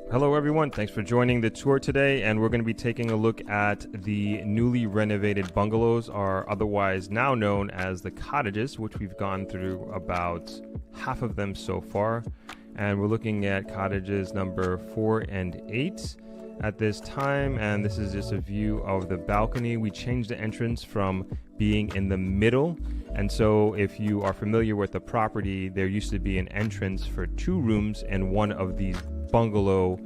Hello everyone, thanks for joining the tour today, and we're going to be taking a look at the newly renovated bungalows, or otherwise now known as the cottages, which we've gone through about half of them so far, and we're looking at cottages number 4 and 8 at this time. And this is just a view of the balcony. We changed the entrance from being in the middle, and so if you are familiar with the property, there used to be an entrance for 2 rooms in one of these bungalow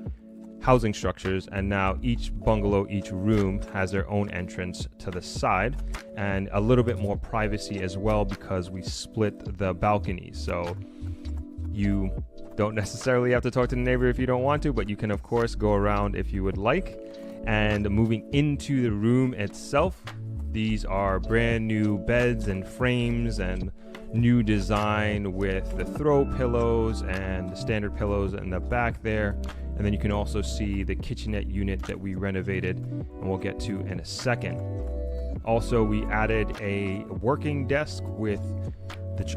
housing structures, and now each bungalow, each room has their own entrance to the side and a little bit more privacy as well, because we split the balconies. So you don't necessarily have to talk to the neighbor if you don't want to, but you can of course go around if you would like. And moving into the room itself, these are brand new beds and frames and new design with the throw pillows and the standard pillows in the back there. And then you can also see the kitchenette unit that we renovated, and we'll get to in a second. Also, we added a working desk with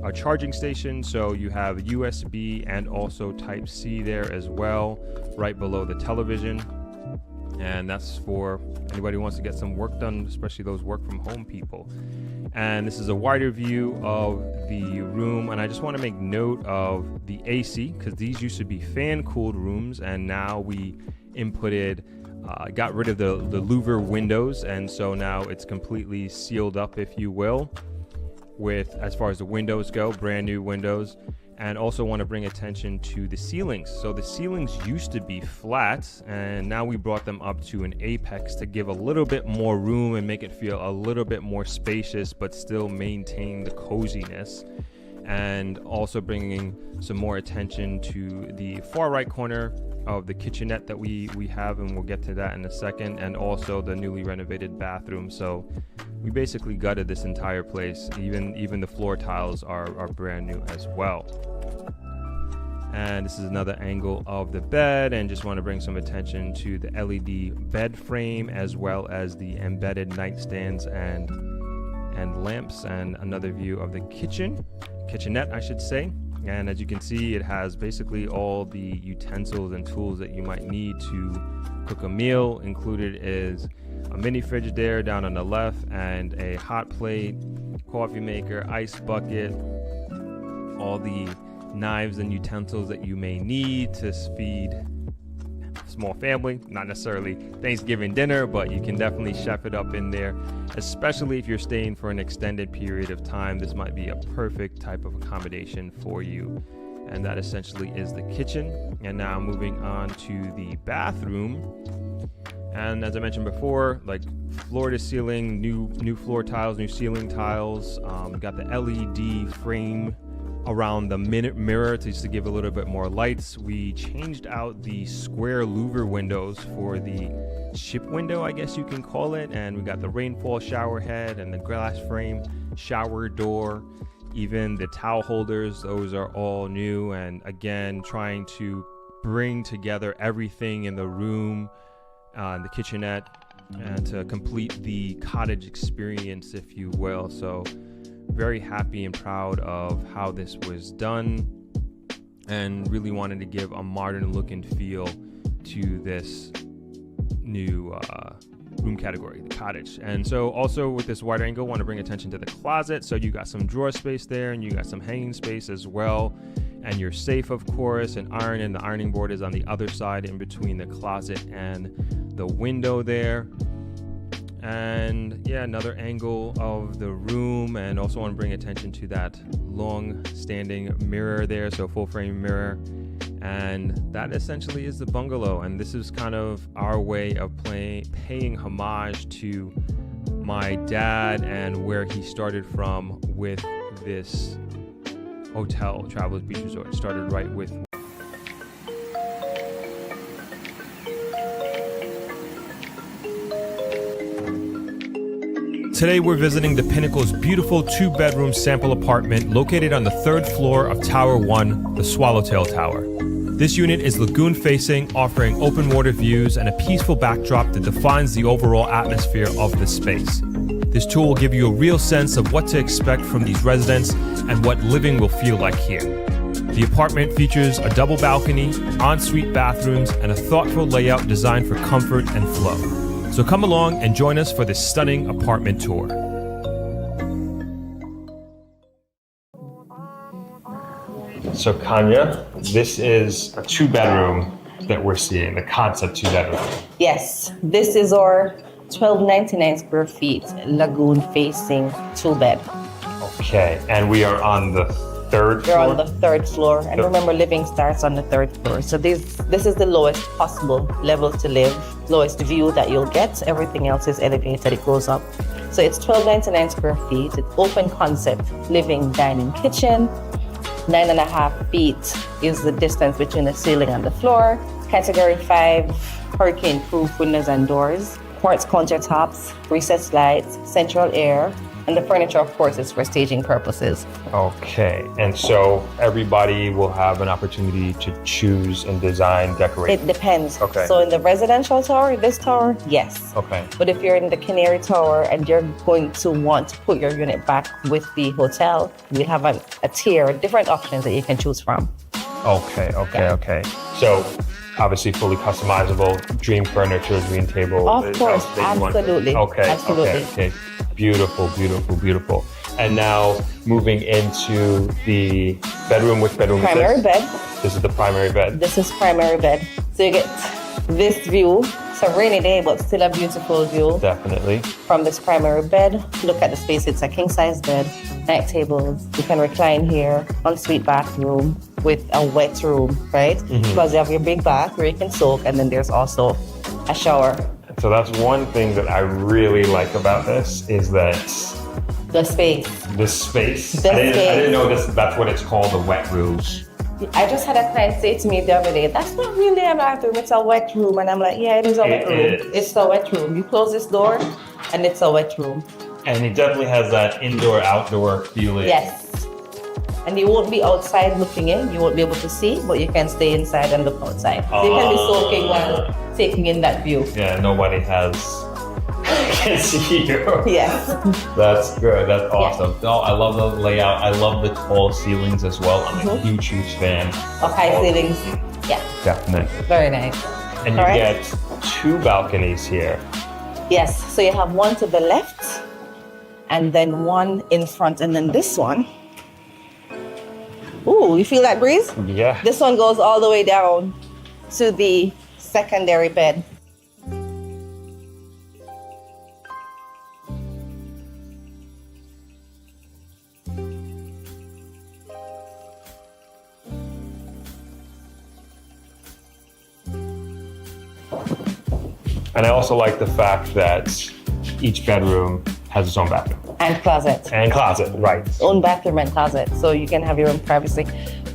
a charging station, so you have USB and also Type-C there as well, right below the television. And that's for anybody who wants to get some work done, especially those work from home people. And this is a wider view of the room, and I just want to make note of the AC, because these used to be fan cooled rooms, and now we got rid of the louver windows, and so now it's completely sealed up, if you will, with, as far as the windows go, brand new windows. And also want to bring attention to the ceilings. So the ceilings used to be flat, and now we brought them up to an apex to give a little bit more room and make it feel a little bit more spacious, but still maintain the coziness. And also bringing some more attention to the far right corner of the kitchenette that we have, and we'll get to that in a second, and also the newly renovated bathroom. So we basically gutted this entire place. Even the floor tiles are brand new as well. And this is another angle of the bed, and just want to bring some attention to the LED bed frame, as well as the embedded nightstands and lamps, and another view of the kitchenette, I should say. And as you can see, it has basically all the utensils and tools that you might need to cook a meal. Included is a mini fridge there down on the left, and a hot plate, coffee maker, ice bucket, all the knives and utensils that you may need to feed a small family. Not necessarily Thanksgiving dinner, but you can definitely chef it up in there, especially if you're staying for an extended period of time. This might be a perfect type of accommodation for you. And that essentially is the kitchen. And now moving on to the bathroom. And as I mentioned before, like floor to ceiling, new floor tiles, new ceiling tiles. Got the LED frame around the mirror to just to give a little bit more lights. We changed out the square louver windows for the ship window, I guess you can call it. And we got the rainfall shower head and the glass frame shower door. Even the towel holders, those are all new. And again, trying to bring together everything in the room, the kitchenette, and to complete the cottage experience, if you will. So very happy and proud of how this was done, and really wanted to give a modern look and feel to this new room category, the cottage. And so also with this wider angle, want to bring attention to the closet. So you got some drawer space there, and you got some hanging space as well, and your safe, of course, and the ironing board is on the other side in between the closet and the window there. And yeah, another angle of the room, and also want to bring attention to that long standing mirror there, so full frame mirror. And that essentially is the bungalow, and this is kind of our way of paying homage to my dad and where he started from with this hotel, Travelers Beach Resort. Started right with Today we're visiting the Pinnacle's beautiful 2-bedroom sample apartment located on the 3rd floor of Tower 1, the Swallowtail Tower. This unit is lagoon facing, offering open water views and a peaceful backdrop that defines the overall atmosphere of the space. This tour will give you a real sense of what to expect from these residents and what living will feel like here. The apartment features a double balcony, ensuite bathrooms, and a thoughtful layout designed for comfort and flow. So come along and join us for this stunning apartment tour. So Kanya, this is a 2-bedroom that we're seeing, the concept 2-bedroom. Yes, this is our 1299 square feet lagoon facing 2-bed. Okay, and we are on the 3rd floor? We're on the 3rd floor, and remember, living starts on the 3rd floor. So this is the lowest possible level to live, lowest view that you'll get. Everything else is elevated, it goes up. So it's 1299 square feet. It's open concept, living, dining, kitchen. 9.5 feet is the distance between the ceiling and the floor. Category 5, hurricane-proof windows and doors. Quartz countertops, recessed lights, central air, and the furniture, of course, is for staging purposes. Okay, and so everybody will have an opportunity to choose and design, decorate? It depends. Okay. So in the residential tower, this tower, yes. Okay. But if you're in the Canary Tower and you're going to want to put your unit back with the hotel, we have a tier, different options that you can choose from. Okay. So obviously fully customizable, dream furniture, dream table. Of course, absolutely. Okay. Beautiful. And now moving into the bedroom. Which bedroom is this? Primary bed. This is the primary bed. This is primary bed. So you get this view. It's a rainy day, but still a beautiful view. Definitely. From this primary bed, look at the space. It's a king-size bed, night tables. You can recline here, ensuite bathroom with a wet room, right? Because you have your big bath where you can soak, and then there's also a shower. So that's one thing that I really like about this is that the space. I didn't know that's what it's called, the wet room. I just had a client say to me the other day, that's not really a bathroom, it's a wet room. And I'm like, yeah, it is a wet room. It's a wet room. You close this door and it's a wet room. And it definitely has that indoor-outdoor feeling. Yes. And you won't be outside looking in, you won't be able to see, but you can stay inside and look outside. So you can be soaking while taking in that view. Yeah, nobody can see you. Yes. That's good, that's awesome. Yeah. No, I love the layout. I love the tall ceilings as well. I'm a huge fan. Of high ceilings, yeah. Definitely. Very nice. And you get 2 balconies here. Yes, so you have one to the left, and then one in front, and then this one. Ooh, you feel that breeze? Yeah. This one goes all the way down to the secondary bed. And I also like the fact that each bedroom has its own bathroom. And closet. And closet, right. Own bathroom and closet, so you can have your own privacy.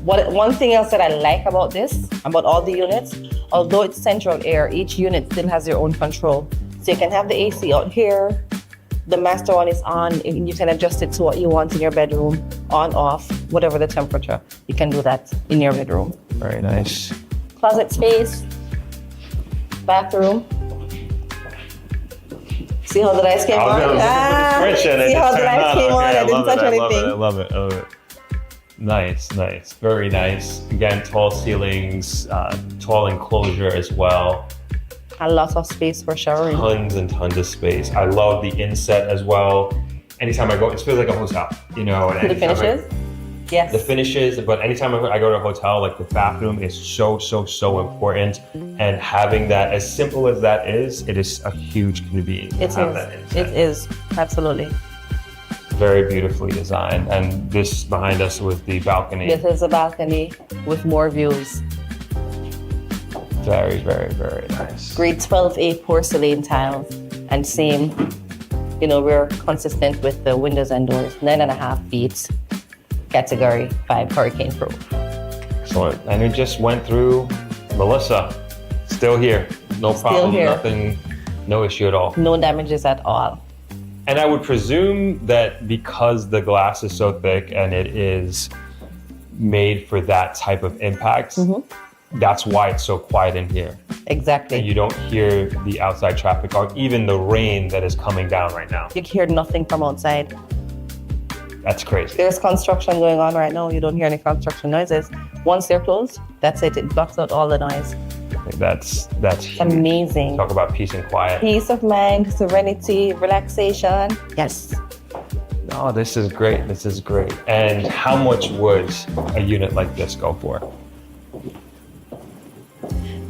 One thing else that I like about this, about all the units, although it's central air, each unit still has your own control. So you can have the AC out here, the master one is on, you can adjust it to what you want in your bedroom, on, off, whatever the temperature. You can do that in your bedroom. Very nice. Closet space, bathroom. See how the lights came on? See how the lights came on? I didn't touch anything. I love it. Nice. Very nice. Again, tall ceilings, tall enclosure as well. A lot of space for showering. Tons and tons of space. I love the inset as well. Anytime I go, it feels like a hotel, you know. And the finishes? Yes. The finishes, but anytime I go to a hotel, like the bathroom is so important. And having that, as simple as that is, it is a huge convenience. It is, absolutely. Very beautifully designed. And this behind us with the balcony. This is a balcony with more views. Very nice. Grade 12A porcelain tiles. And same, we're consistent with the windows and doors, 9.5 feet. Category 5 hurricane proof. Excellent. And we just went through Melissa. Still here. No problem. Nothing. No issue at all. No damages at all. And I would presume that because the glass is so thick and it is made for that type of impact, that's why it's so quiet in here. Exactly. And you don't hear the outside traffic or even the rain that is coming down right now. You hear nothing from outside. That's crazy. There's construction going on right now. You don't hear any construction noises. Once they're closed, that's it. It blocks out all the noise. That's huge. Amazing. Talk about peace and quiet. Peace of mind, serenity, relaxation. Yes. Oh, this is great. This is great. And how much would a unit like this go for?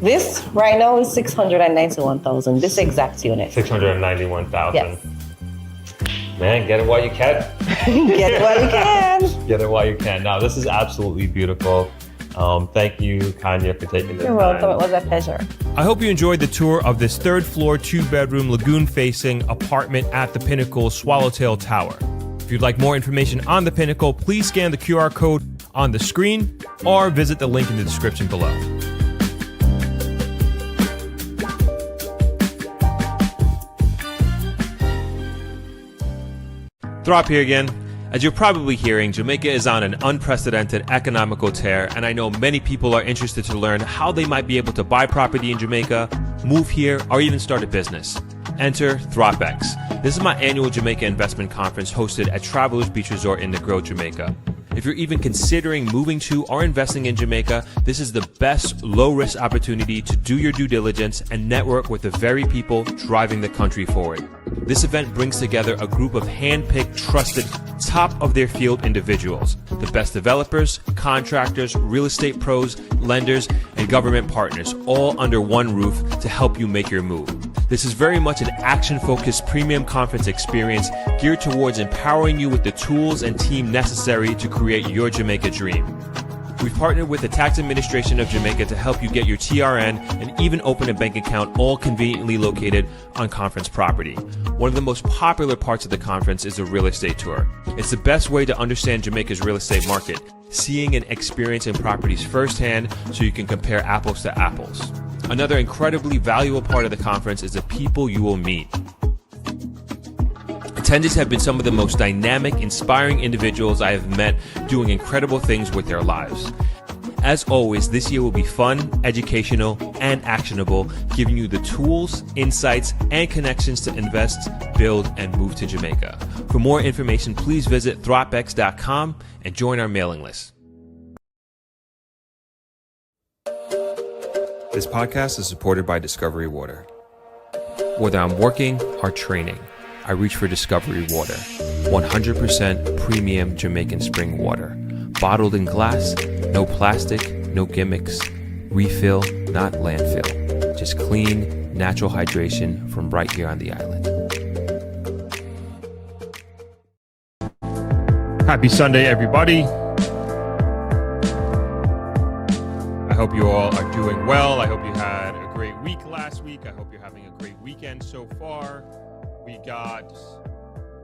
This right now is 691,000. This exact unit. 691,000. Yes. Man, get it while you can. Get it while you can. Get it while you can. Now, this is absolutely beautiful. Thank you, Kanya, for taking the time. You're welcome. It was a pleasure. I hope you enjoyed the tour of this third floor, 2-bedroom, lagoon-facing apartment at the Pinnacle Swallowtail Tower. If you'd like more information on the Pinnacle, please scan the QR code on the screen or visit the link in the description below. Throp here again. As you're probably hearing, Jamaica is on an unprecedented economical tear, and I know many people are interested to learn how they might be able to buy property in Jamaica, move here, or even start a business. Enter Throp-X. This is my annual Jamaica investment conference hosted at Travelers Beach Resort in Negril, Jamaica. If you're even considering moving to or investing in Jamaica, this is the best low-risk opportunity to do your due diligence and network with the very people driving the country forward. This event brings together a group of hand-picked, trusted, top-of-their-field individuals, the best developers, contractors, real estate pros, lenders, and government partners, all under one roof to help you make your move. This is very much an action-focused premium conference experience geared towards empowering you with the tools and team necessary to create your Jamaica dream. We've partnered with the Tax Administration of Jamaica to help you get your TRN and even open a bank account, all conveniently located on conference property. One of the most popular parts of the conference is the real estate tour. It's the best way to understand Jamaica's real estate market, seeing and experiencing properties firsthand so you can compare apples to apples. Another incredibly valuable part of the conference is the people you will meet. Attendees have been some of the most dynamic, inspiring individuals I have met doing incredible things with their lives. As always, this year will be fun, educational, and actionable, giving you the tools, insights, and connections to invest, build, and move to Jamaica. For more information, please visit Throp-X.com and join our mailing list. This podcast is supported by Discovery Water. Whether I'm working or training, I reach for Discovery Water, 100% premium Jamaican spring water. Bottled in glass, no plastic, no gimmicks. Refill, not landfill. Just clean, natural hydration from right here on the island. Happy Sunday, everybody. I hope you all are doing well. I hope you had a great week last week. I hope you're having a great weekend so far. We got,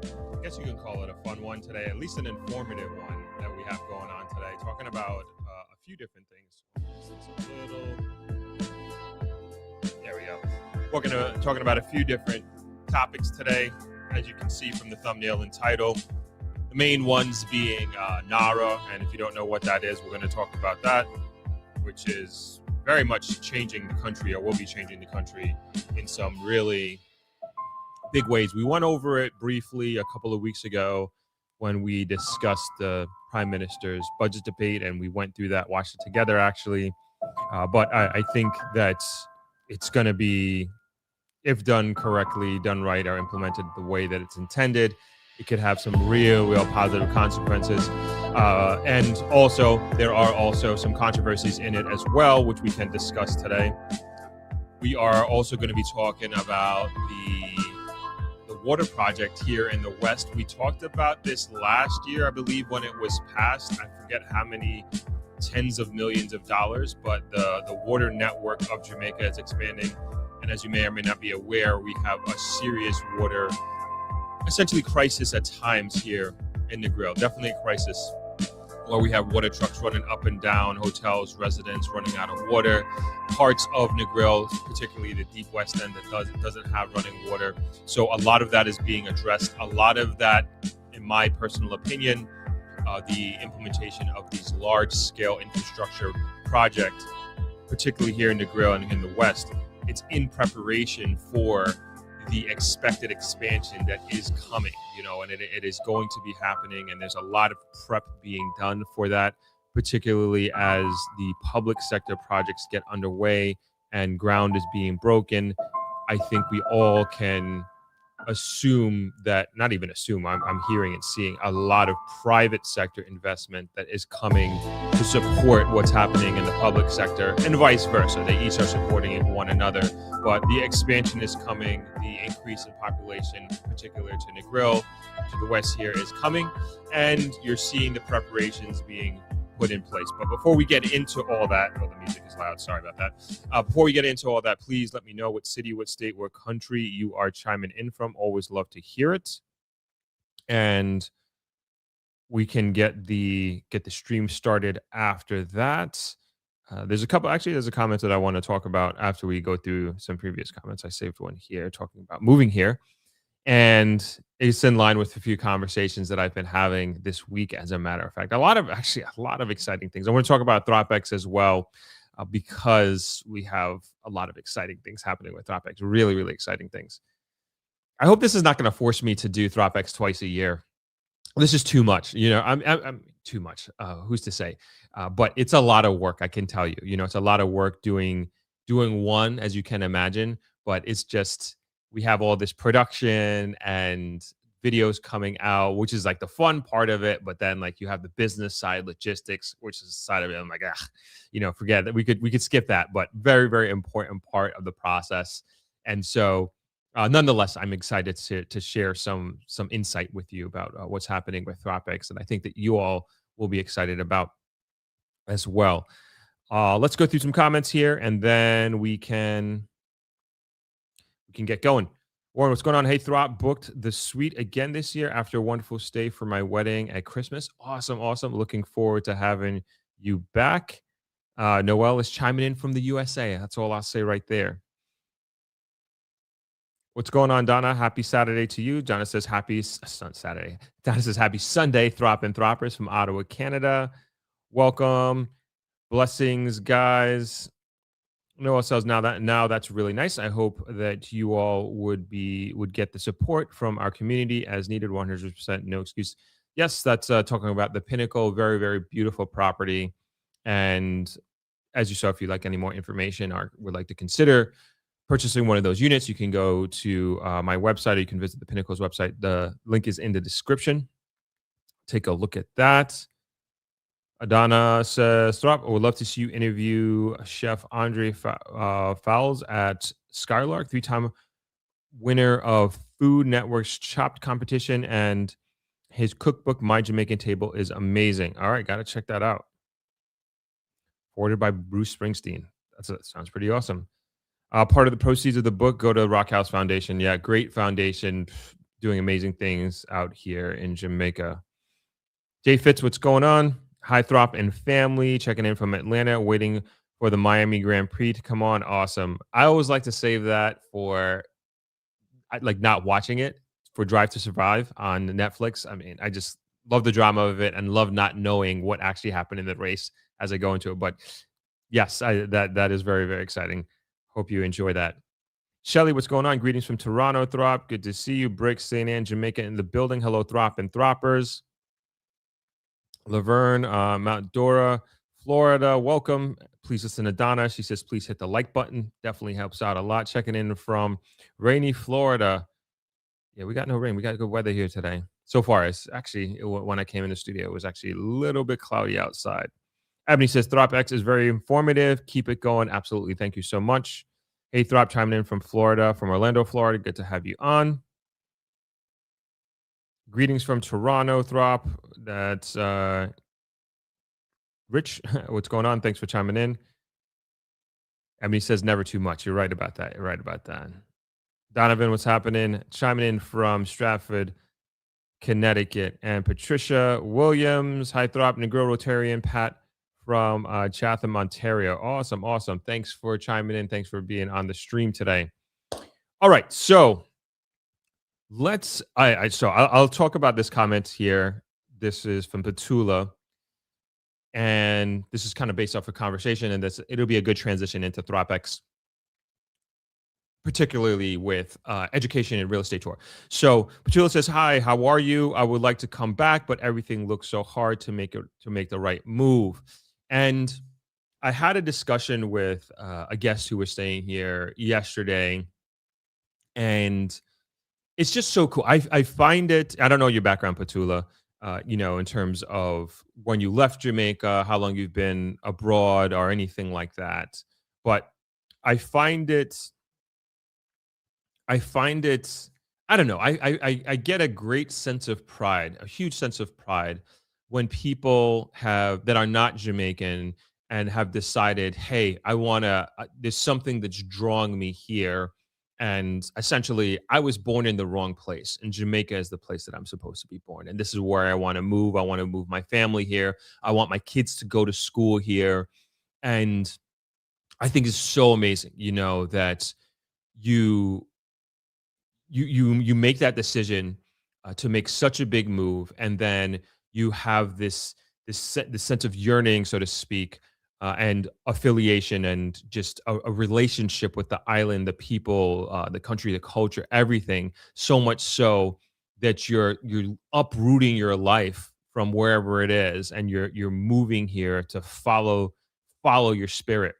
I guess you can call it a fun one today, at least an informative one that we have going on today, talking about a few different things. There we go. We're talking about a few different topics today, as you can see from the thumbnail and title. The main ones being NaRRA, and if you don't know what that is, we're going to talk about that, which is very much changing the country, or will be changing the country in some really big ways. We went over it briefly a couple of weeks ago when we discussed the Prime Minister's budget debate, and we went through that, watched it together actually. But I think that it's going to be, if done correctly, done right, or implemented the way that it's intended, it could have some real positive consequences. And also, there are also some controversies in it as well, which we can discuss today. We are also going to be talking about the water project here in the West. We talked about this last year, I believe, when it was passed. I forget how many tens of millions of dollars, but the water network of Jamaica is expanding. And as you may or may not be aware, we have a serious water, essentially crisis at times here in Negril. Definitely a crisis, where we have water trucks running up and down, hotels, residents running out of water, parts of Negril, particularly the deep west end, that doesn't have running water. So a lot of that is being addressed. A lot of that, in my personal opinion, the implementation of these large-scale infrastructure projects, particularly here in Negril and in the west, it's in preparation for the expected expansion that is coming, and it is going to be happening. And there's a lot of prep being done for that, particularly as the public sector projects get underway and ground is being broken. I think we all can assume that, not even assume, I'm hearing and seeing a lot of private sector investment that is coming to support what's happening in the public sector, and vice versa. They each are supporting one another, but the expansion is coming. The increase in population, particular to Negril, to the west here, is coming, and you're seeing the preparations being put in place. But before we get into all that, the music is loud, sorry about that. Before we get into all that, please let me know what city, what state, what country you are chiming in from. Always love to hear it. And we can get the stream started after that. There's a comment that I want to talk about after we go through some previous comments. I saved one here talking about moving here. And it's in line with a few conversations that I've been having this week, as a matter of fact. A lot of exciting things. I want to talk about Throp-X as well, because we have a lot of exciting things happening with Throp-X. Really, really exciting things. I hope this is not going to force me to do Throp-X twice a year. This is too much. I'm too much. Who's to say? But it's a lot of work, I can tell you. It's a lot of work doing one, as you can imagine. But it's just, we have all this production and videos coming out, which is like the fun part of it. But then like you have the business side, logistics, which is the side of it. I'm like, forget that. We could skip that, but very, very important part of the process. And so nonetheless, I'm excited to share some insight with you about what's happening with Throp-X. And I think that you all will be excited about as well. Let's go through some comments here, and then we can get going. Warren, what's going on? Hey, Throp, booked the suite again this year after a wonderful stay for my wedding at Christmas. Awesome. Looking forward to having you back. Noel is chiming in from the USA. That's all I'll say right there. What's going on, Donna? Happy Saturday to you. Donna says happy Saturday. Donna says happy Sunday, Throp and Throppers from Ottawa, Canada. Welcome. Blessings, guys. Noah says now that's really nice. I hope that you all would get the support from our community as needed. 100%, no excuse. Yes, that's talking about the Pinnacle, very, very beautiful property. And as you saw, if you'd like any more information or would like to consider purchasing one of those units, you can go to my website, or you can visit the Pinnacle's website. The link is in the description. Take a look at that. Adana says, Throp, I would love to see you interview Chef Andre Fowles at Skylark, 3-time winner of Food Network's Chopped competition, and his cookbook, My Jamaican Table, is amazing. All right, got to check that out. Ordered by Bruce Springsteen. That sounds pretty awesome. Part of the proceeds of the book go to the Rock House Foundation. Yeah, great foundation, doing amazing things out here in Jamaica. Jay Fitz, what's going on? Hi, Throp and family, checking in from Atlanta, waiting for the Miami Grand Prix to come on. Awesome. I always like to save that for, like, not watching it, for Drive to Survive on Netflix. I mean, I just love the drama of it and love not knowing what actually happened in the race as I go into it. But yes, that is very, very exciting. Hope you enjoy that. Shelly, what's going on? Greetings from Toronto, Throp. Good to see you. Brick, St. Anne, Jamaica in the building. Hello, Throp and Throppers. Laverne, Mount Dora, Florida. Welcome. Please listen to Donna. She says, please hit the like button. Definitely helps out a lot. Checking in from rainy Florida. Yeah, we got no rain. We got good weather here today. So far, it's actually, when I came in the studio, it was actually a little bit cloudy outside. Ebony says, Throp-X is very informative. Keep it going. Absolutely. Thank you so much. Hey, Throp, chiming in from Florida, from Orlando, Florida. Good to have you on. Greetings from Toronto, Throp. That's Rich. What's going on? Thanks for chiming in. Emily says never too much. You're right about that. Donovan, what's happening? Chiming in from Stratford, Connecticut. And Patricia Williams. Hi, Throp. Negro Rotarian. Pat from Chatham, Ontario. Awesome. Thanks for chiming in. Thanks for being on the stream today. All right, so I'll talk about this comment here. This is from Petula, and this is kind of based off a conversation, and it'll be a good transition into Throp-X. particularly with education and real estate tour. So Petula says, "Hi, how are you? I would like to come back, but everything looks so hard to make the right move." And I had a discussion with a guest who was staying here yesterday, and it's just so cool. I find it. I don't know your background, Petula. In terms of when you left Jamaica, how long you've been abroad, or anything like that. But I find it I find it I don't know. I get a great sense of pride, a huge sense of pride when people have that are not Jamaican and have decided, hey, I want to. There's something that's drawing me here, and essentially, I was born in the wrong place, and Jamaica is the place that I'm supposed to be born, and this is where I want to move. I want to move my family here. I want my kids to go to school here, and I think it's so amazing, that you you make that decision to make such a big move, and then you have this sense of yearning, so to speak, and affiliation, and just a relationship with the island, the people, the country, the culture, everything. So much so that you're uprooting your life from wherever it is, and you're moving here to follow your spirit.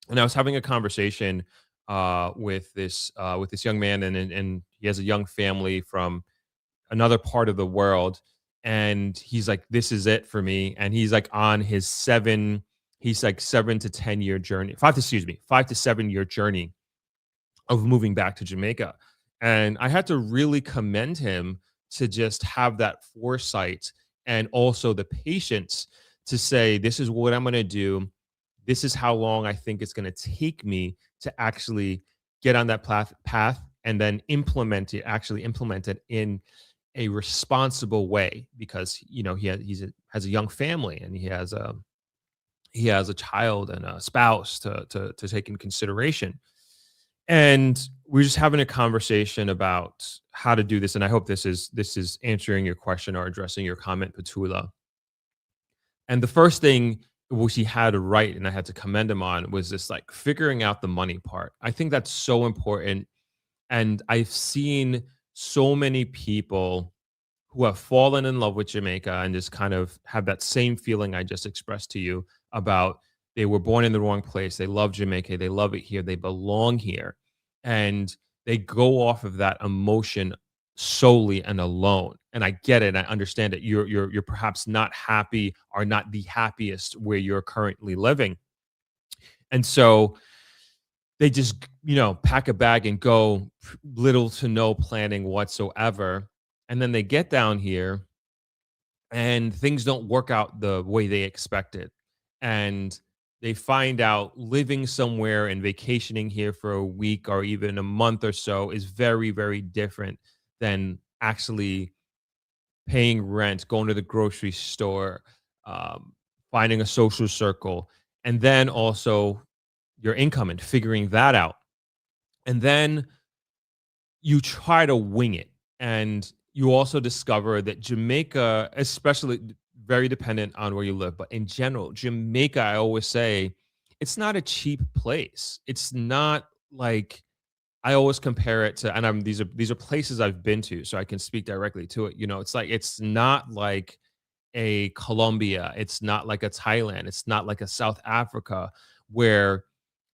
And I was having a conversation with this young man, and he has a young family from another part of the world, and he's like, "This is it for me," and he's like on his he's like 7 to 10 year journey, 5 to 7 year journey of moving back to Jamaica, and I had to really commend him to just have that foresight and also the patience to say, "This is what I'm going to do. This is how long I think it's going to take me to actually get on that path and then actually implement it in a responsible way," because has a young family, and he has a child and a spouse to take in consideration. And we're just having a conversation about how to do this, and I hope this is answering your question or addressing your comment, Petula. And the first thing which he had right, and I had to commend him on, was this, like, figuring out the money part. I think that's so important. And I've seen so many people who have fallen in love with Jamaica and just kind of have that same feeling I just expressed to you about they were born in the wrong place. They love Jamaica. They love it here. They belong here. And they go off of that emotion solely and alone. And I get it. I understand it. You're perhaps not happy, or not the happiest where you're currently living. And so they just, pack a bag and go, little to no planning whatsoever. And then they get down here and things don't work out the way they expected. And they find out living somewhere and vacationing here for a week or even a month or so is very, very different than actually paying rent, going to the grocery store, finding a social circle, and then also your income and figuring that out. And then you try to wing it. And you also discover that Jamaica, especially, very dependent on where you live, but in general, Jamaica, I always say, it's not a cheap place. It's not like, I always compare it to, and these are places I've been to, so I can speak directly to it. It's like, it's not like a Colombia, it's not like a Thailand, it's not like a South Africa, where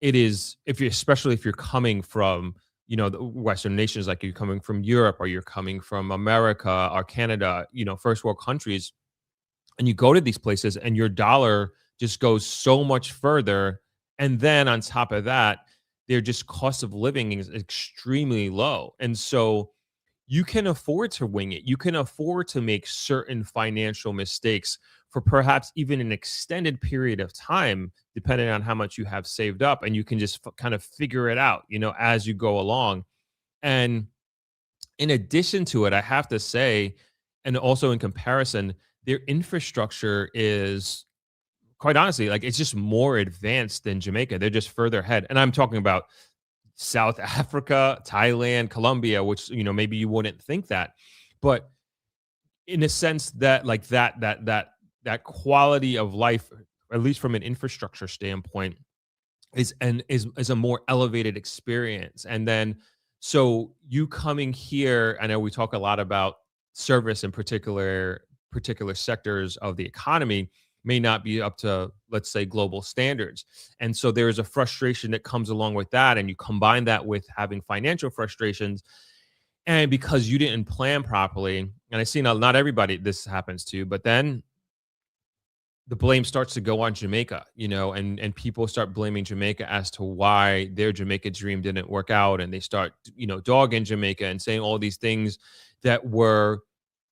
it is, especially if you're coming from, the Western nations, like you're coming from Europe, or you're coming from America or Canada, first world countries, and you go to these places and your dollar just goes so much further. And then on top of that, their just cost of living is extremely low. And so you can afford to wing it. You can afford to make certain financial mistakes for perhaps even an extended period of time, depending on how much you have saved up. And you can just kind of figure it out, as you go along. And in addition to it, I have to say, and also in comparison, their infrastructure is, quite honestly, like, it's just more advanced than Jamaica. They're just further ahead. And I'm talking about South Africa, Thailand, Colombia, which, maybe you wouldn't think that. But in a sense that, like, that quality of life, at least from an infrastructure standpoint, is a more elevated experience. And then so you coming here, I know we talk a lot about service in particular sectors of the economy may not be up to, let's say, global standards. And so there is a frustration that comes along with that. And you combine that with having financial frustrations. And because you didn't plan properly, and I see not everybody this happens to, but then the blame starts to go on Jamaica, and people start blaming Jamaica as to why their Jamaica dream didn't work out. And they start, dogging Jamaica and saying all these things that were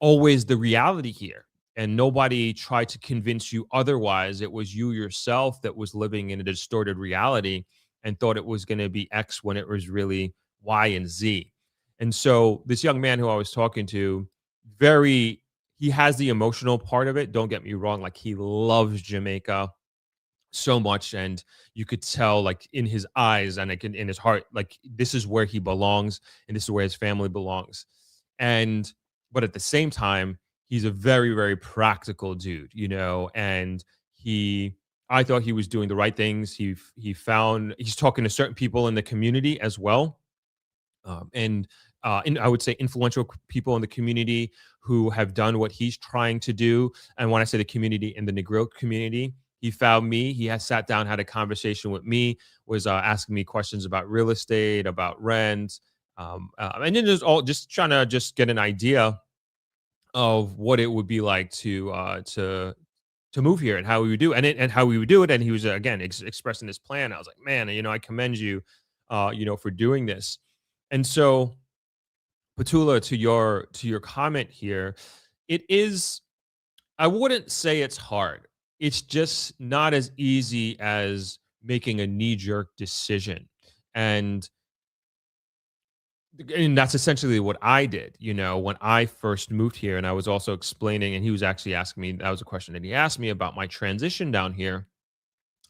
always the reality here. And nobody tried to convince you otherwise. It was you yourself that was living in a distorted reality and thought it was going to be X when it was really Y and Z. And so this young man who I was talking to, he has the emotional part of it. Don't get me wrong. Like, he loves Jamaica so much. And you could tell, like, in his eyes and like in his heart, like, this is where he belongs and this is where his family belongs. But at the same time, he's a very, very practical dude, and I thought he was doing the right things. He's talking to certain people in the community as well. And I would say influential people in the community who have done what he's trying to do. And when I say the community, in the Negro community, he found me. He has sat down, had a conversation with me, was asking me questions about real estate, about rent, and then just trying to just get an idea of what it would be like to move here and how we would do and how we would do it. And he was again expressing this plan. I was like, man, I commend you, for doing this. And so, Petula, to your comment here, it is, I wouldn't say it's hard. It's just not as easy as making a knee-jerk decision. And that's essentially what I did, when I first moved here. And I was also explaining, and he was actually asking me, that was a question that he asked me about my transition down here.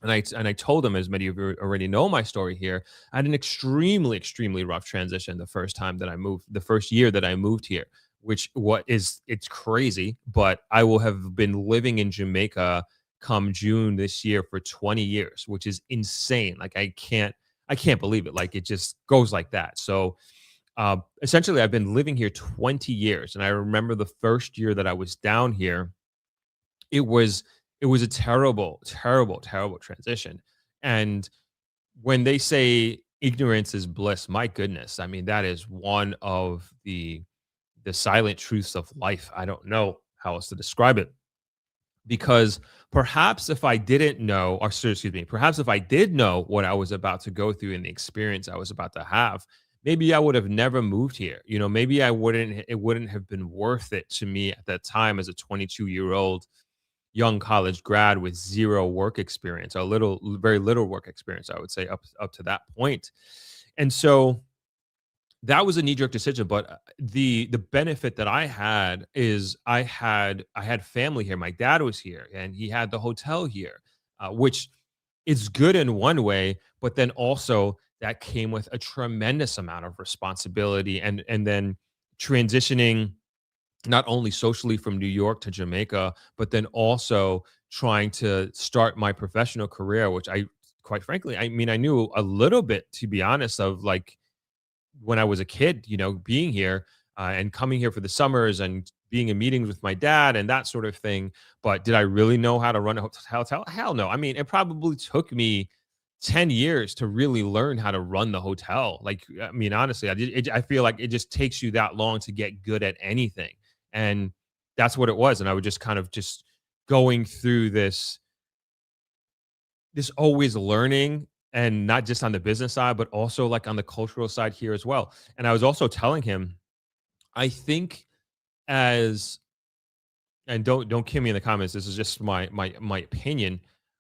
And I told him, as many of you already know my story here, I had an extremely, extremely rough transition the first year that I moved here, it's crazy, but I will have been living in Jamaica come June this year for 20 years, which is insane. Like, I can't believe it. Like, it just goes like that. So essentially, I've been living here 20 years. And I remember the first year that I was down here, it was a terrible, terrible, terrible transition. And when they say ignorance is bliss, my goodness, I mean, that is one of the silent truths of life. I don't know how else to describe it. Because perhaps if I didn't know, perhaps if I did know what I was about to go through and the experience I was about to have, maybe I would have never moved here. Maybe it wouldn't have been worth it to me at that time as a 22-year-old young college grad with zero work experience, very little work experience, I would say, up to that point. And so that was a knee-jerk decision. But the benefit that I had is I had family here. My dad was here, and he had the hotel here, which is good in one way, but then also that came with a tremendous amount of responsibility, and then transitioning not only socially from New York to Jamaica, but then also trying to start my professional career, which quite frankly, I mean, I knew a little bit, to be honest, of like when I was a kid, being here and coming here for the summers and being in meetings with my dad and that sort of thing. But did I really know how to run a hotel? Hell no. I mean, it probably took me 10 years to really learn how to run the hotel. Like, I mean, honestly, I feel like it just takes you that long to get good at anything. And that's what it was. And I would just kind of just going through this always learning, and not just on the business side, but also like on the cultural side here as well. And I was also telling him, I think and don't kill me in the comments, this is just my opinion,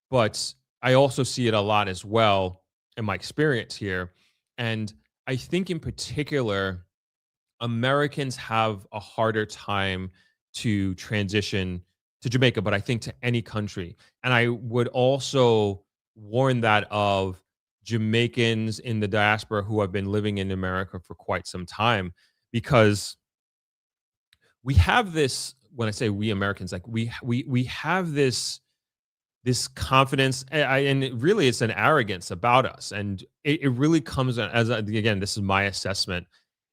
but I also see it a lot as well in my experience here. And I think in particular, Americans have a harder time to transition to Jamaica, but I think to any country. And I would also warn that of Jamaicans in the diaspora who have been living in America for quite some time, because we have this, when I say we Americans, like we have this this confidence, and really it's an arrogance about us. And it really comes as, again, this is my assessment.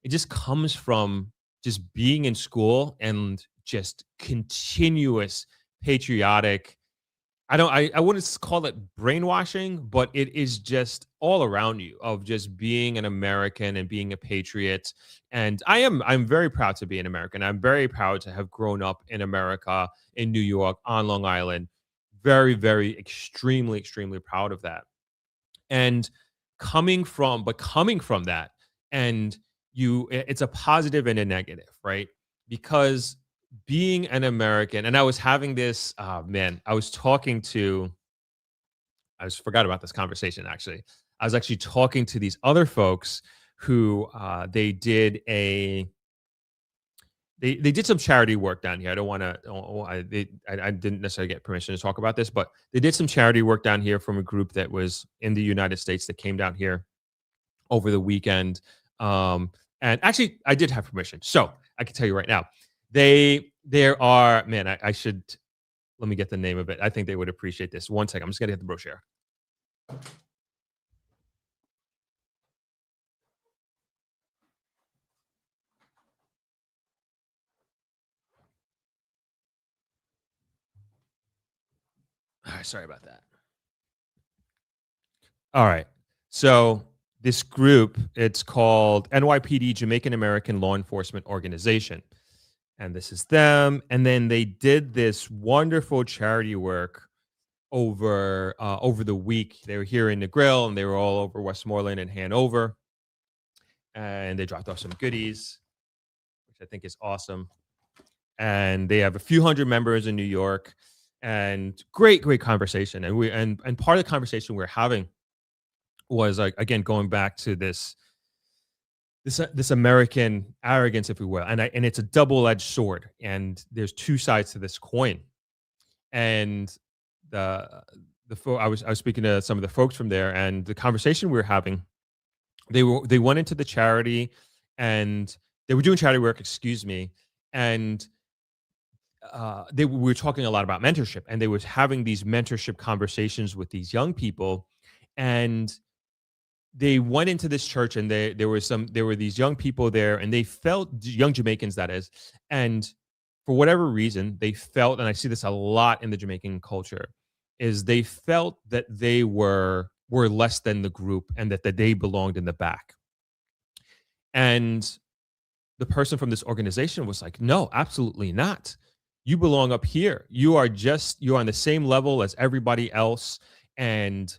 It just comes from just being in school and just continuous patriotic. I wouldn't call it brainwashing, but it is just all around you of just being an American and being a patriot. And I'm very proud to be an American. I'm very proud to have grown up in America, in New York, on Long Island. Very, very, extremely, extremely proud of that. And coming from that, and it's a positive and a negative, right? Because being an American, and I was having this, man, I forgot about this conversation actually. I was actually talking to these other folks who they did some charity work down here. I don't want to. I didn't necessarily get permission to talk about this, but they did some charity work down here from a group that was in the United States that came down here over the weekend. And actually, I did have permission, so I can tell you right now. There are, man, I should, let me get the name of it. I think they would appreciate this. One second, I'm just gonna get the brochure. All right, sorry about that. All right. So this group, it's called NYPD, Jamaican American Law Enforcement Organization. And this is them. And then they did this wonderful charity work over the week. They were here in the Grill, and they were all over Westmoreland and Hanover. And they dropped off some goodies, which I think is awesome. And they have a few hundred members in New York. And great conversation. And part of the conversation we're having was, like, again, going back to this American arrogance, if you will, and it's a double-edged sword, and there's two sides to this coin. And I was speaking to some of the folks from there, and the conversation we were having, they went into the charity, and they were doing charity work, excuse me, and we were talking a lot about mentorship, and they were having these mentorship conversations with these young people. And they went into this church, and there were these young people there, and they felt, young Jamaicans, that is, and for whatever reason, they felt, and I see this a lot in the Jamaican culture, is they felt that they were less than the group, and that they belonged in the back. And the person from this organization was like, no, absolutely not. You belong up here. You're on the same level as everybody else, and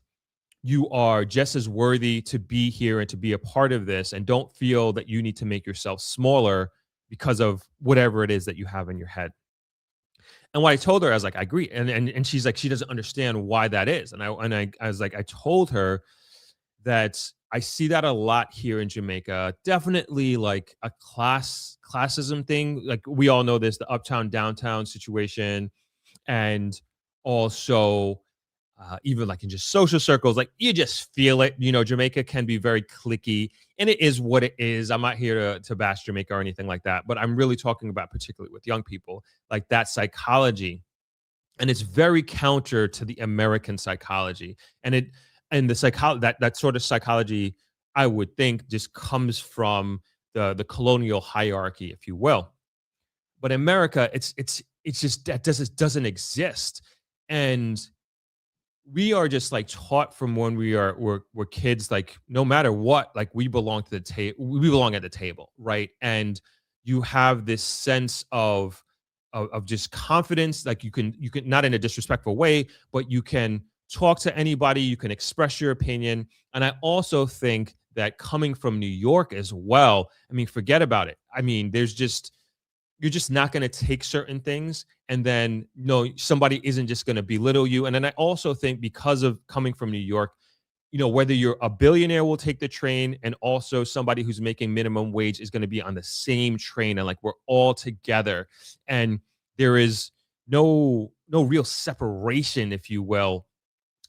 you are just as worthy to be here and to be a part of this, and don't feel that you need to make yourself smaller because of whatever it is that you have in your head. And what I told her, I was like, I agree. And she's like, she doesn't understand why that is. And I was like, I told her that I see that a lot here in Jamaica. Definitely like a classism thing. Like, we all know this, the uptown downtown situation, and also even like in just social circles, like, you just feel it. Jamaica can be very cliquey, and it is what it is. I'm not here to bash Jamaica or anything like that, but I'm really talking about, particularly with young people, like that psychology. And it's very counter to the American psychology. And the psychology, that sort of psychology, I would think, just comes from the colonial hierarchy, if you will. But America, it's just that doesn't exist. And we are just like taught from when we're kids, like, no matter what, like, we belong to the table, we belong at the table, right? And you have this sense of just confidence, like you can, not in a disrespectful way, but you can talk to anybody, you can express your opinion. And I also think that coming from New York as well, I mean, forget about it. I mean, you're just not going to take certain things, and then, no, somebody isn't just going to belittle you. And then I also think, because of coming from New York, whether you're a billionaire will take the train, and also somebody who's making minimum wage is going to be on the same train, and like, we're all together, and there is no real separation, if you will,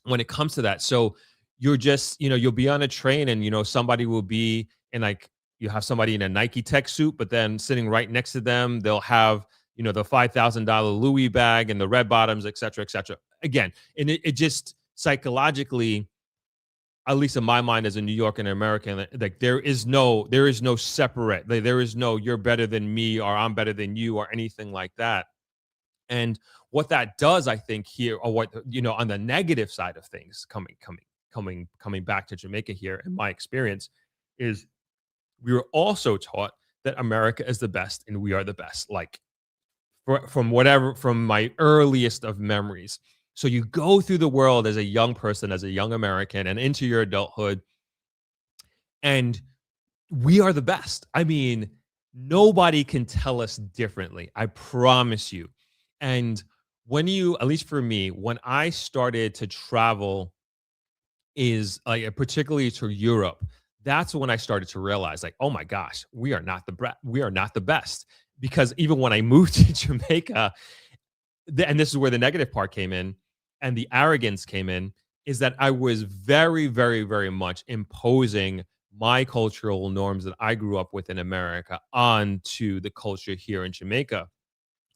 when it comes to that. So you're just, you'll be on a train, and somebody will be in, like, you have somebody in a Nike tech suit, but then sitting right next to them, they'll have, the $5,000 Louis bag and the red bottoms, et cetera, et cetera. again, and it just psychologically, at least in my mind as a New Yorker and American, like there is no separate, like, there is no you're better than me or I'm better than you or anything like that. And what that does, I think, here, or what, on the negative side of things, coming back to Jamaica here, in my experience, is we were also taught that America is the best and we are the best, like from my earliest of memories. So you go through the world as a young person, as a young American, and into your adulthood, and we are the best. I mean, nobody can tell us differently. I promise you. And at least for me, when I started to travel, is like particularly to Europe, that's when I started to realize, like, oh my gosh, we are not the best. Because even when I moved to Jamaica, and this is where the negative part came in, and the arrogance came in, is that I was very, very, very much imposing my cultural norms that I grew up with in America onto the culture here in Jamaica,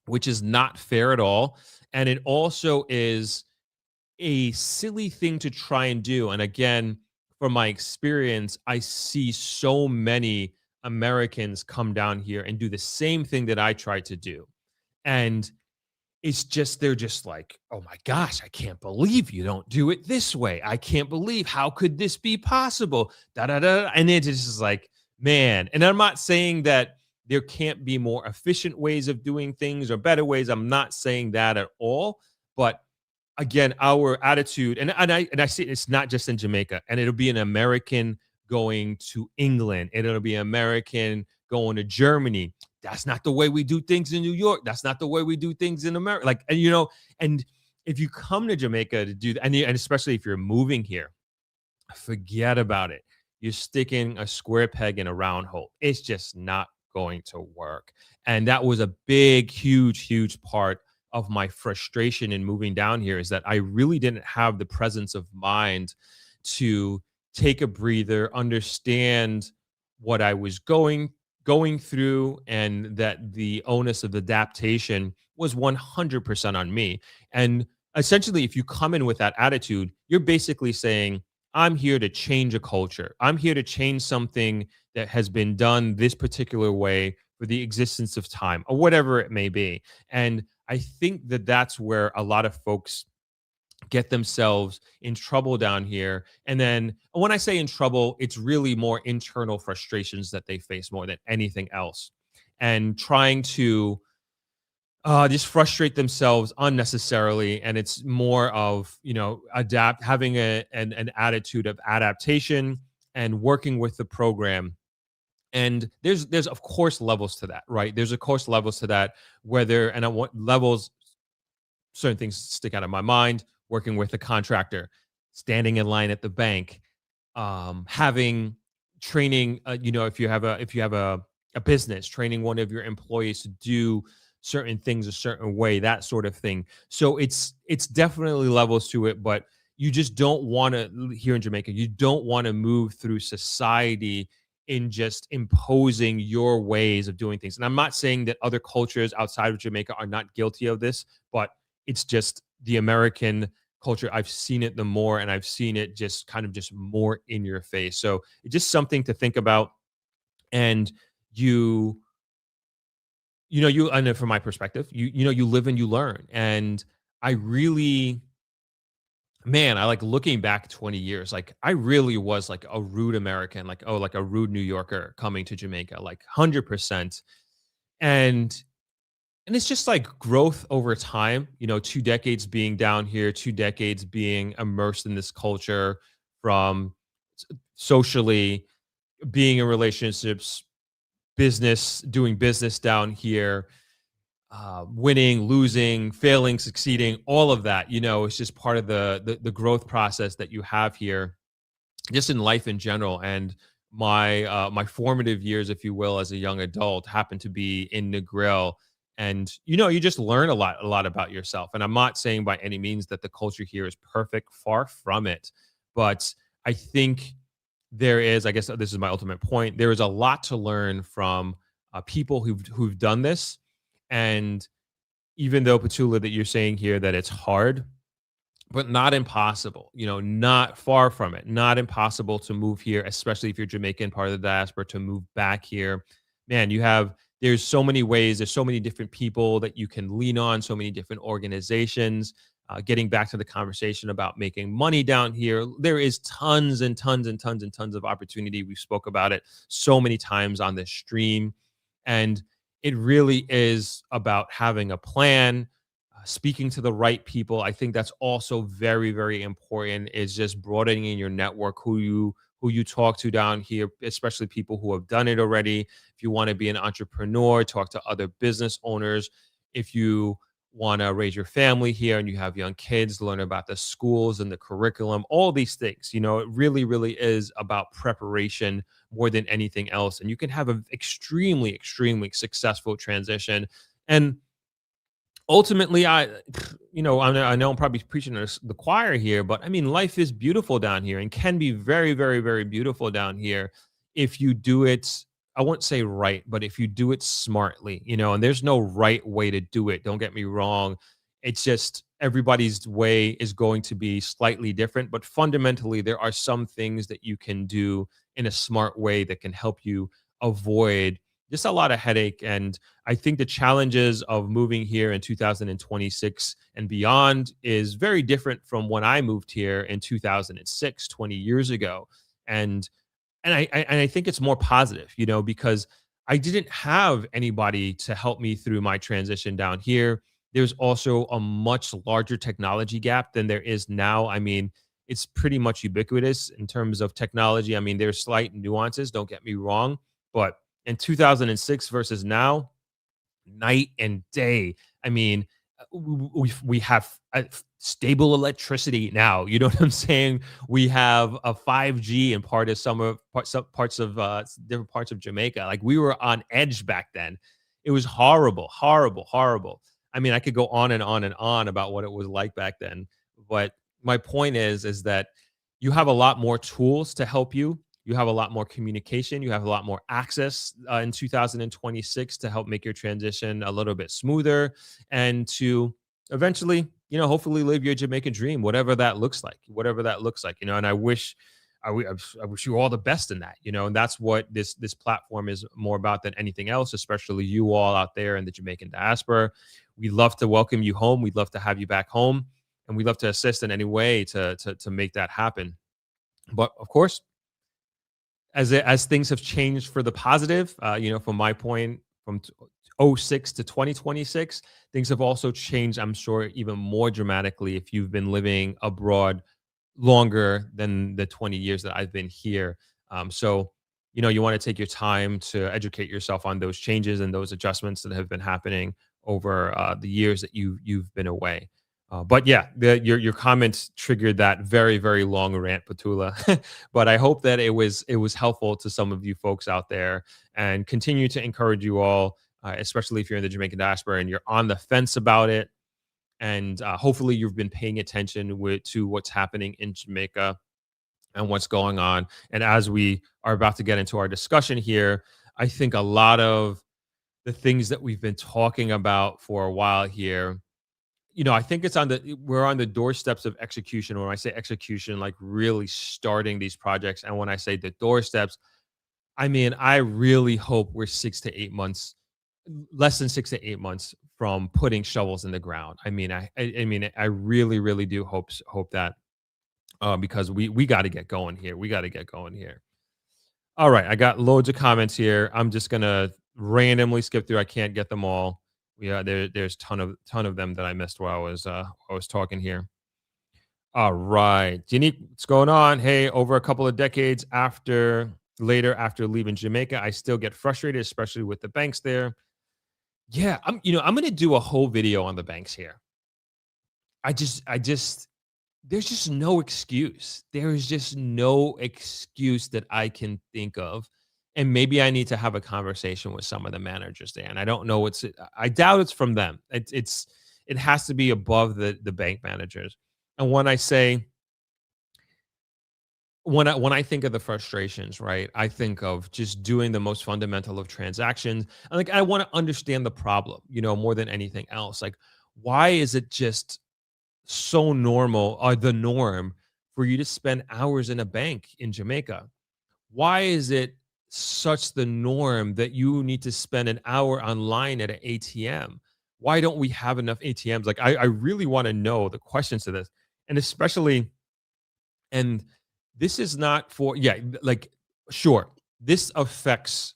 which is not fair at all. And it also is a silly thing to try and do. And again, from my experience, I see so many Americans come down here and do the same thing that I tried to do. And they're just like, oh my gosh, I can't believe you don't do it this way. I can't believe, how could this be possible? Da da da. And it's just like, man. And I'm not saying that there can't be more efficient ways of doing things or better ways. I'm not saying that at all. But again, our attitude, and I see it's not just in Jamaica, and it'll be an American going to England, and it'll be an American going to Germany. That's not the way we do things in New York. That's not the way we do things in America. Like, and if you come to Jamaica to do that, and especially if you're moving here, forget about it. You're sticking a square peg in a round hole. It's just not going to work. And that was a big, huge, huge part of my frustration in moving down here, is that I really didn't have the presence of mind to take a breather, understand what I was going through, and that the onus of adaptation was 100% on me. And essentially, if you come in with that attitude, you're basically saying, I'm here to change a culture. I'm here to change something that has been done this particular way for the existence of time, or whatever it may be. And I think that that's where a lot of folks get themselves in trouble down here. And then when I say in trouble, it's really more internal frustrations that they face more than anything else, and trying to just frustrate themselves unnecessarily. And it's more of, having an attitude of adaptation and working with the program. And there's of course levels to that, right? There's of course levels to that, and at what levels certain things stick out of my mind: working with a contractor, standing in line at the bank, having training, if you have a business, training one of your employees to do certain things a certain way, that sort of thing. So it's definitely levels to it, but you just don't want to, here in Jamaica, you don't want to move through society in just imposing your ways of doing things. And I'm not saying that other cultures outside of Jamaica are not guilty of this, but it's just the American culture. I've seen it the more, and I've seen it just kind of just more in your face. So it's just something to think about. And and then from my perspective, you live and you learn. And I really, man, I like looking back 20 years, like I really was like a rude American, like a rude New Yorker coming to Jamaica, like 100%. And it's just like growth over time, 2 decades being down here, 2 decades being immersed in this culture, from socially, being in relationships, doing business down here, winning, losing, failing, succeeding, all of that, it's just part of the growth process that you have here, just in life in general. And my formative years, if you will, as a young adult, happened to be in Negril. And you just learn a lot about yourself. And I'm not saying by any means that the culture here is perfect, far from it, but I think there is, I guess this is my ultimate point, there is a lot to learn from people who've done this. And even though, Petula, that you're saying here that it's hard, but not impossible, not far from it, not impossible to move here, especially if you're Jamaican, part of the diaspora, to move back here. Man, there's so many ways, there's so many different people that you can lean on, so many different organizations. Getting back to the conversation about making money down here, there is tons and tons and tons and tons of opportunity. We spoke about it so many times on this stream. And it really is about having a plan, speaking to the right people. I think that's also very, very important, is just broadening your network, who you talk to down here, especially people who have done it already. If you want to be an entrepreneur, talk to other business owners. If you want to raise your family here and you have young kids, learn about the schools and the curriculum, all these things. It really, really is about preparation more than anything else. And you can have an extremely, extremely successful transition. And ultimately, I know I'm probably preaching to the choir here, but I mean, life is beautiful down here and can be very, very, very beautiful down here if you do it. I won't say right, but if you do it smartly, and there's no right way to do it. Don't get me wrong. It's just everybody's way is going to be slightly different, but fundamentally, there are some things that you can do in a smart way that can help you avoid just a lot of headache. And I think the challenges of moving here in 2026 and beyond is very different from when I moved here in 2006, 20 years ago. And I think it's more positive, because I didn't have anybody to help me through my transition down here. There's also a much larger technology gap than there is now. I mean, it's pretty much ubiquitous in terms of technology. I mean, there's slight nuances, don't get me wrong, but in 2006 versus now, night and day. I mean, we have stable electricity now. You know what I'm saying? We have a 5G in parts of different parts of Jamaica. Like, we were on edge back then. It was horrible, horrible, horrible. I mean, I could go on and on and on about what it was like back then. But my point is that you have a lot more tools to help you. You have a lot more communication. You have a lot more access in 2026 to help make your transition a little bit smoother and to eventually, hopefully live your Jamaican dream, whatever that looks like, and I wish you all the best in that, and that's what this platform is more about than anything else, especially you all out there in the Jamaican diaspora. We'd love to welcome you home. We'd love to have you back home, and we'd love to assist in any way to make that happen. But of course, as things have changed for the positive, from my point, from 06 to 2026, things have also changed, I'm sure, even more dramatically if you've been living abroad longer than the 20 years that I've been here. So, you want to take your time to educate yourself on those changes and those adjustments that have been happening over the years that you've been away. But yeah, your comments triggered that very, very long rant, Petula. But I hope that it was helpful to some of you folks out there, and continue to encourage you all, especially if you're in the Jamaican diaspora and you're on the fence about it. And hopefully you've been paying attention to what's happening in Jamaica and what's going on. And as we are about to get into our discussion here, I think a lot of the things that we've been talking about for a while here, I think we're on the doorsteps of execution. When I say execution, like really starting these projects. And when I say the doorsteps, I mean, I really hope we're 6 to 8 months, less than 6 to 8 months from putting shovels in the ground. I mean, I really, really do hope that, because we got to get going here. All right. I got loads of comments here. I'm just going to randomly skip through. I can't get them all. Yeah, there's ton of them that I missed while I was talking here. All right, Janique, what's going on? Hey, over a couple of decades after leaving Jamaica, I still get frustrated, especially with the banks there. Yeah, I'm gonna do a whole video on the banks here. There's just no excuse. There is just no excuse that I can think of. And maybe I need to have a conversation with some of the managers there. And I don't know I doubt it's from them. It has to be above the bank managers. And when I think of the frustrations, right, I think of just doing the most fundamental of transactions. And like, I want to understand the problem, more than anything else. Like, why is it just so normal or the norm for you to spend hours in a bank in Jamaica? Why is it such the norm that you need to spend an hour online at an ATM? Why don't we have enough ATMs? Like, I really want to know the questions to this. And especially, and this is not for, yeah, like, sure, this affects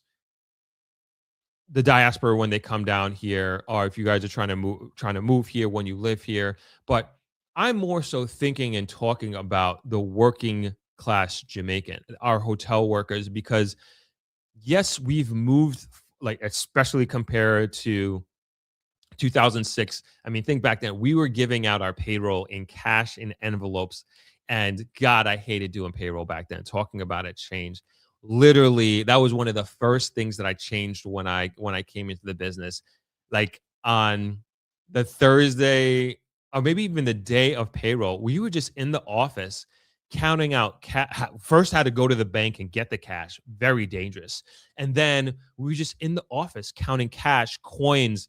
the diaspora when they come down here, or if you guys are trying to move here when you live here. But I'm more so thinking and talking about the working class Jamaican, our hotel workers, because yes, we've moved, like, especially compared to 2006. I mean, think back then, we were giving out our payroll in cash in envelopes. And God, I hated doing payroll back then. Talking about it changed. Literally, that was one of the first things that I changed when I came into the business. Like, on the Thursday, or maybe even the day of payroll, we were just in the office counting out first had to go to the bank and get the cash, very dangerous. And then we were just in the office counting cash, coins,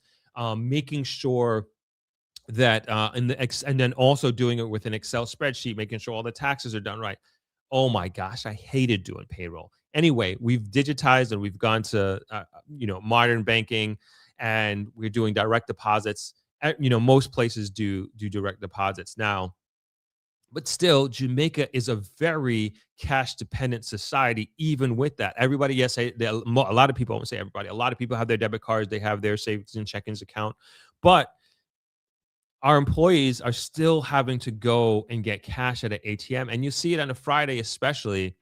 making sure that and then also doing it with an Excel spreadsheet, making sure all the taxes are done right. Oh my gosh, I hated doing payroll. Anyway, we've digitized and we've gone to modern banking, and we're doing direct deposits. Most places do direct deposits now, but still, Jamaica is a very cash dependent society. Even with that, everybody, yes, a lot of people, I won't say everybody, a lot of people have their debit cards, they have their savings and checkings account, but our employees are still having to go and get cash at an ATM. And you see it on a Friday, especially.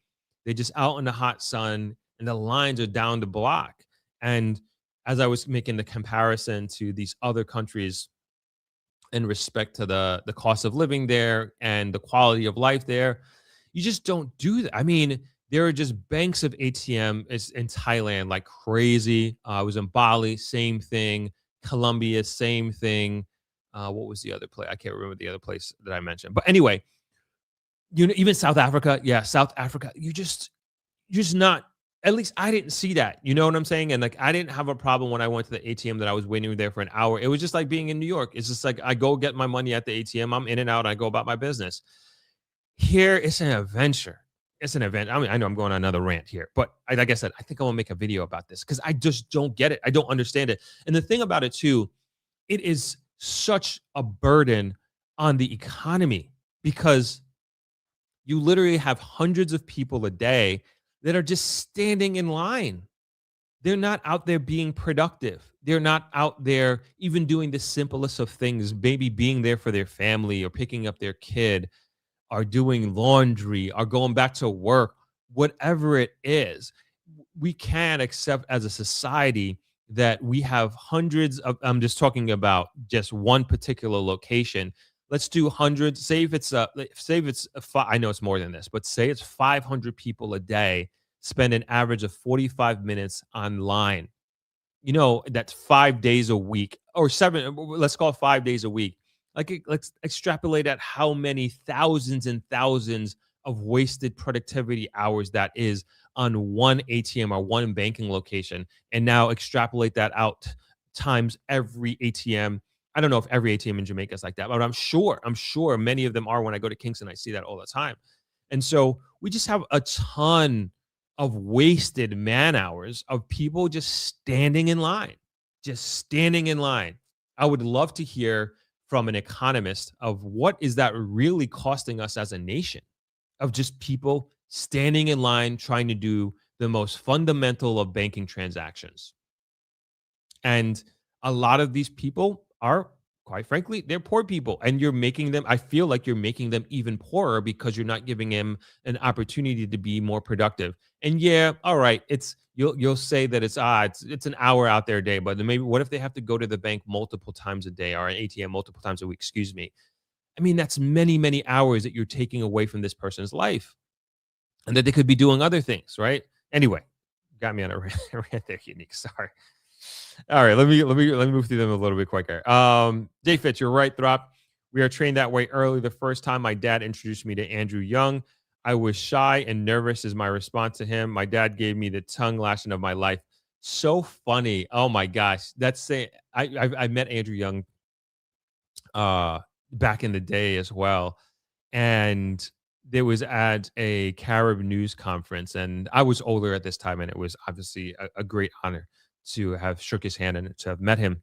They're just out in the hot sun and the lines are down the block. And as I was making the comparison to these other countries in respect to the cost of living there and the quality of life there, you just don't do that. I mean, there are just banks of ATM in Thailand like crazy. I was in Bali, same thing. Colombia, same thing. What was the other place? I can't remember the other place that I mentioned. But anyway, even South Africa. Yeah, South Africa. You're just not. At least I didn't see that. You know what I'm saying? And like, I didn't have a problem when I went to the ATM that I was waiting there for an hour. It was just like being in New York. It's just like I go get my money at the ATM. I'm in and out. I go about my business. Here, it's an adventure. It's an event. I mean, I know I'm going on another rant here, but like I said, I think I want to make a video about this because I just don't get it. I don't understand it. And the thing about it too, it is such a burden on the economy because you literally have hundreds of people a day that are just standing in line. They're not out there being productive. They're not out there even doing the simplest of things, maybe being there for their family or picking up their kid or doing laundry or going back to work, whatever it is. We can't accept as a society that we have hundreds of, I'm just talking about just one particular location. Let's do hundreds. Say if it's I know it's more than this, but say it's 500 people a day spend an average of 45 minutes online. That's 5 days a week or seven. Let's call it 5 days a week. Let's extrapolate at how many thousands and thousands of wasted productivity hours that is on one ATM or one banking location. And now extrapolate that out times every ATM. I don't know if every ATM in Jamaica is like that, but I'm sure many of them are. When I go to Kingston, I see that all the time. And so we just have a ton of wasted man hours of people just standing in line. I would love to hear from an economist of what is that really costing us as a nation, of just people standing in line trying to do the most fundamental of banking transactions. And a lot of these people are, quite frankly, they're poor people. And I feel like you're making them even poorer because you're not giving them an opportunity to be more productive. And yeah, all right, you'll say that it's an hour out there a day, but maybe what if they have to go to the bank multiple times a day or an ATM multiple times a week, excuse me. I mean, that's many, many hours that you're taking away from this person's life and that they could be doing other things, right? Anyway, got me on a rant there, Unique. Sorry. All right, let me move through them a little bit quicker. Jay Fitz, you're right, Throp. We are trained that way early. The first time my dad introduced me to Andrew Young, I was shy and nervous is my response to him. My dad gave me the tongue lashing of my life. So funny. Oh my gosh. I met Andrew Young back in the day as well. And there was at a Carib news conference, and I was older at this time, and it was obviously a great honor to have shook his hand and to have met him.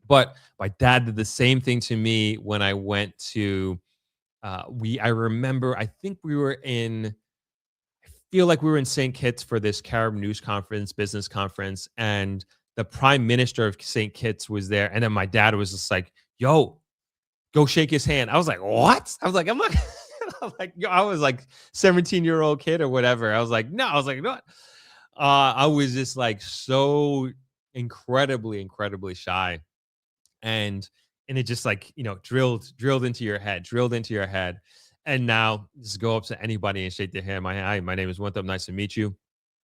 But my dad did the same thing to me when I went to I remember, I think we were in, I feel like we were in St. Kitts for this Carib news conference, business conference, and the prime minister of St. Kitts was there. And then my dad was just like, yo, go shake his hand. I was like, what? I was like, I'm not, I'm like, yo, I was like 17-year-old kid or whatever. I was like, no, I was like, what? I was just like so incredibly shy. And it just like, drilled into your head. And now just go up to anybody and shake their hand. Hi, my name is Winthrop, nice to meet you,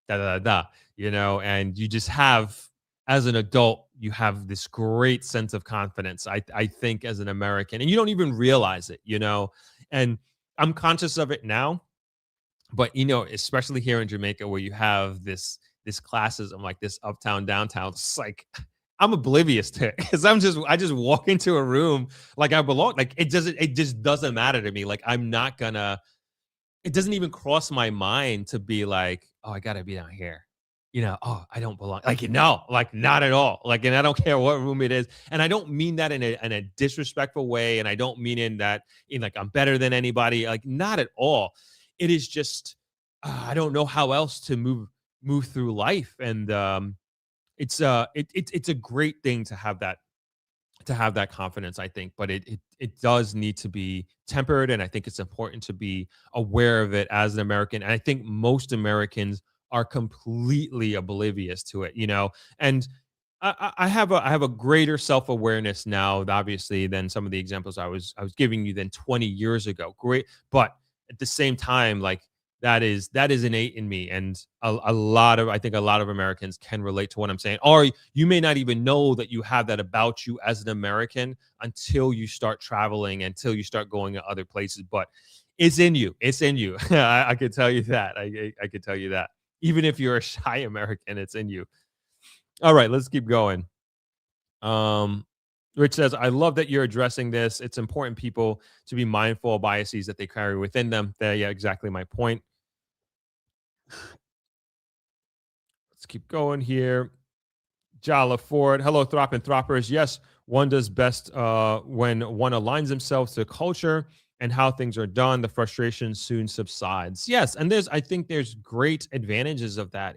and you just have, as an adult, you have this great sense of confidence, I think, as an American, and you don't even realize it, and I'm conscious of it now. But especially here in Jamaica, where you have this classism, like this uptown downtown, it's like I'm oblivious to it, because I just walk into a room like I belong. Like it just doesn't matter to me. Like I'm not gonna. It doesn't even cross my mind to be like, oh, I gotta be down here. Oh, I don't belong. Like, no, like not at all. Like, and I don't care what room it is. And I don't mean that in a disrespectful way. And I don't mean in that in like I'm better than anybody. Like, not at all. It is just I don't know how else to move through life. And it's a great thing to have that confidence, I think, but it does need to be tempered, and I think it's important to be aware of it as an American. And I think most Americans are completely oblivious to it, And I have a greater self awareness now, obviously, than some of the examples I was giving you than 20 years ago. Great, but at the same time, like that is innate in me, and a lot of, I think a lot of Americans can relate to what I'm saying. Or you may not even know that you have that about you as an American until you start traveling, until you start going to other places. But it's in you. It's in you. I could tell you that. I could tell you that. Even if you're a shy American, it's in you. All right, let's keep going. Rich says, I love that you're addressing this. It's important people to be mindful of biases that they carry within them. Yeah, exactly my point. Let's keep going here. Jala Ford. Hello, Throp and Throppers. Yes, one does best when one aligns themselves to culture and how things are done. The frustration soon subsides. Yes, and I think there's great advantages of that,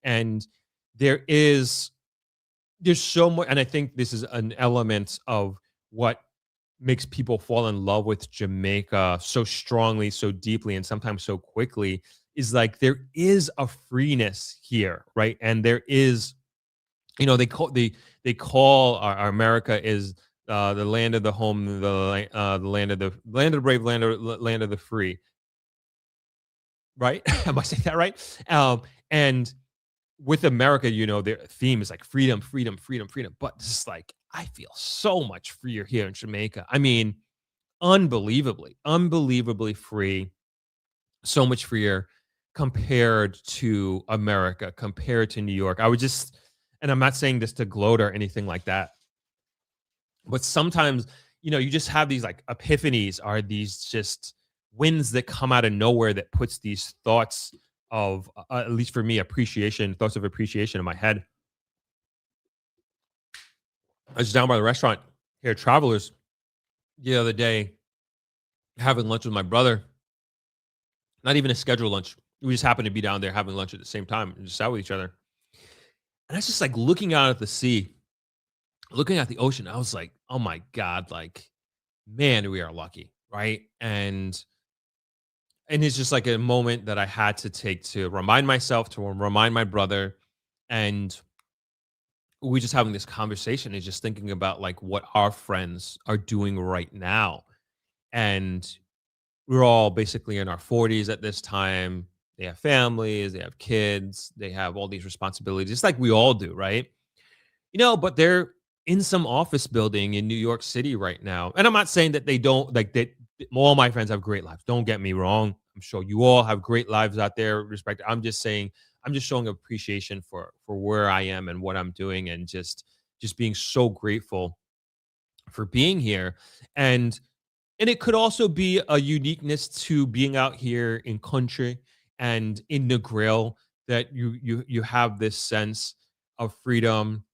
and there's so much, and I think this is an element of what makes people fall in love with Jamaica so strongly, so deeply, and sometimes so quickly, is like there is a freeness here, right? And there is, they call our America is the land of the home, the land of the brave, land of the free, right? Am I saying that right? And with America, their theme is like freedom, freedom, freedom, freedom. But this is like, I feel so much freer here in Jamaica. I mean, unbelievably free, so much freer compared to America, compared to New York. And I'm not saying this to gloat or anything like that, but sometimes, you just have these like epiphanies, are these just winds that come out of nowhere that puts these thoughts of, at least for me, thoughts of appreciation in my head. I was down by the restaurant here at Travelers the other day, having lunch with my brother. Not even a scheduled lunch. We just happened to be down there having lunch at the same time and just sat with each other. And I was just like looking out at the sea, looking at the ocean. I was like, oh my God, like, man, we are lucky, right? And it's just like a moment that I had to take to remind myself, to remind my brother. And we just having this conversation and just thinking about like what our friends are doing right now. And we're all basically in our 40s at this time. They have families, they have kids, they have all these responsibilities, just like we all do, right? But they're in some office building in New York City right now. And I'm not saying that they don't, like, that all my friends have great lives. Don't get me wrong. I'm sure you all have great lives out there. Respect. I'm just saying, I'm just showing appreciation for where I am and what I'm doing, and just being so grateful for being here. And it could also be a uniqueness to being out here in country and in the grill, that you have this sense of freedom.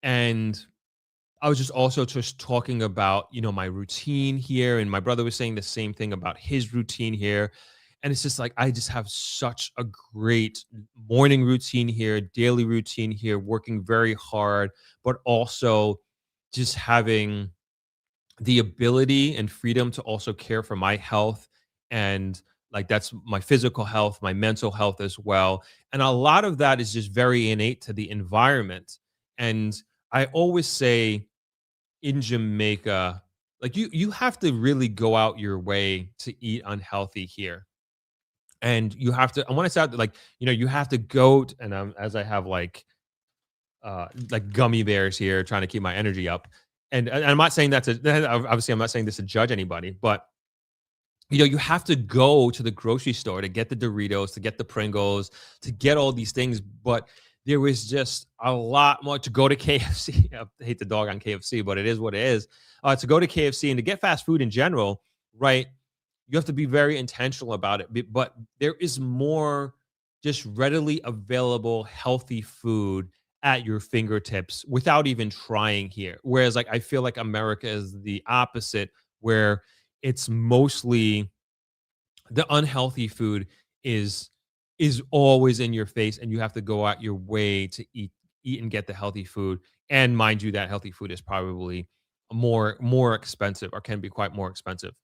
And I was just also just talking about, my routine here, and my brother was saying the same thing about his routine here. And it's just like I just have such a great morning routine here, daily routine here, working very hard, but also just having the ability and freedom to also care for my health, and like that's my physical health, my mental health as well. And a lot of that is just very innate to the environment. And I always say in Jamaica, like you have to really go out your way to eat unhealthy here. And you have to, I want to say like, you have to go and as I have like gummy bears here trying to keep my energy up. And I'm not saying obviously I'm not saying this to judge anybody, but you have to go to the grocery store to get the Doritos, to get the Pringles, to get all these things. But there was just a lot more to go to KFC. I hate the dog on KFC, but it is what it is. To go to KFC and to get fast food in general, right? You have to be very intentional about it. But there is more just readily available healthy food at your fingertips without even trying here. Whereas like I feel like America is the opposite, where it's mostly the unhealthy food is always in your face, and you have to go out your way to eat and get the healthy food. And mind you, that healthy food is probably more expensive, or can be quite more expensive.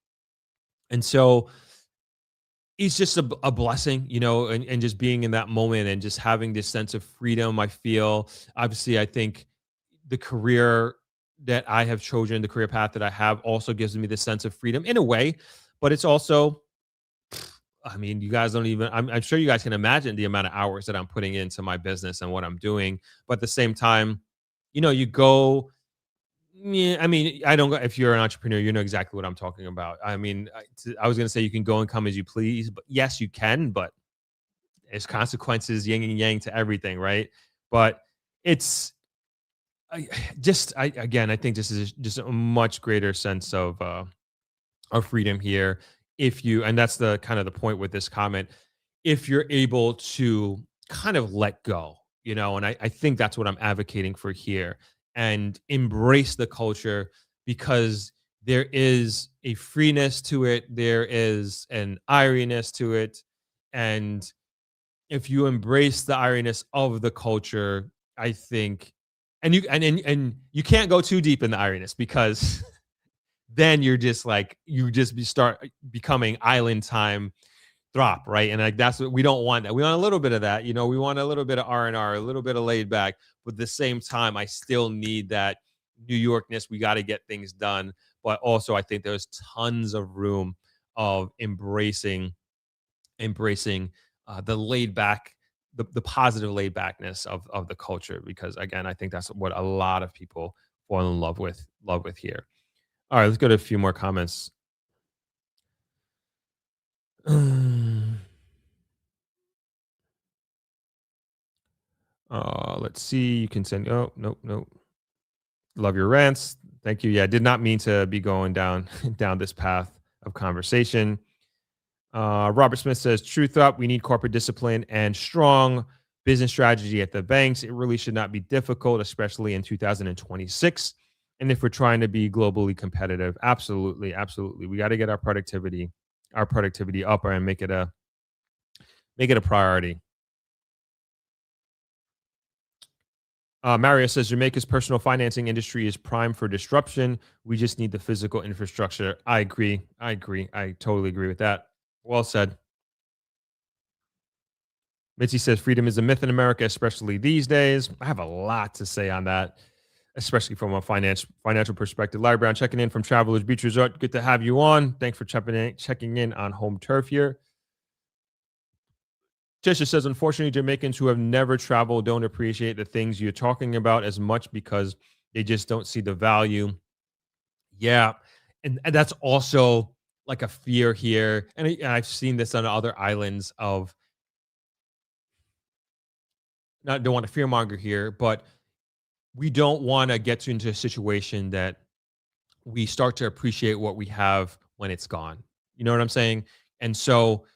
And so it's just a blessing, and just being in that moment and just having this sense of freedom. I feel, obviously, I think the career that I have chosen, the career path that I have, also gives me this sense of freedom in a way. But it's also, I mean, you guys don't even, I'm sure you guys can imagine the amount of hours that I'm putting into my business and what I'm doing. But at the same time, you go, yeah, I mean, I don't go, if you're an entrepreneur, you know exactly what I'm talking about. I mean, I was going to say you can go and come as you please, but yes, you can, but there's consequences, yin and yang to everything, right? But it's again, I think this is just a much greater sense of freedom here. And that's the kind of the point with this comment, if you're able to kind of let go, and I think that's what I'm advocating for here, and embrace the culture, because there is a freeness to it. There is an iriness to it. And if you embrace the iriness of the culture, I think, and you can't go too deep in the iriness, because then you're just like, start becoming island time Throp, right? And like that's what we don't want. That we want a little bit of that, we want a little bit of R&R, a little bit of laid back, but at the same time I still need that New Yorkness. We got to get things done, but also I think there's tons of room of embracing the laid back, the positive laid backness of the culture, because again, I think that's what a lot of people fall in love with here. All right, let's go to a few more comments. Let's see. You can send. Oh, nope. Love your rants. Thank you. Yeah, I did not mean to be going down this path of conversation. Robert Smith says, truth up. We need corporate discipline and strong business strategy at the banks. It really should not be difficult, especially in 2026. And if we're trying to be globally competitive, absolutely. We got to get our productivity up and make it a priority. Mario says, Jamaica's personal financing industry is prime for disruption. We just need the physical infrastructure. I agree. I totally agree with that. Well said. Mitzi says, freedom is a myth in America, especially these days. I have a lot to say on that, especially from a financial perspective. Larry Brown checking in from Travelers Beach Resort. Good to have you on. Thanks for checking in on home turf here. Tisha says, unfortunately, Jamaicans who have never traveled don't appreciate the things you're talking about as much, because they just don't see the value. Yeah. And that's also like a fear here. And I've seen this on other islands of, don't want to fearmonger here, but we don't want to get into a situation that we start to appreciate what we have when it's gone. You know what I'm saying? And so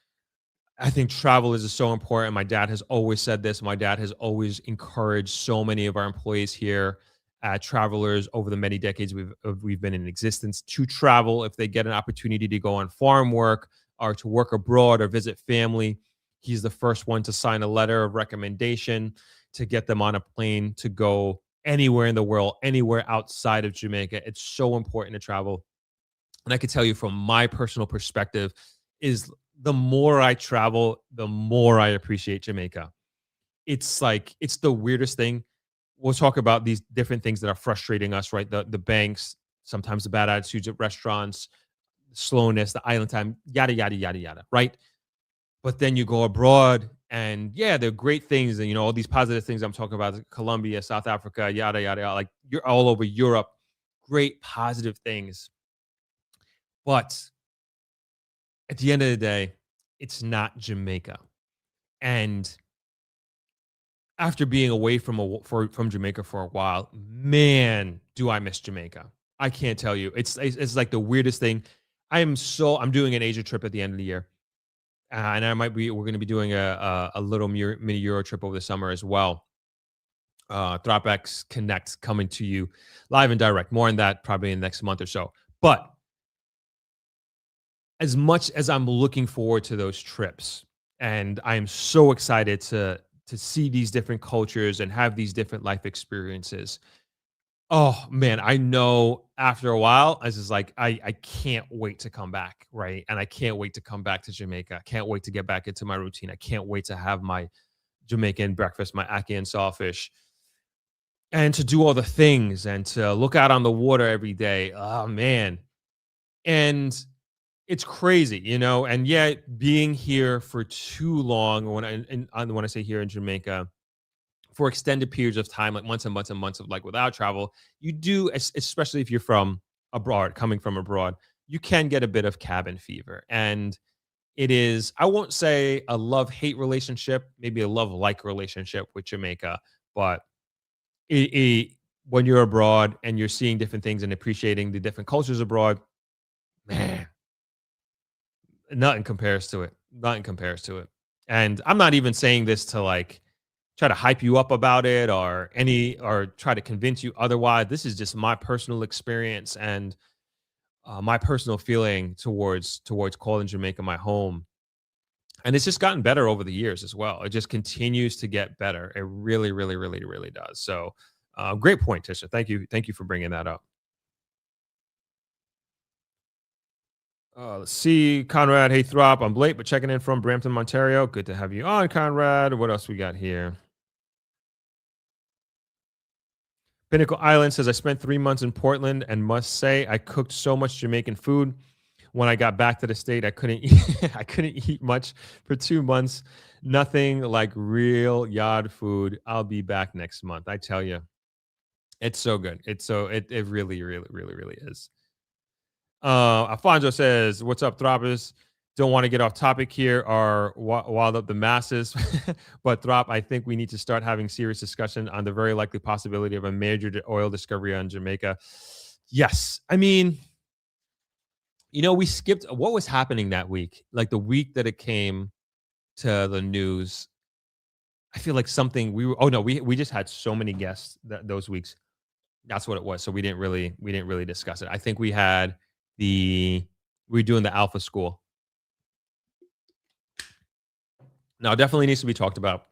I think travel is so important. My dad has always said this. My dad has always encouraged so many of our employees here at Travelers over the many decades we've been in existence to travel if they get an opportunity to go on farm work or to work abroad or visit family. He's the first one to sign a letter of recommendation to get them on a plane to go anywhere in the world, anywhere outside of Jamaica. It's so important to travel. And I can tell you from my personal perspective is the more I travel, the more I appreciate Jamaica. It's like it's the weirdest thing. We'll talk about these different things that are frustrating us, right? The banks, sometimes the bad attitudes at restaurants, slowness, the island time, yada yada yada yada, right? But then you go abroad and yeah, they're great things and all these positive things I'm talking about, Colombia, South Africa, yada yada, yada, like you're all over Europe, great positive things. But at the end of the day, it's not Jamaica. And after being away from Jamaica for a while, man, do I miss Jamaica. I can't tell you. It's like the weirdest thing. I'm doing an Asia trip at the end of the year. And we're going to be doing a little mini Euro trip over the summer as well. Throp-X Connect coming to you live and direct. More on that probably in the next month or so. But as much as I'm looking forward to those trips, and I am so excited to see these different cultures and have these different life experiences. Oh man, I know after a while, I was just like, I can't wait to come back, right? And I can't wait to come back to Jamaica. I can't wait to get back into my routine. I can't wait to have my Jamaican breakfast, my ackee and sawfish, and to do all the things and to look out on the water every day. Oh man. And it's crazy, and yet being here for too long, when I say here in Jamaica, for extended periods of time, like months and months and months of like without travel, you do, especially if you're coming from abroad, you can get a bit of cabin fever. And it is, I won't say a love-hate relationship, maybe a love-like relationship with Jamaica, but when you're abroad and you're seeing different things and appreciating the different cultures abroad, man, nothing compares to it. Nothing compares to it. And I'm not even saying this to like try to hype you up about it or try to convince you otherwise. This is just my personal experience and my personal feeling towards calling Jamaica my home. And it's just gotten better over the years as well. It just continues to get better. It really, really, really, really does. So great point, Tisha. Thank you. Thank you for bringing that up. Let's see. Conrad, hey, Throp. I'm late, but checking in from Brampton, Ontario. Good to have you on, Conrad. What else we got here? Pinnacle Island says, I spent 3 months in Portland and must say I cooked so much Jamaican food. When I got back to the state, I couldn't eat, I couldn't eat much for 2 months. Nothing like real yard food. I'll be back next month. I tell you, it's so good. It really, really, really, really is. Alfonso says, what's up, Throppers? Don't want to get off topic here or wild up the masses, but Throp, I think we need to start having serious discussion on the very likely possibility of a major oil discovery on Jamaica. Yes. I mean, we skipped what was happening that week, like the week that it came to the news. I feel like we just had so many guests those weeks. That's what it was. So we didn't really discuss it. I think we were doing the Alpha School. Now, definitely needs to be talked about.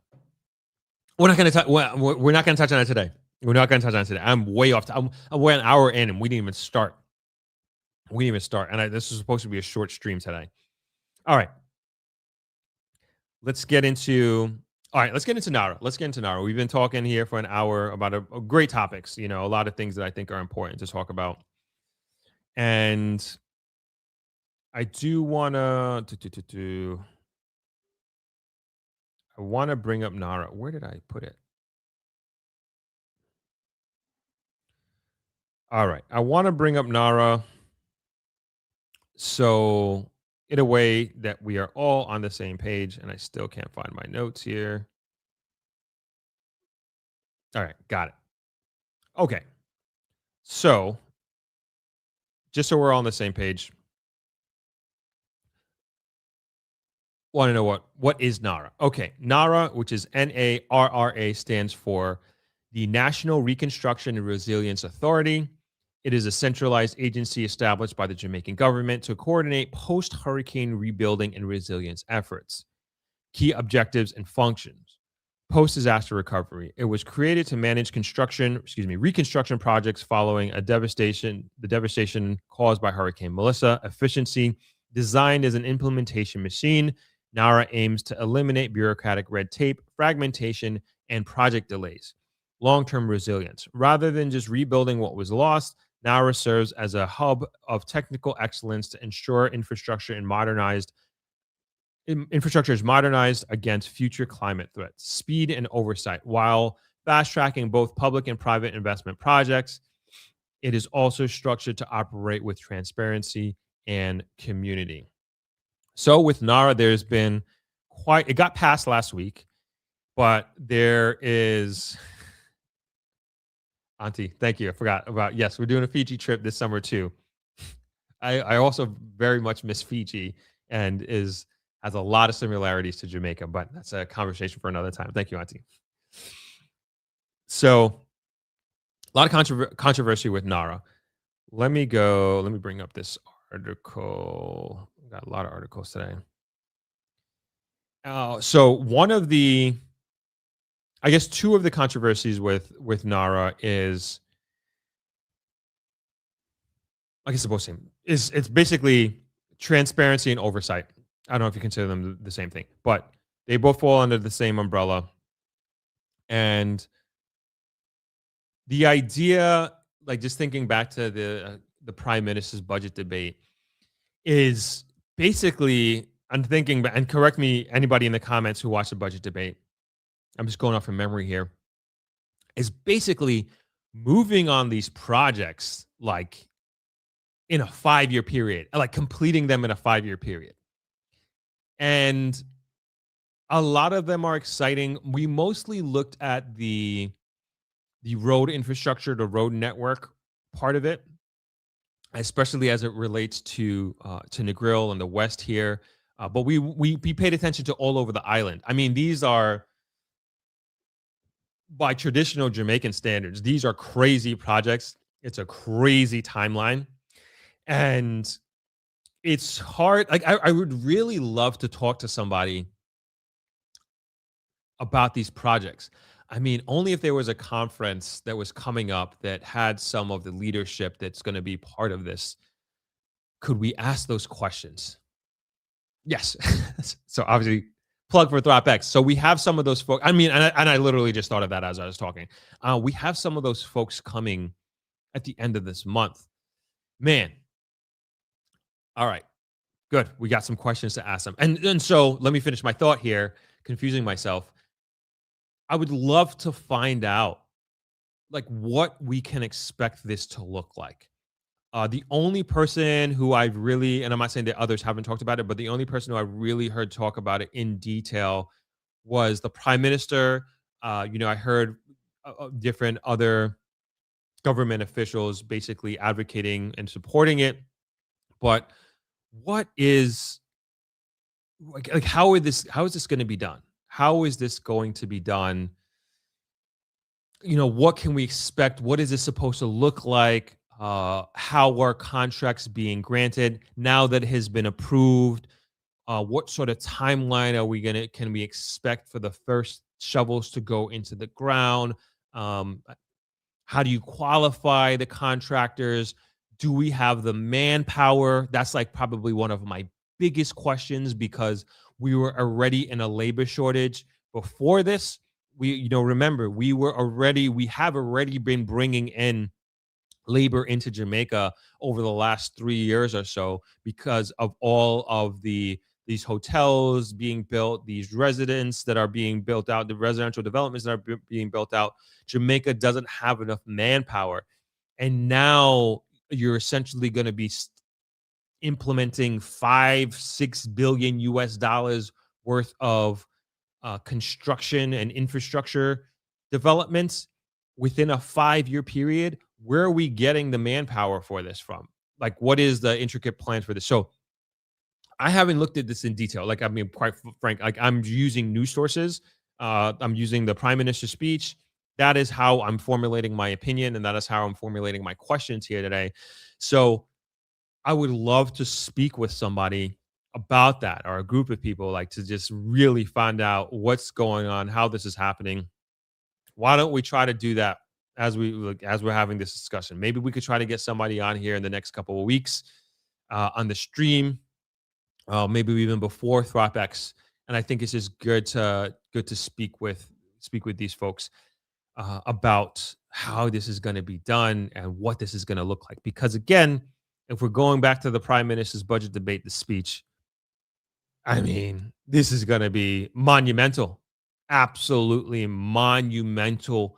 We're not going to touch on it today. We're not going to touch on it today. I'm way off. I'm way an hour in, and we didn't even start. And this is supposed to be a short stream today. All right. Let's get into NaRRA. We've been talking here for an hour about a great topics. A lot of things that I think are important to talk about. And I do want to. I want to bring up NaRRA. Where did I put it? All right. I want to bring up NaRRA so in a way that we are all on the same page, and I still can't find my notes here. All right. Got it. Okay. So just so we're all on the same page. Want to know what is NaRRA? Okay, NaRRA, which is NaRRA, stands for the National Reconstruction and Resilience Authority. It is a centralized agency established by the Jamaican government to coordinate post-hurricane rebuilding and resilience efforts. Key objectives and functions. Post-disaster recovery. It was created to manage reconstruction projects following the devastation caused by Hurricane Melissa. Efficiency. Designed as an implementation machine, NaRRA aims to eliminate bureaucratic red tape, fragmentation, and project delays. Long-term resilience. Rather than just rebuilding what was lost, NaRRA serves as a hub of technical excellence to ensure infrastructure is modernized against future climate threats. Speed and oversight. While fast-tracking both public and private investment projects, it is also structured to operate with transparency and community. So with NaRRA, there's been it got passed last week, but there is, Auntie, thank you. I forgot about, yes, we're doing a Fiji trip this summer too. I also very much miss Fiji and has a lot of similarities to Jamaica, but that's a conversation for another time. Thank you, Auntie. So a lot of controversy with NaRRA. Let me bring up this article. Got a lot of articles today. So one of the, I guess two of the controversies with NaRRA is, I guess both same, it's basically transparency and oversight. I don't know if you consider them the same thing, but they both fall under the same umbrella. And the idea, like just thinking back to the Prime Minister's budget debate, is basically, I'm thinking, and correct me, anybody in the comments who watched the budget debate, I'm just going off from memory here, is basically moving on these projects like in a 5-year period, like completing them in a 5-year period. And a lot of them are exciting. We mostly looked at the road infrastructure, the road network part of it, especially as it relates to Negril and the West here. But we paid attention to all over the island. I mean, these are, by traditional Jamaican standards, these are crazy projects. It's a crazy timeline. And it's hard. Like, I would really love to talk to somebody about these projects. I mean, only if there was a conference that was coming up that had some of the leadership that's going to be part of this, could we ask those questions? Yes. So obviously, plug for Throp-X. So we have some of those folks. I mean, and I literally just thought of that as I was talking. We have some of those folks coming at the end of this month. Man. All right. Good. We got some questions to ask them. And so let me finish my thought here, confusing myself. I would love to find out like what we can expect this to look like. The only person who I've really, and I'm not saying that others haven't talked about it, but the only person who I really heard talk about it in detail was the Prime Minister. I heard different other government officials basically advocating and supporting it. But what is, like how is this going to be done? How is this going to be done? What can we expect? What is this supposed to look like? How are contracts being granted now that it has been approved? What sort of timeline can we expect for the first shovels to go into the ground? How do you qualify the contractors? Do we have the manpower? That's like probably one of my biggest questions, because we were already in a labor shortage before this. Remember, we have already been bringing in labor into Jamaica over the last 3 years or so because of all of these hotels being built, these residents that are being built out, the residential developments that are being built out. Jamaica doesn't have enough manpower. And now you're essentially going to be implementing $5-6 billion US worth of construction and infrastructure developments within a 5-year period. Where are we getting the manpower for this from? like what is the intricate plans for this? So I haven't looked at this in detail. Like, I mean, quite frank, like I'm using news sources. I'm using the Prime Minister's speech. That is how I'm formulating my opinion, and that is how I'm formulating my questions here today. So I would love to speak with somebody about that, or a group of people, like to just really find out what's going on, how this is happening. Why don't we try to do that as we're having this discussion? Maybe we could try to get somebody on here in the next couple of weeks on the stream, maybe even before Throp-X. And I think it's just good to speak with these folks about how this is going to be done and what this is going to look like. Because again, if we're going back to the Prime Minister's budget debate, the speech, I mean, this is going to be monumental, absolutely monumental,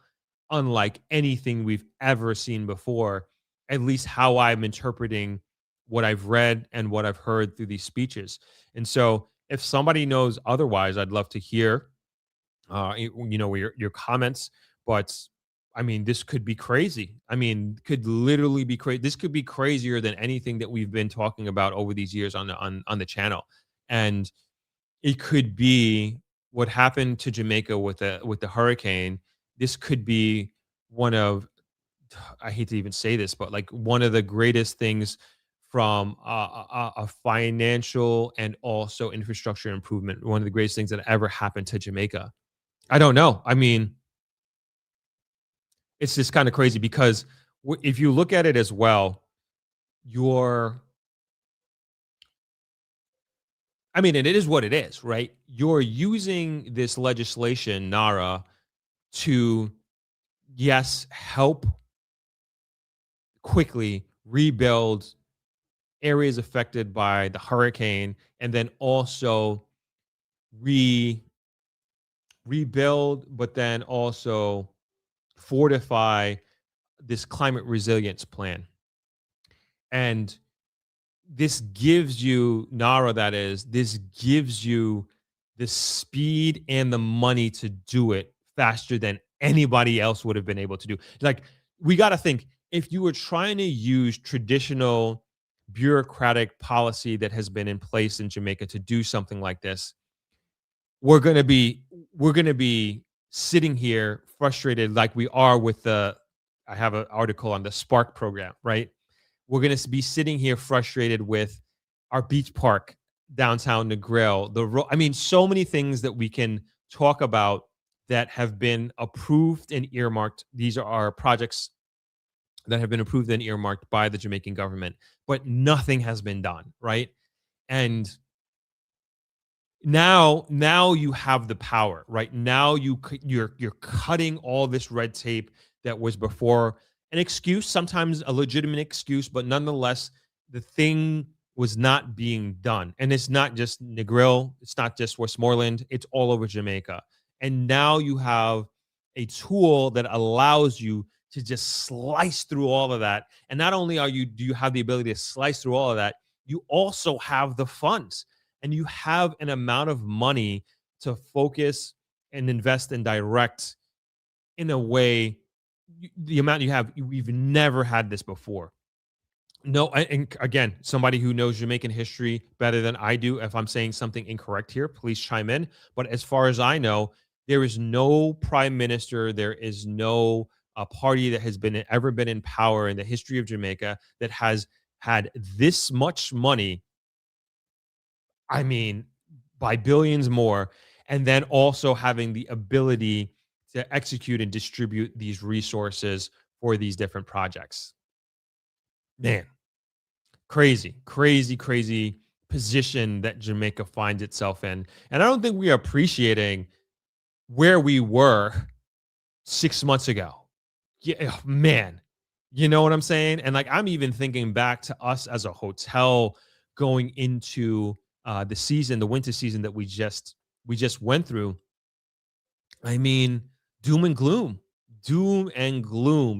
unlike anything we've ever seen before, at least how I'm interpreting what I've read and what I've heard through these speeches. And so if somebody knows otherwise, I'd love to hear, your comments. But I mean, this could be crazy. I mean, could literally be crazy. This could be crazier than anything that we've been talking about over these years on the channel. And it could be what happened to Jamaica with the hurricane. This could be one of, I hate to even say this, but like one of the greatest things from a financial and also infrastructure improvement. One of the greatest things that ever happened to Jamaica. I don't know. I mean, it's just kind of crazy because if you look at it as well, and it is what it is, right? You're using this legislation, NaRRA, to, yes, help quickly rebuild areas affected by the hurricane, and then also rebuild, but then also fortify this climate resilience plan. And this gives you, NaRRA, that is, this gives you the speed and the money to do it faster than anybody else would have been able to do. Like, we got to think, if you were trying to use traditional bureaucratic policy that has been in place in Jamaica to do something like this, we're going to be sitting here frustrated like we are with I have an article on the Spark program, right? We're going to be sitting here frustrated with our beach park downtown Negril. So many things that we can talk about that have been approved and earmarked. These are our projects that have been approved and earmarked by the Jamaican government, but nothing has been done, right? And now you have the power, right? Now you're cutting all this red tape that was before an excuse, sometimes a legitimate excuse, but nonetheless, the thing was not being done. And it's not just Negril, it's not just Westmoreland, it's all over Jamaica. And now you have a tool that allows you to just slice through all of that. And not only do you have the ability to slice through all of that, you also have the funds, and you have an amount of money to focus and invest and direct in a way. The amount you have, we've never had this before. No, and again, somebody who knows Jamaican history better than I do, if I'm saying something incorrect here, please chime in. But as far as I know, there is no prime minister, there is no party that has ever been in power in the history of Jamaica that has had this much money. I mean, by billions more, and then also having the ability to execute and distribute these resources for these different projects. Man, crazy position that Jamaica finds itself in. And I don't think we are appreciating where we were 6 months ago. Yeah, man, you know what I'm saying? And like, I'm even thinking back to us as a hotel going into the winter season that we just went through. I mean, doom and gloom,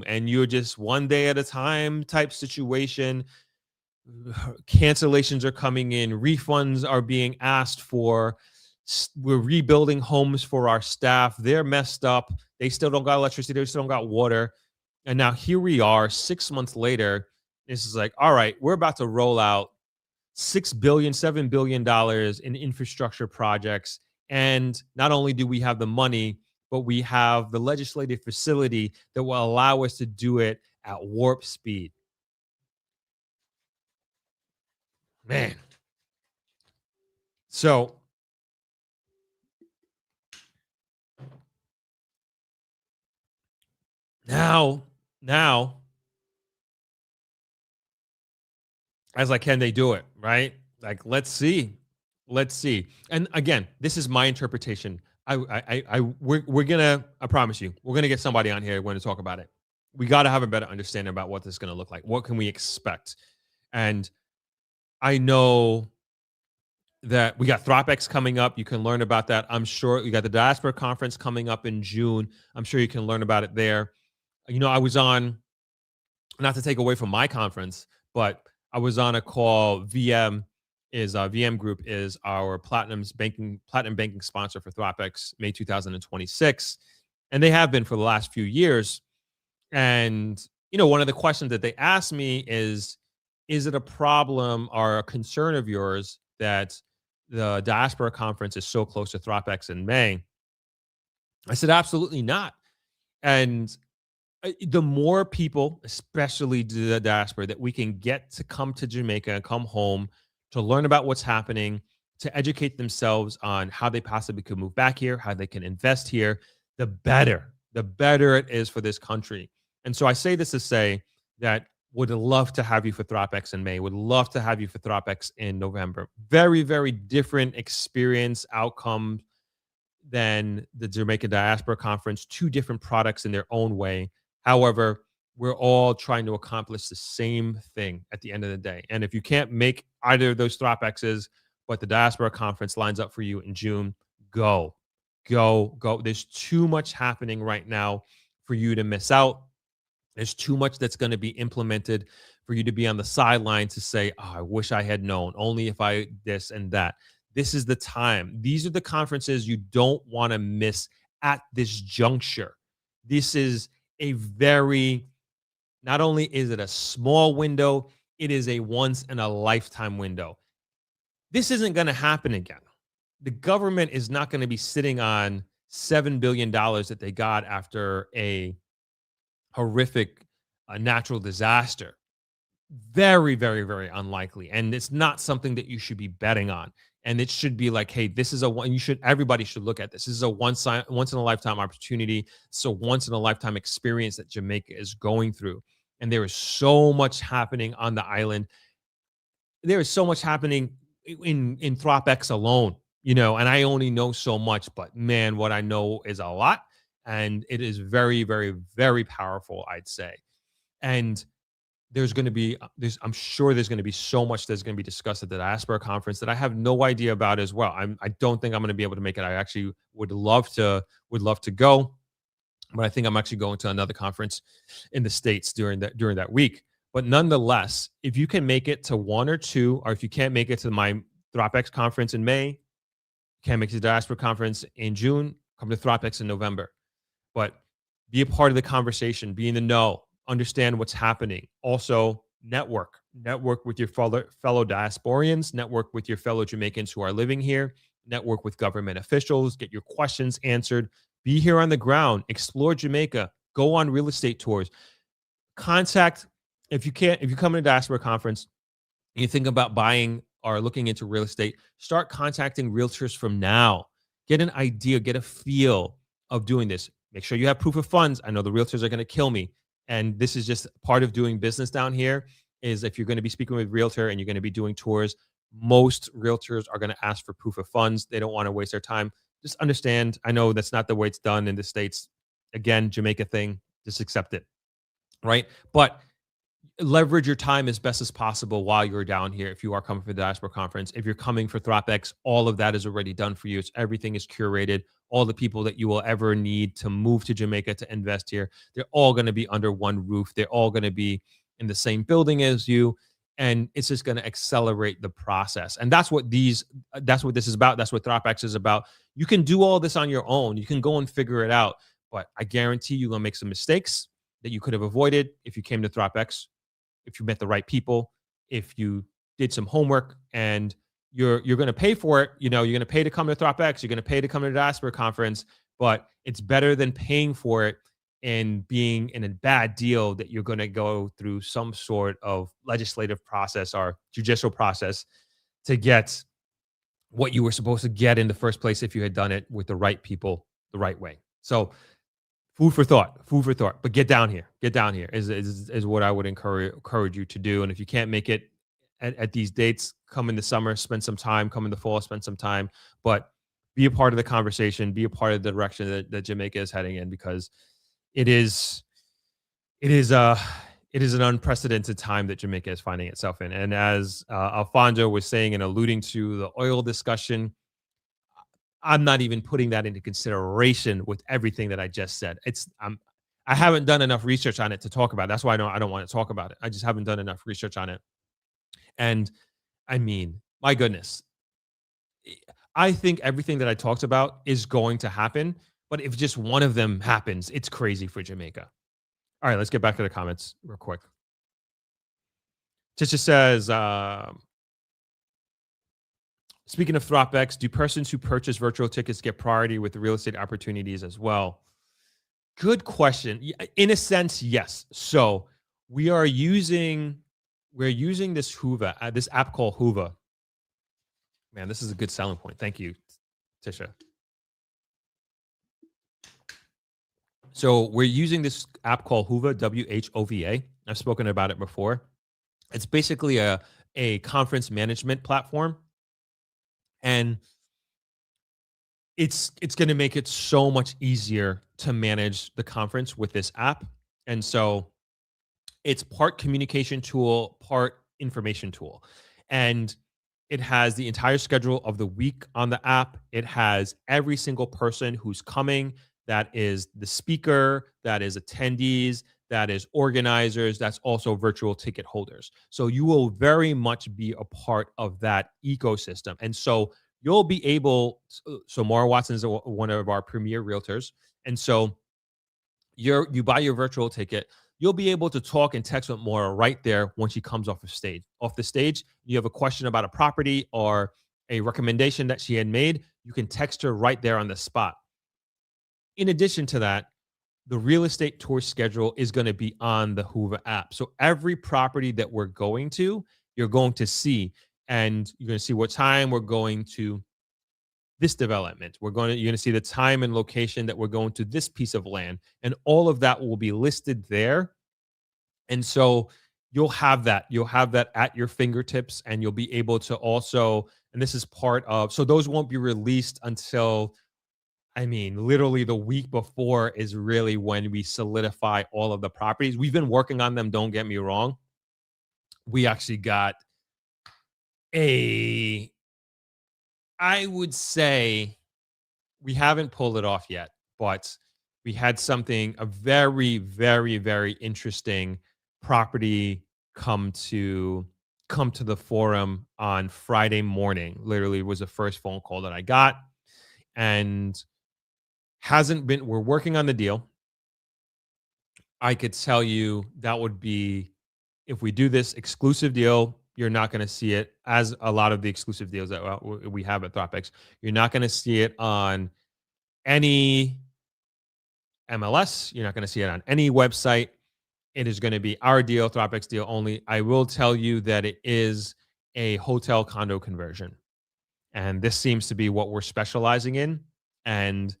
and you're just one day at a time type situation. Cancellations are coming in, refunds are being asked for. We're rebuilding homes for our staff. They're messed up. They still don't got electricity. They still don't got water. And now here we are 6 months later, This is like, all right, we're about to roll out $6 billion, $7 billion in infrastructure projects. And not only do we have the money, but we have the legislative facility that will allow us to do it at warp speed. Man. So now, I was like, can they do it? Right? Like, let's see. And again, this is my interpretation. We're gonna, I promise you, we're gonna get somebody on here. We're gonna talk about it. We got to have a better understanding about what this is gonna look like. What can we expect? And I know that we got Throp-X coming up. You can learn about that. I'm sure you got the Diaspora Conference coming up in June. I'm sure you can learn about it there. You know, I was on, not to take away from my conference, but I was on a call. VM Group is our platinum banking sponsor for Throp-X, May 2026. And they have been for the last few years. And, you know, one of the questions that they asked me is it a problem or a concern of yours that the Diaspora Conference is so close to Throp-X in May? I said, absolutely not. And the more people, especially the diaspora, that we can get to come to Jamaica and come home to learn about what's happening, to educate themselves on how they possibly could move back here, how they can invest here, the better it is for this country. And so I say this to say that would love to have you for Throp-X in May, would love to have you for Throp-X in November. Very, very different experience, outcome than the Jamaica Diaspora Conference. Two different products in their own way. However, we're all trying to accomplish the same thing at the end of the day. And if you can't make either of those Throp-X's, but the Diaspora Conference lines up for you in June, go. There's too much happening right now for you to miss out. There's too much that's going to be implemented for you to be on the sideline to say, oh, I wish I had known, only if I this and that. This is the time. These are the conferences you don't want to miss at this juncture. This is a very, not only is it a small window, it is a once in a lifetime window. This isn't going to happen again. The government is not going to be sitting on $7 billion that they got after a horrific natural disaster. Very, very, very unlikely. And it's not something that you should be betting on. And it should be like, hey, this is everybody should look at this. This is a once in a lifetime opportunity. So once in a lifetime experience that Jamaica is going through. And there is so much happening on the island. There is so much happening in Throp-X alone, you know, and I only know so much, but man, what I know is a lot. And it is very, very, very powerful, I'd say. And there's going to be, I'm sure there's going to be so much that's going to be discussed at the Diaspora Conference that I have no idea about as well. I don't think I'm going to be able to make it. I actually would love to go, but I think I'm actually going to another conference in the States during that week. But nonetheless, if you can make it to one or two, or if you can't make it to my Throp-X conference in May, can't make it to the Diaspora Conference in June, come to Throp-X in November. But be a part of the conversation, be in the know, understand what's happening. Also, network with your fellow diasporians, network with your fellow Jamaicans who are living here, network with government officials, get your questions answered, be here on the ground, explore Jamaica, go on real estate tours, contact, if you come to a Diaspora Conference, and you think about buying or looking into real estate, start contacting realtors from now. Get an idea, get a feel of doing this. Make sure you have proof of funds. I know the realtors are going to kill me. And this is just part of doing business down here, is if you're going to be speaking with a realtor and you're going to be doing tours, most realtors are going to ask for proof of funds. They don't want to waste their time. Just understand, I know that's not the way it's done in the States. Again, Jamaica thing, just accept it, right? But leverage your time as best as possible while you're down here. If you are coming for the Diaspora Conference, if you're coming for Throp-X, all of that is already done for you. Everything is curated. All the people that you will ever need to move to Jamaica to invest here, they're all going to be under one roof. They're all going to be in the same building as you. And it's just going to accelerate the process. And that's what this is about. That's what Throp-X is about. You can do all this on your own. You can go and figure it out. But I guarantee you're going to make some mistakes that you could have avoided if you came to Throp-X. if you met the right people, if you did some homework, and you're going to pay for it. You're going to pay to come to Throp-X. You're going to pay to come to the Diaspora Conference, but it's better than paying for it and being in a bad deal that you're going to go through some sort of legislative process or judicial process to get what you were supposed to get in the first place if you had done it with the right people the right way. So food for thought, but get down here is what I would encourage you to do. And if you can't make it at these dates, come in the summer, spend some time, come in the fall, spend some time, but be a part of the conversation, be a part of the direction that Jamaica is heading in, because it is an unprecedented time that Jamaica is finding itself in. And as Alfonso was saying and alluding to the oil discussion, I'm not even putting that into consideration with everything that I just said. I haven't done enough research on it to talk about it. That's why I don't want to talk about it. I just haven't done enough research on it. And I mean, my goodness, I think everything that I talked about is going to happen. But if just one of them happens, it's crazy for Jamaica. All right, let's get back to the comments real quick. Tisha says, speaking of Throp-X, do persons who purchase virtual tickets get priority with the real estate opportunities as well? Good question. In a sense, yes. So we're using this Hoover, this app called Hoover. Man, this is a good selling point. Thank you, Tisha. So we're using this app called Hoover, WHOVA. I've spoken about it before. It's basically a conference management platform. And it's going to make it so much easier to manage the conference with this app. And so it's part communication tool, part information tool. And it has the entire schedule of the week on the app. It has every single person who's coming. That is the speaker, that is attendees, that is organizers, that's also virtual ticket holders. So you will very much be a part of that ecosystem. And so you'll be able, so Maura Watson is one of our premier realtors. And so you buy your virtual ticket, you'll be able to talk and text with Maura right there when she comes off the stage. Off the stage, you have a question about a property or a recommendation that she had made, you can text her right there on the spot. In addition to that, the real estate tour schedule is going to be on the Hoover app. So every property that we're going to, you're going to see, and you're going to see what time we're going to this development. You're going to see the time and location that we're going to this piece of land, and all of that will be listed there. And so you'll have that at your fingertips, and you'll be able to also, and this is part of, so those won't be released until, I mean, literally the week before is really when we solidify all of the properties. We've been working on them, don't get me wrong. We actually got I would say we haven't pulled it off yet, but we had a very, very, very interesting property come to the forum on Friday morning. Literally, it was the first phone call that I got, and we're working on the deal. I could tell you that would be, if we do this exclusive deal, you're not going to see it, as a lot of the exclusive deals that we have at Throp-X. You're not going to see it on any MLS. You're not going to see it on any website. It is going to be our deal, Throp-X deal only. I will tell you that it is a hotel condo conversion. And this seems to be what we're specializing in. And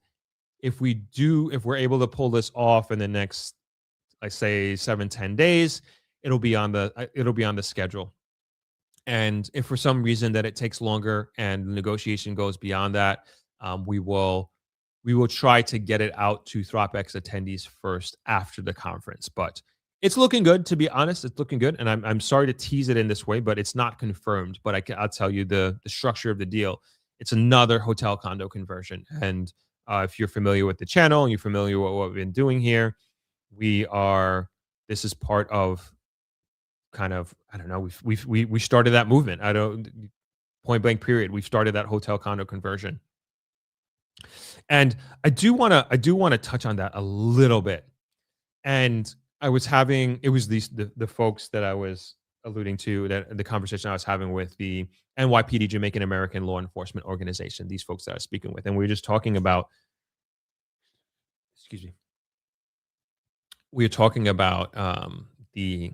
if we're able to pull this off in the next, like, say 7-10 days, it'll be on the schedule. And if for some reason that it takes longer and the negotiation goes beyond that, we will try to get it out to Throp-X attendees first after the conference. But it's looking good, to be honest. It's looking good, and I'm sorry to tease it in this way, but it's not confirmed. But I'll tell you the structure of the deal. It's another hotel condo conversion, and if you're familiar with the channel and you're familiar with what we've been doing here, this is part of kind of, I don't know, we started that movement. Point blank period. We've started that hotel condo conversion. And I do want to touch on that a little bit. And I was having, it was the folks that I was alluding to, that the conversation I was having with the NYPD, Jamaican American Law Enforcement Organization, these folks that I was speaking with, and we were just talking about, excuse me, we were talking about the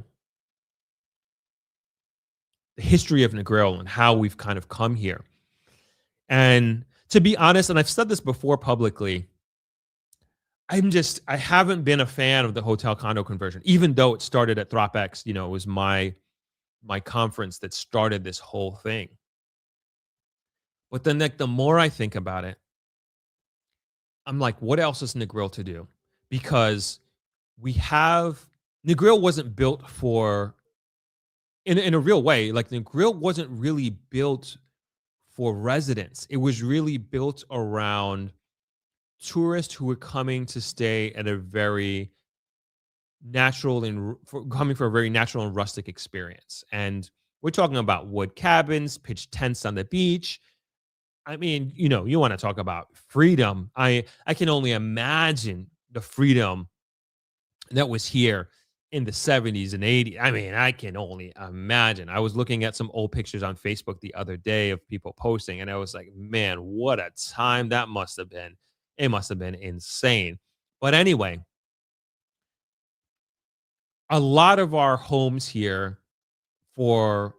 history of Negril and how we've kind of come here. And to be honest, and I've said this before publicly, I haven't been a fan of the hotel condo conversion, even though it started at Throp-X. You know, it was my conference that started this whole thing. But then, like, the more I think about it, I'm like, what else is Negril to do? Because Negril wasn't built for, in a real way, like Negril wasn't really built for residents. It was really built around tourists who were coming to stay at a very natural and coming for a very natural and rustic experience. And we're talking about wood cabins, pitched tents on the beach. I mean, you know, you want to talk about freedom. I can only imagine the freedom that was here in the 70s and 80s. I mean, I can only imagine. I was looking at some old pictures on Facebook the other day of people posting, and I was like, man, what a time that must have been. It must have been insane. But anyway, a lot of our homes here, for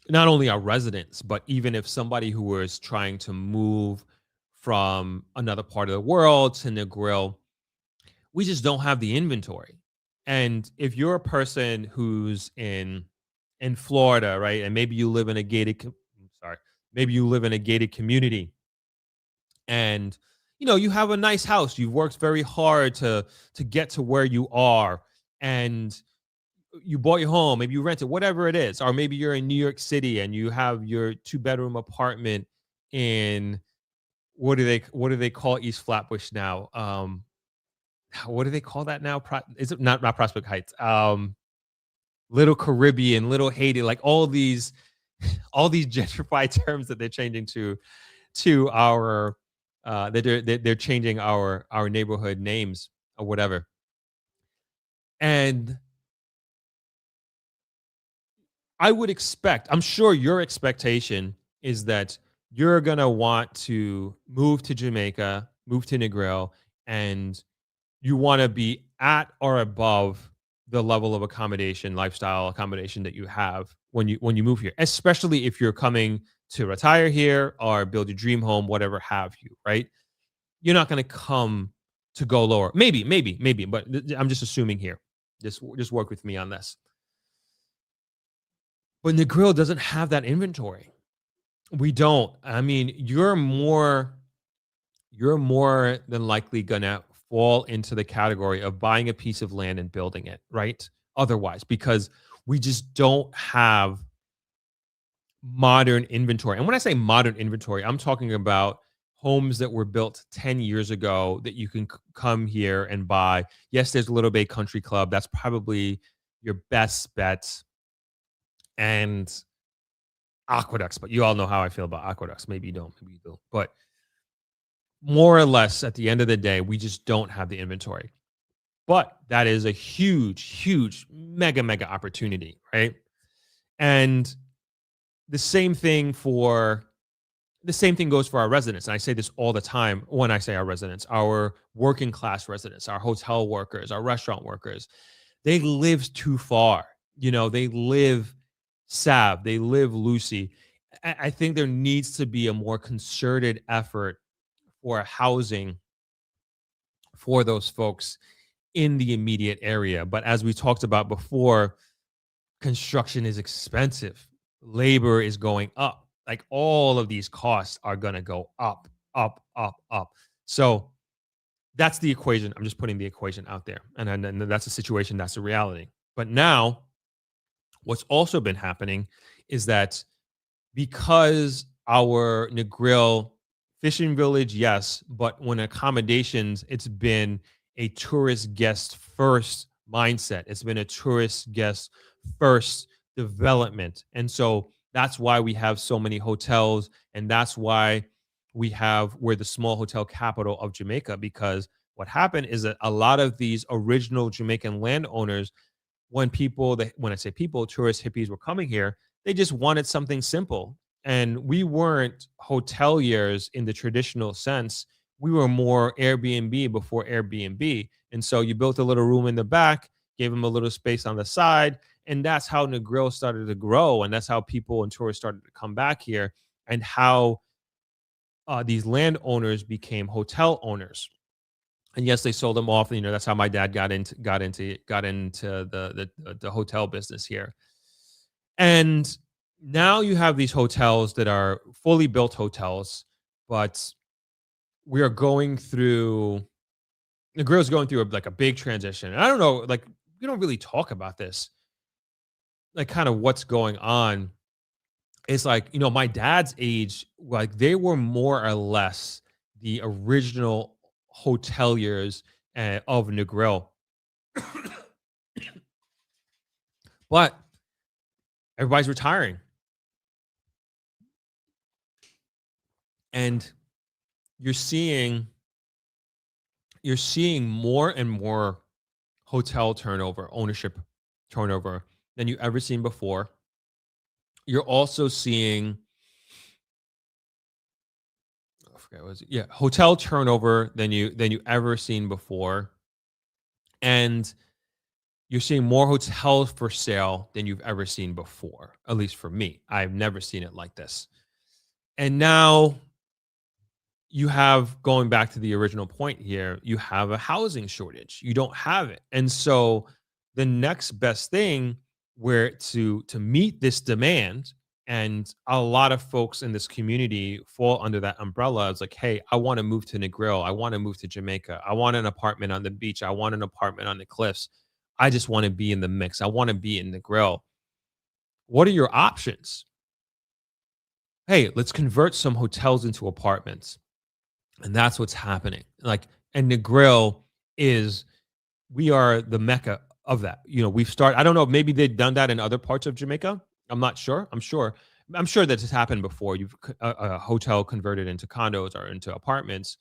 not only our residents, but even if somebody who was trying to move from another part of the world to Negril, we just don't have the inventory. And if you're a person who's in Florida, right, and maybe you live in a gated community, and you know, you have a nice house, you've worked very hard to get to where you are, and you bought your home, maybe you rented, whatever it is, or maybe you're in New York City and you have your 2-bedroom apartment in, what do they call East Flatbush now? What do they call that now? Is it not Prospect Heights? Little Caribbean, Little Haiti, like all these gentrified terms that they're changing to our they're changing our neighborhood names or whatever. And I would expect, I'm sure your expectation is that you're going to want to move to Jamaica, move to Negril, and you want to be at or above the level of accommodation, lifestyle accommodation that you have when you move here, especially if you're coming to retire here or build your dream home, whatever have you, right? You're not going to come to go lower. Maybe, but I'm just assuming here. Just work with me on this. But Negril doesn't have that inventory. We don't. I mean, you're more than likely gonna fall into the category of buying a piece of land and building it, right? Otherwise, because we just don't have modern inventory. And when I say modern inventory, I'm talking about homes that were built 10 years ago that you can come here and buy. Yes, there's Little Bay Country Club. That's probably your best bet. And aqueducts, but you all know how I feel about aqueducts. Maybe you don't, maybe you do. But more or less, at the end of the day, we just don't have the inventory. But that is a huge, mega opportunity, right? And the same thing goes for our residents. And I say this all the time when I say our residents, our working class residents, our hotel workers, our restaurant workers. They live too far. You know, they live Sav, they live Lucy. I think there needs to be a more concerted effort for housing for those folks in the immediate area. But as we talked about before, construction is expensive. Labor is going up. Like all of these costs are going to go up. So that's the equation. I'm just putting the equation out there. And that's a situation. That's a reality. But now, what's also been happening is that because our Negril fishing village, yes, but when accommodations, it's been a tourist guest first mindset. It's been a tourist guest first development. And so that's why we have so many hotels. And that's why we're the small hotel capital of Jamaica, because what happened is that a lot of these original Jamaican landowners, when I say people, tourists, hippies were coming here, they just wanted something simple. And we weren't hoteliers in the traditional sense. We were more Airbnb before Airbnb. And so you built a little room in the back, gave them a little space on the side. And that's how Negril started to grow. And that's how people and tourists started to come back here, and how these landowners became hotel owners. And yes, they sold them off. That's how my dad got into the hotel business here. And now you have these hotels that are fully built hotels, but we are going through, the grill's going through a big transition. And I don't know, we don't really talk about this, kind of what's going on. It's my dad's age, they were more or less the original hoteliers of Negril. But everybody's retiring. And you're seeing more and more hotel turnover, ownership turnover than you've ever seen before. You're also seeing, hotel turnover than you ever seen before. And you're seeing more hotels for sale than you've ever seen before, at least for me. I've never seen it like this. And now you have, going back to the original point here, you have a housing shortage. You don't have it. And so the next best thing where to meet this demand, and a lot of folks in this community fall under that umbrella. It's hey, I want to move to Negril. I want to move to Jamaica. I want an apartment on the beach. I want an apartment on the cliffs. I just want to be in the mix. I want to be in Negril. What are your options? Hey, let's convert some hotels into apartments. And that's what's happening. And Negril we are the mecca of that. We've started, I don't know, maybe they've done that in other parts of Jamaica. I'm not sure. I'm sure that has happened before. You've a hotel converted into condos or into apartments,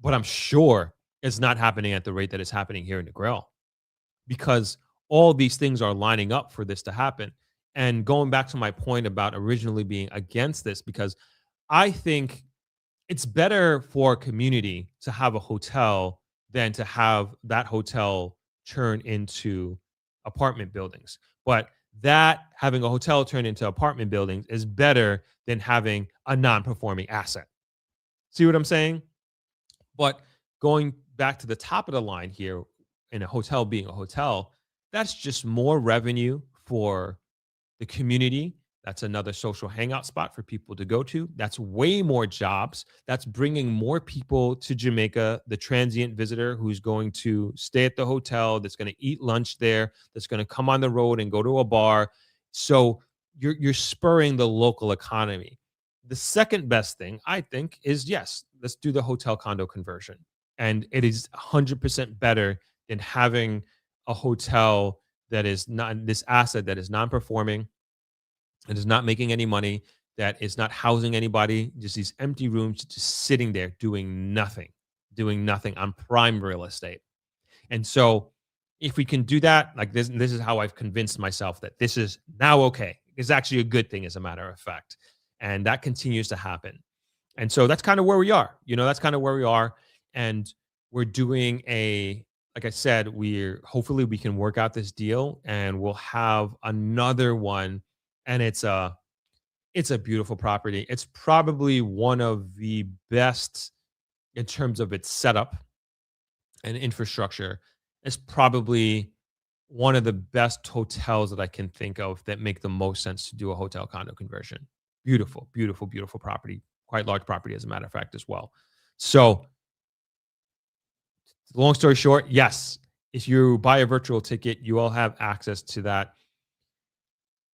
but I'm sure it's not happening at the rate that it's happening here in Negril, because all these things are lining up for this to happen. And going back to my point about originally being against this, because I think it's better for a community to have a hotel than to have that hotel turn into apartment buildings. But that having a hotel turn into apartment buildings is better than having a non-performing asset. See what I'm saying? But going back to the top of the line here, in a hotel being a hotel, that's just more revenue for the community. That's another social hangout spot for people to go to. That's way more jobs. That's bringing more people to Jamaica, the transient visitor who's going to stay at the hotel, that's going to eat lunch there, that's going to come on the road and go to a bar. So you're spurring the local economy. The second best thing, I think, is yes, let's do the hotel condo conversion. And it is 100% better than having a hotel that is not, this asset that is non-performing, it is not making any money, that is not housing anybody, just these empty rooms just sitting there doing nothing on prime real estate. And so if we can do that, this is how I've convinced myself that this is now okay. It's actually a good thing, as a matter of fact. And that continues to happen. And so that's kind of where we are. That's kind of where we are. And we're doing like I said, hopefully we can work out this deal, and we'll have another one. And it's a beautiful property. It's probably one of the best in terms of its setup and infrastructure. It's probably one of the best hotels that I can think of that make the most sense to do a hotel condo conversion. Beautiful, beautiful, beautiful property. Quite large property, as a matter of fact, as well. So long story short, yes, if you buy a virtual ticket, you all have access to that.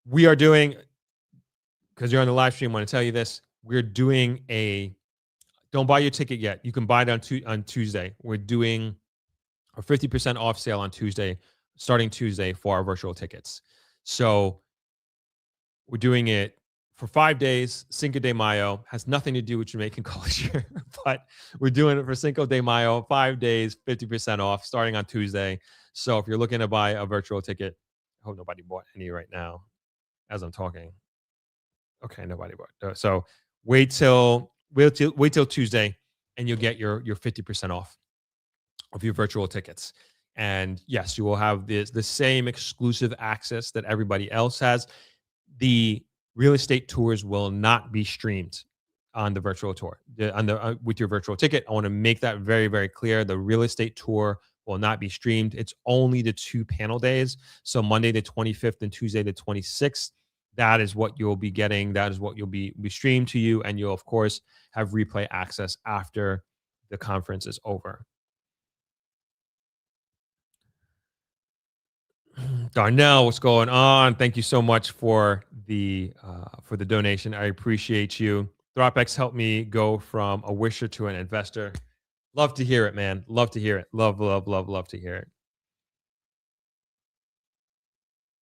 We are doing, because you're on the live stream, I want to tell you this. We're doing don't buy your ticket yet. You can buy it on Tuesday. We're doing a 50% off sale on Tuesday, starting Tuesday, for our virtual tickets. So we're doing it for 5 days, Cinco de Mayo. Has nothing to do with Jamaican culture, but we're doing it for Cinco de Mayo, 5 days, 50% off, starting on Tuesday. So if you're looking to buy a virtual ticket, I hope nobody bought any right now as I'm talking. Okay, nobody bought. So wait till Tuesday, and you'll get your 50% off of your virtual tickets. And yes, you will have the same exclusive access that everybody else has. The real estate tours will not be streamed on the virtual tour with your virtual ticket. I want to make that very, very clear. The real estate tour will not be streamed. It's only the 2 panel days. So Monday the 25th and Tuesday the 26th. That is what you'll be getting. That is what you'll be streamed to you. And you'll, of course, have replay access after the conference is over. Darnell, what's going on? Thank you so much for the donation. I appreciate you. Throp-X helped me go from a wisher to an investor. Love to hear it, man. Love to hear it. Love to hear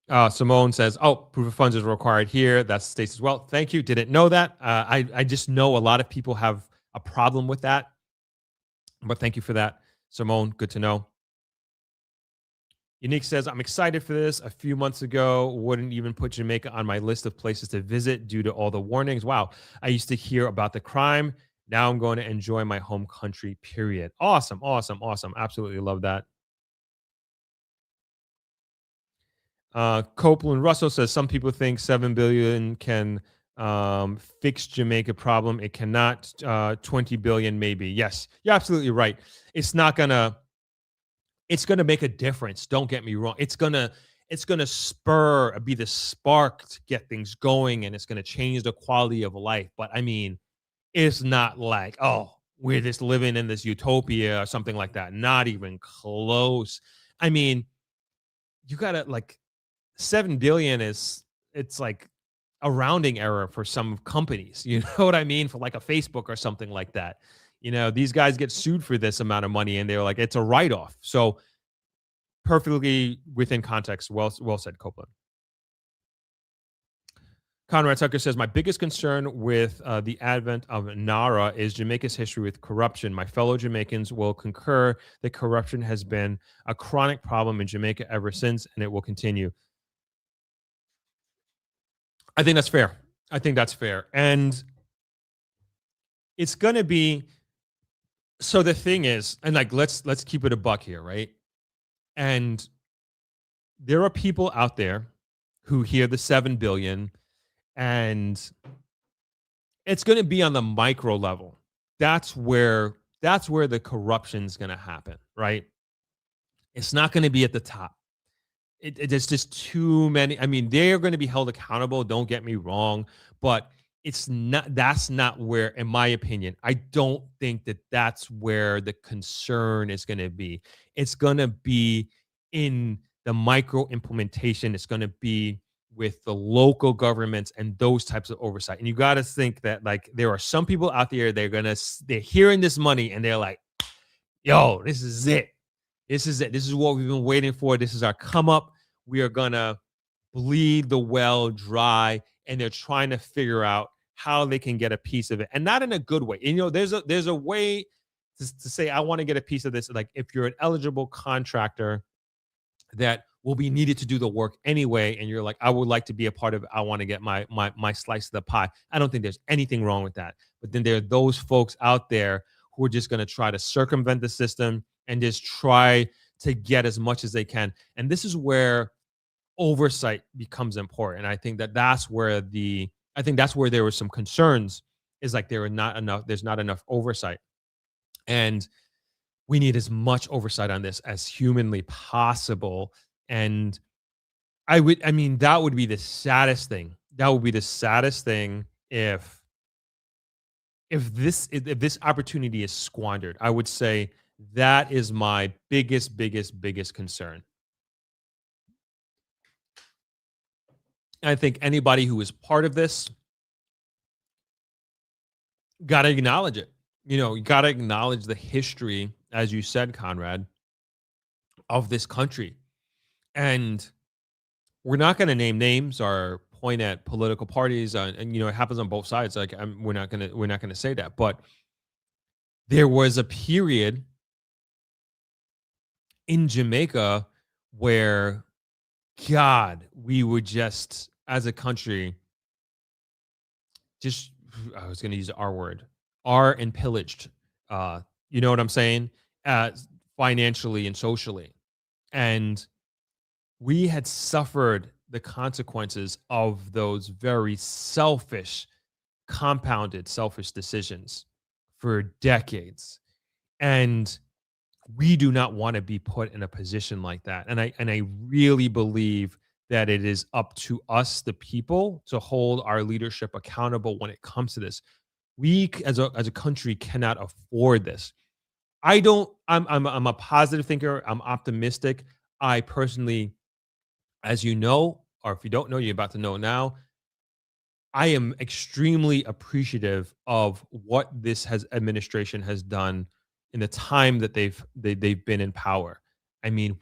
it. Simone says, "Oh, proof of funds is required here." That states as well. Thank you. Didn't know that. I just know a lot of people have a problem with that. But thank you for that, Simone. Good to know. Unique says, "I'm excited for this. A few months ago, wouldn't even put Jamaica on my list of places to visit due to all the warnings. Wow, I used to hear about the crime. Now I'm going to enjoy my home country, period." Awesome. Absolutely love that. Copeland Russell says, "Some people think $7 billion can fix Jamaica problem. It cannot. $20 billion maybe." Yes, you're absolutely right. It's gonna make a difference. Don't get me wrong. It's gonna be the spark to get things going, and it's gonna change the quality of life. But I mean, it's not like, oh, we're just living in this utopia or something like that. Not even close. I mean, you gotta like, 7 billion it's like a rounding error for some companies. You know what I mean? For like a Facebook or something like that. You know, these guys get sued for this amount of money, and they're like, it's a write-off. So perfectly within context. Well said, Copeland. Conrad Tucker says, "My biggest concern with the advent of NaRRA is Jamaica's history with corruption. My fellow Jamaicans will concur that corruption has been a chronic problem in Jamaica ever since, and it will continue." I think that's fair. And it's going to be, so the thing is, and like, let's keep it a buck here, right? And there are people out there who hear the 7 billion, and it's going to be on the micro level. That's where the corruption's going to happen, right? It's not going to be at the top. There's just too many. I mean, they are going to be held accountable. Don't get me wrong, but that's not where, in my opinion, I don't think that's where the concern is going to be. It's going to be in the micro implementation. It's going to be with the local governments and those types of oversight. And you got to think that, like, there are some people out there, they're hearing this money and they're like, yo, this is it. This is what we've been waiting for. This is our come up. We are going to bleed the well dry. And they're trying to figure out how they can get a piece of it, and not in a good way. And, you know, there's a way to say, I want to get a piece of this. Like, if you're an eligible contractor that will be needed to do the work anyway, and you're like, I would like to be a part of it. I want to get my slice of the pie. I don't think there's anything wrong with that. But then there are those folks out there who are just going to try to circumvent the system and just try to get as much as they can. And this is where oversight becomes important. And I think that's where there were some concerns, is like there's not enough oversight. And we need as much oversight on this as humanly possible. And that would be the saddest thing. That would be the saddest thing if this opportunity is squandered. I would say that is my biggest concern. I think anybody who is part of this got to acknowledge it. You know, you got to acknowledge the history, as you said, Conrad, of this country. And we're not going to name names or point at political parties, and it happens on both sides. Like we're not gonna say that, but there was a period in Jamaica where, God, we would just, as a country, just, I was going to use the R word, and pillaged. You know what I'm saying? Financially and socially. And we had suffered the consequences of those very compounded selfish decisions for decades. And we do not want to be put in a position like that. And I really believe that it is up to us, the people, to hold our leadership accountable when it comes to this. We as a country cannot afford this. I'm a positive thinker. I'm optimistic. I personally, as you know, or if you don't know, you're about to know now, I am extremely appreciative of what this administration has done in the time that they've been in power. I mean,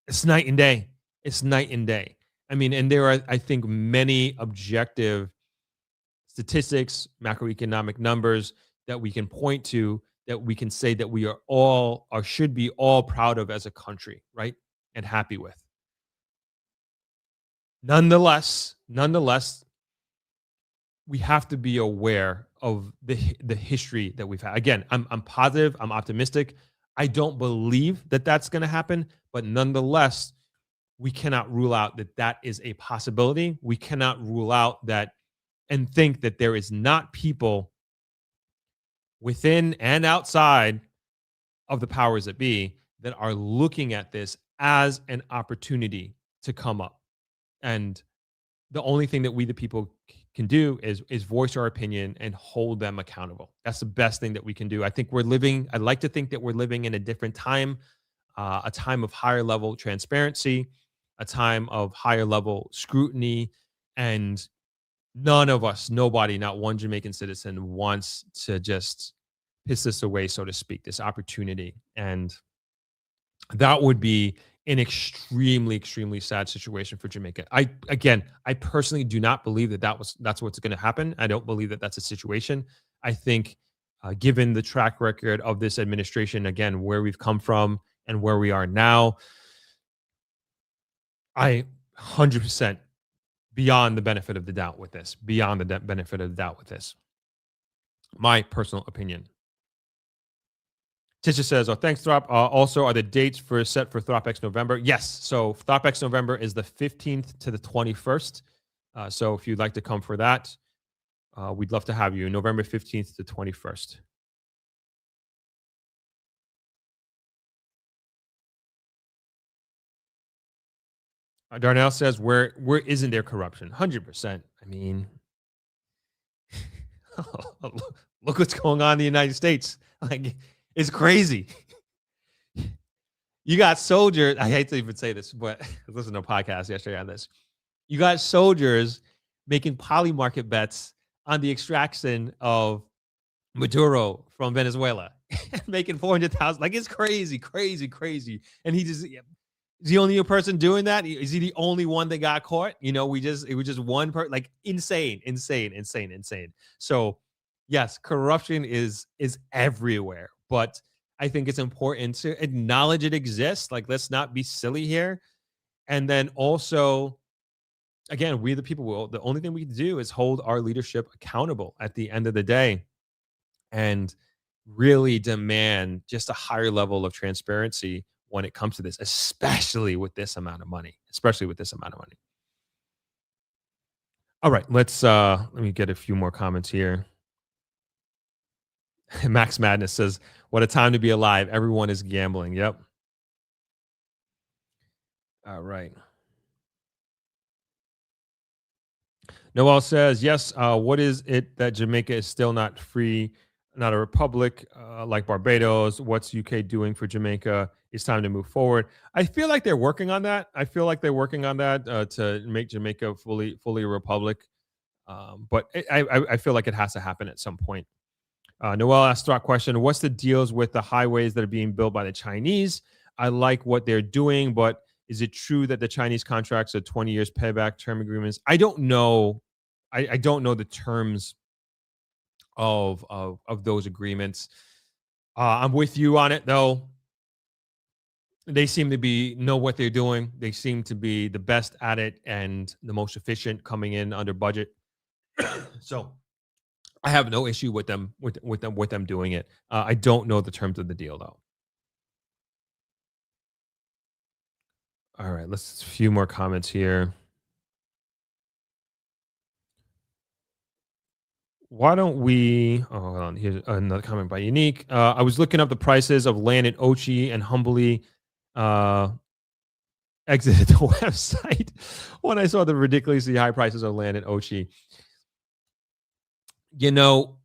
it's night and day. It's night and day. I mean, and there are, I think, many objective statistics, macroeconomic numbers that we can point to, that we can say that we are all, or should be all, proud of as a country, right? And happy with. Nonetheless, we have to be aware of the history that we've had. Again, I'm positive, I'm optimistic. I don't believe that that's going to happen, but nonetheless, we cannot rule out that that is a possibility. We cannot rule out that and think that there is not people within and outside of the powers that be that are looking at this as an opportunity to come up. And the only thing that we, the people, can do is voice our opinion and hold them accountable. That's the best thing that we can do. I'd like to think that we're living in a different time, a time of higher level transparency, a time of higher level scrutiny, and nobody, not one Jamaican citizen wants to just piss this away, so to speak, this opportunity. And that would be an extremely, extremely sad situation for Jamaica. I personally do not believe that's what's going to happen. I don't believe that that's a situation. I think, given the track record of this administration, again, where we've come from and where we are now, I 100% beyond the benefit of the doubt with this. My personal opinion. Tisha says, thanks, Throp. Also, are the dates set for Throp-X November? Yes. So Throp-X November is the 15th to the 21st. So if you'd like to come for that, we'd love to have you. November 15th to 21st. Darnell says, where isn't there corruption? 100%. I mean, look what's going on in the United States. Like, it's crazy. You got soldiers. I hate to even say this, but I listened to a podcast yesterday on this. You got soldiers making poly-market bets on the extraction of Maduro from Venezuela, making 400,000. Like, it's crazy. And is the only person doing that? Is he the only one that got caught? It was just one person. Like, insane. So, yes, corruption is everywhere. But I think it's important to acknowledge it exists. Like, let's not be silly here. And then also, again, we the people the only thing we can do is hold our leadership accountable at the end of the day and really demand just a higher level of transparency when it comes to this, especially with this amount of money. All right, let me get a few more comments here. Max Madness says, what a time to be alive. Everyone is gambling. Yep. All right. Noel says, yes, what is it that Jamaica is still not free, not a republic like Barbados? What's UK doing for Jamaica? It's time to move forward. I feel like they're working on that. To make Jamaica fully a republic. But I feel like it has to happen at some point. Noel asked Throp question, what's the deals with the highways that are being built by the Chinese? I like what they're doing, but Is it true that the Chinese contracts are 20 years payback term agreements? I don't know. I don't know the terms of those agreements. I'm with you on it though. They seem to know what they're doing. They seem to be the best at it and the most efficient, coming in under budget. So I have no issue with them doing it. I don't know the terms of the deal though. All right, let's a few more comments here. Why don't we? Oh, hold on. Here's another comment by Unique. I was looking up the prices of land in Ochi and humbly exited the website when I saw the ridiculously high prices of land in Ochi. You know,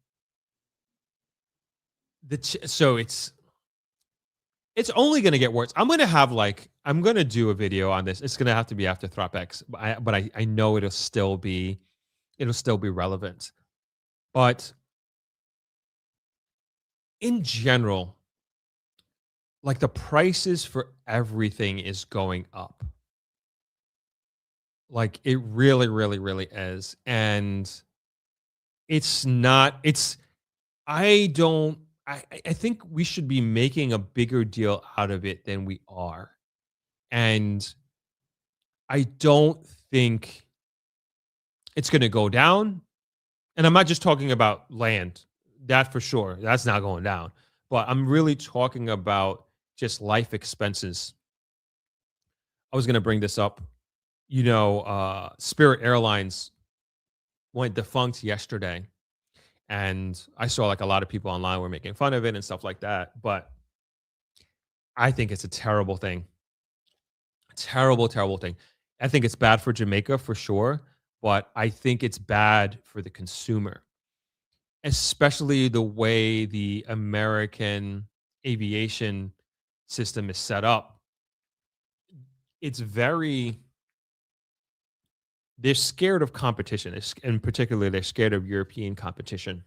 so it's only going to get worse. I'm going to do a video on this. It's going to have to be after Throp-X, but I know it'll still be relevant. But in general, like the prices for everything is going up. Like it really, really, really is. And I think we should be making a bigger deal out of it than we are. And I don't think it's going to go down. And I'm not just talking about land, that for sure. That's not going down. But I'm really talking about just life expenses. I was going to bring this up. Spirit Airlines went defunct yesterday. And I saw like a lot of people online were making fun of it and stuff like that. But I think it's a terrible thing. Terrible, terrible thing. I think it's bad for Jamaica for sure. But I think it's bad for the consumer, especially the way the American aviation system is set up. They're scared of competition. In particular, they're scared of European competition.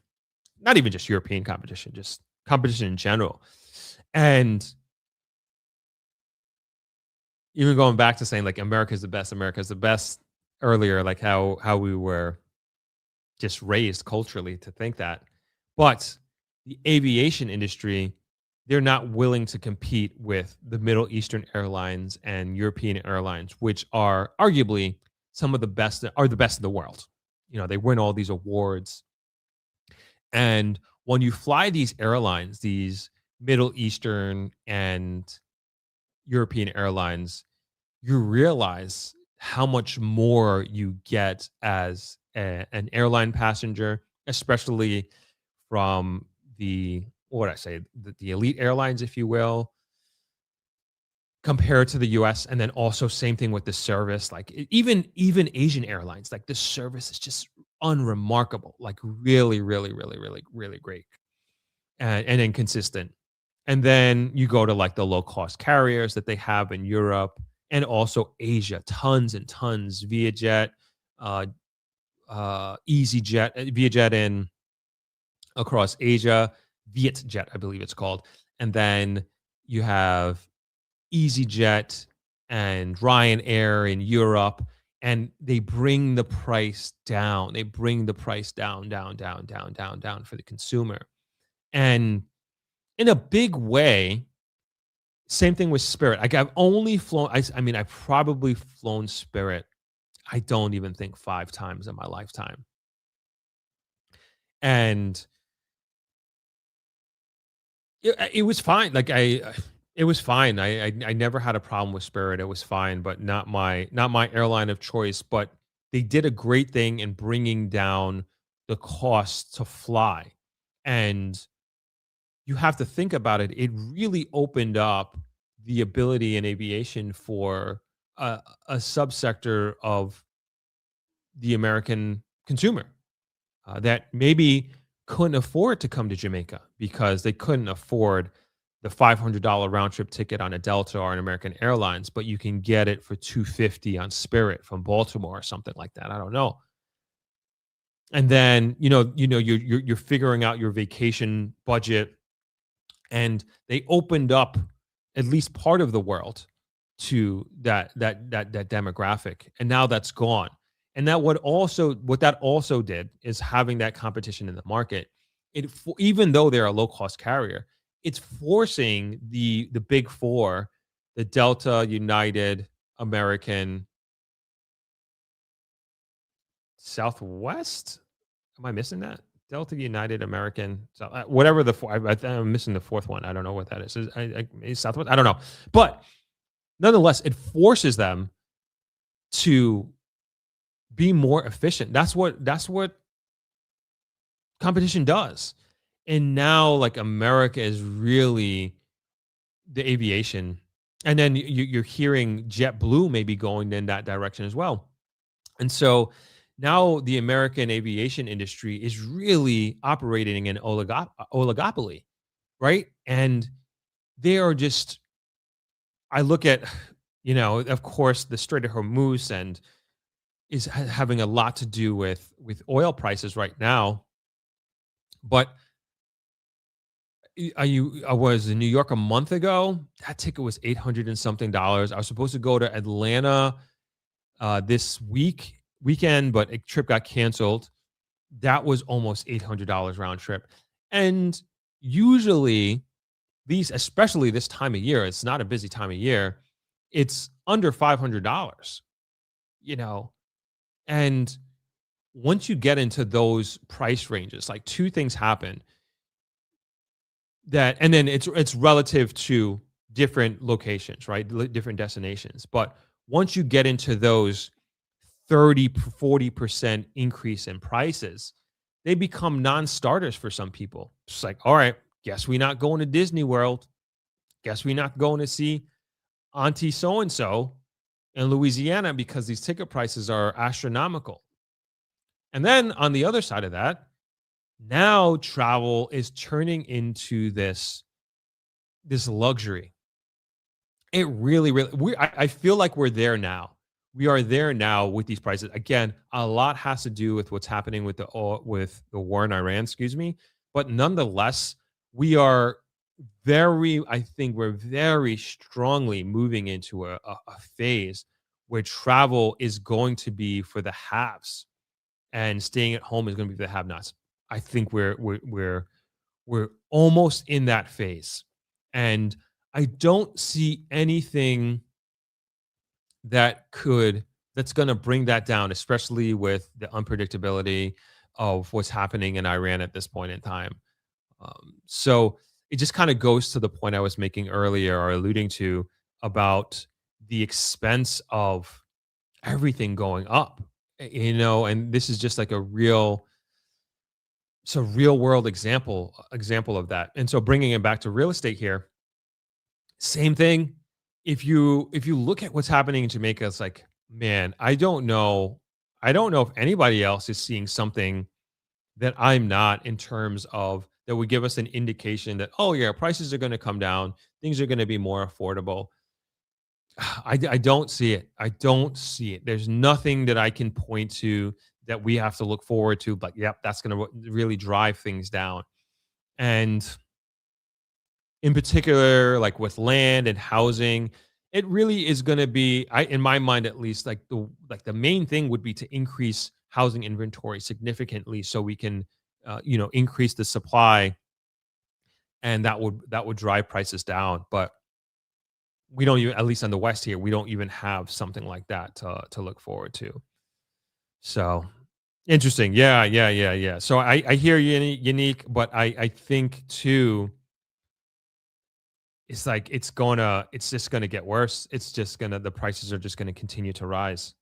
Not even just European competition, just competition in general. And even going back to saying like America's the best earlier, like how we were just raised culturally to think that. But the aviation industry, they're not willing to compete with the Middle Eastern airlines and European airlines, which are arguably some of the best in the world. They win all these awards. And when you fly these airlines, these Middle Eastern and European airlines, you realize how much more you get as an airline passenger, especially from the elite airlines, if you will, compared to the US. And then also same thing with the service, like even Asian airlines, like the service is just unremarkable, like really, really, really, really, really great and inconsistent. And then you go to like the low cost carriers that they have in Europe and also Asia, tons and tons, ViaJet, EasyJet, ViaJet in across Asia, VietJet, I believe it's called. And then you have EasyJet and Ryanair in Europe, and they bring the price down. They bring the price down for the consumer. And in a big way, same thing with Spirit. Like I've only flown, I've probably flown Spirit, I don't even think 5 times in my lifetime. And it was fine. Like it was fine. I never had a problem with Spirit. It was fine, but not my airline of choice. But they did a great thing in bringing down the cost to fly. And you have to think about it. It really opened up the ability in aviation for a subsector of the American consumer that maybe couldn't afford to come to Jamaica because they couldn't afford the $500 round trip ticket on a Delta or an American Airlines, but you can get it for $250 on Spirit from Baltimore or something like that. I don't know. And then you're figuring out your vacation budget, and they opened up at least part of the world to that demographic, and now that's gone. And that what that also did is having that competition in the market. Even though they're a low cost carrier, it's forcing the big four, the Delta, United, American, Southwest. Am I missing that? Delta, United, American, whatever I'm missing the fourth one. I don't know what that is. Is Southwest? I don't know. But nonetheless, it forces them to be more efficient. That's what competition does. And now, like, America is really the aviation. And then you're hearing JetBlue maybe going in that direction as well. And so now the American aviation industry is really operating in oligopoly, right? And they are just, I look at, of course, the Strait of Hormuz and is having a lot to do with oil prices right now. But I was in New York a month ago. That ticket was $800 and something. I was supposed to go to Atlanta this weekend, but a trip got canceled. That was almost $800 round trip. And usually especially this time of year, it's not a busy time of year, it's under $500, and once you get into those price ranges, like, two things happen. And then it's relative to different locations, right? Different destinations. But once you get into those 30-40% increase in prices, they become non-starters for some people. It's like, all right, guess we're not going to Disney World. Guess we're not going to see Auntie so-and-so in Louisiana because these ticket prices are astronomical. And then on the other side of that, now travel is turning into this luxury. It really, I feel like we're there now. We are there now with these prices. Again, a lot has to do with what's happening with the war in Iran, but nonetheless, we're very strongly moving into a phase where travel is going to be for the haves and staying at home is going to be for the have-nots. I think we're almost in that phase, and I don't see anything that's going to bring that down, especially with the unpredictability of what's happening in Iran at this point in time. So it just kind of goes to the point I was making earlier, or alluding to, about the expense of everything going up, and this is just like a real world example of that. And so bringing it back to real estate here, same thing. If you look at what's happening in Jamaica, it's like, man, I don't know if anybody else is seeing something that I'm not, in terms of that would give us an indication that, oh yeah, prices are going to come down, things are going to be more affordable. I don't see it. I don't see it. There's nothing that I can point to that we have to look forward to, but yep, that's going to really drive things down. And in particular, like with land and housing, it really is going to be, in my mind at least, like the main thing would be to increase housing inventory significantly, so we can increase the supply, and that would drive prices down. But we don't even, at least on the West here, we don't even have something like that to look forward to. So interesting. Yeah. So I hear you, Unique, but I think too, it's like it's just gonna get worse. The prices are just gonna continue to rise.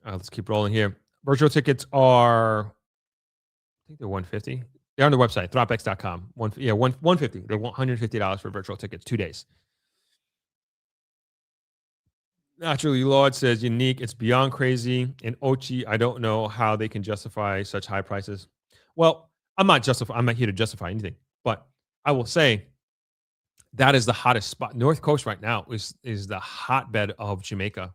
Let's keep rolling here. Virtual tickets are, I think they're $150. They're on the website, Throp-X.com. $150. They're $150 for virtual tickets, 2 days. Naturally, Lord says, Unique, it's beyond crazy. And Ochi, I don't know how they can justify such high prices. Well, I'm not here to justify anything, but I will say that is the hottest spot. North Coast right now is the hotbed of Jamaica.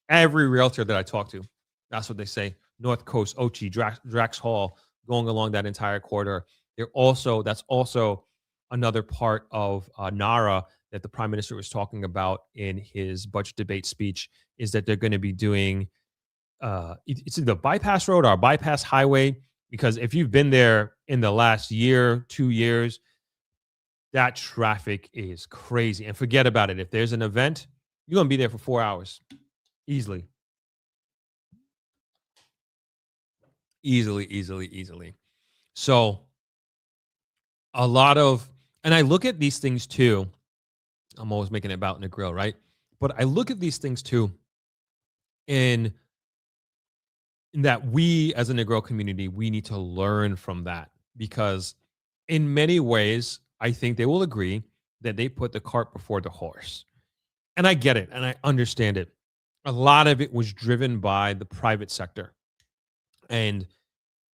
Every realtor that I talk to, that's what they say. North Coast, Ochi, Drax Hall, going along that entire corridor. That's also another part of NaRRA that the prime minister was talking about in his budget debate speech is that they're going to be doing it's either bypass road or bypass highway, because if you've been there in the last year, 2 years, that traffic is crazy. And forget about it. If there's an event, you're going to be there for 4 hours easily. Easily. So a lot of, and I look at these things too. I'm always making it about in the grill, right? But I look at these things too in that we as a Negro community, we need to learn from that, because in many ways, I think they will agree that they put the cart before the horse. And I get it and I understand it. A lot of it was driven by the private sector and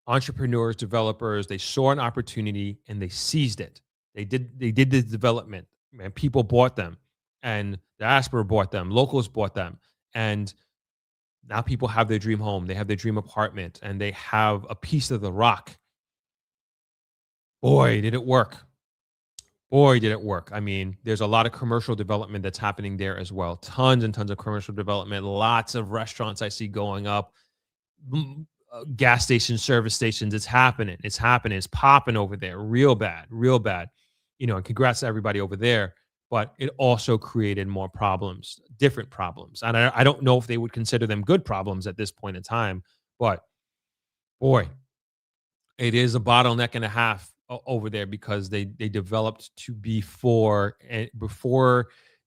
entrepreneurs, developers. They saw an opportunity and they seized it. They did the development, and people bought them, and the diaspora bought them, locals bought them, and now people have their dream home, they have their dream apartment, and they have a piece of the rock. Boy, did it work. I mean, there's a lot of commercial development that's happening there as well. Tons and tons of commercial development. Lots of restaurants I see going up. Gas stations, service stations. It's happening. It's popping over there. Real bad. And congrats to everybody over there. But it also created more problems, different problems. And I don't know if they would consider them good problems at this point in time. But boy, it is a bottleneck and a half over there, because they developed to be before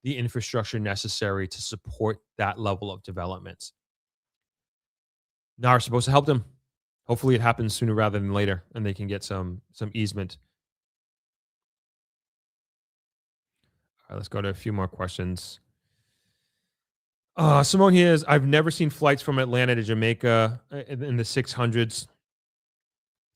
the infrastructure necessary to support that level of development. NaRRA is supposed to help them. Hopefully it happens sooner rather than later, and they can get some easement. All right, let's go to a few more questions. Simone here is, I've never seen flights from Atlanta to Jamaica in the 600s.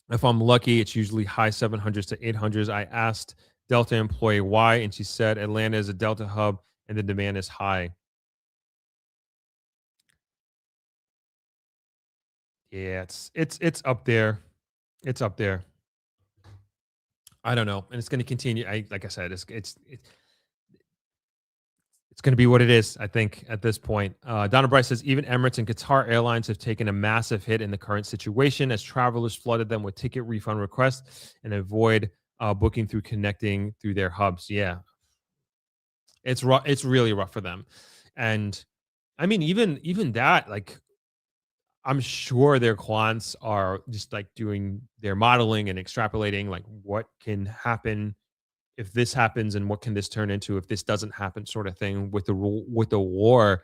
If I'm lucky, it's usually high 700s to 800s. I asked Delta employee why, and she said Atlanta is a Delta hub and the demand is high. Yeah, it's up there. It's up there. I don't know, and it's going to continue. Like I said, it's going to be what it is, I think, at this point. Donna Bryce says, even Emirates and Qatar Airlines have taken a massive hit in the current situation as travelers flooded them with ticket refund requests and avoid booking through connecting through their hubs. Yeah, it's rough. It's really rough for them. And I mean, even that, like, I'm sure their quants are just like doing their modeling and extrapolating, like what can happen if this happens and what can this turn into if this doesn't happen, sort of thing, with the war.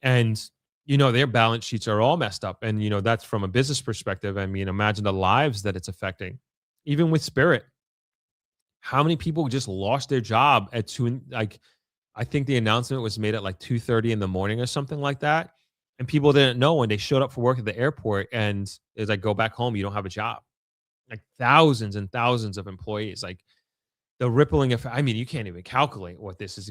And their balance sheets are all messed up, and that's from a business perspective. I mean, imagine the lives that it's affecting. Even with Spirit, how many people just lost their job at 2, like, I think the announcement was made at like 2:30 in the morning or something like that, and people didn't know when they showed up for work at the airport, and it's like, go back home, you don't have a job. Like thousands and thousands of employees, like the rippling effect. I mean, you can't even calculate what this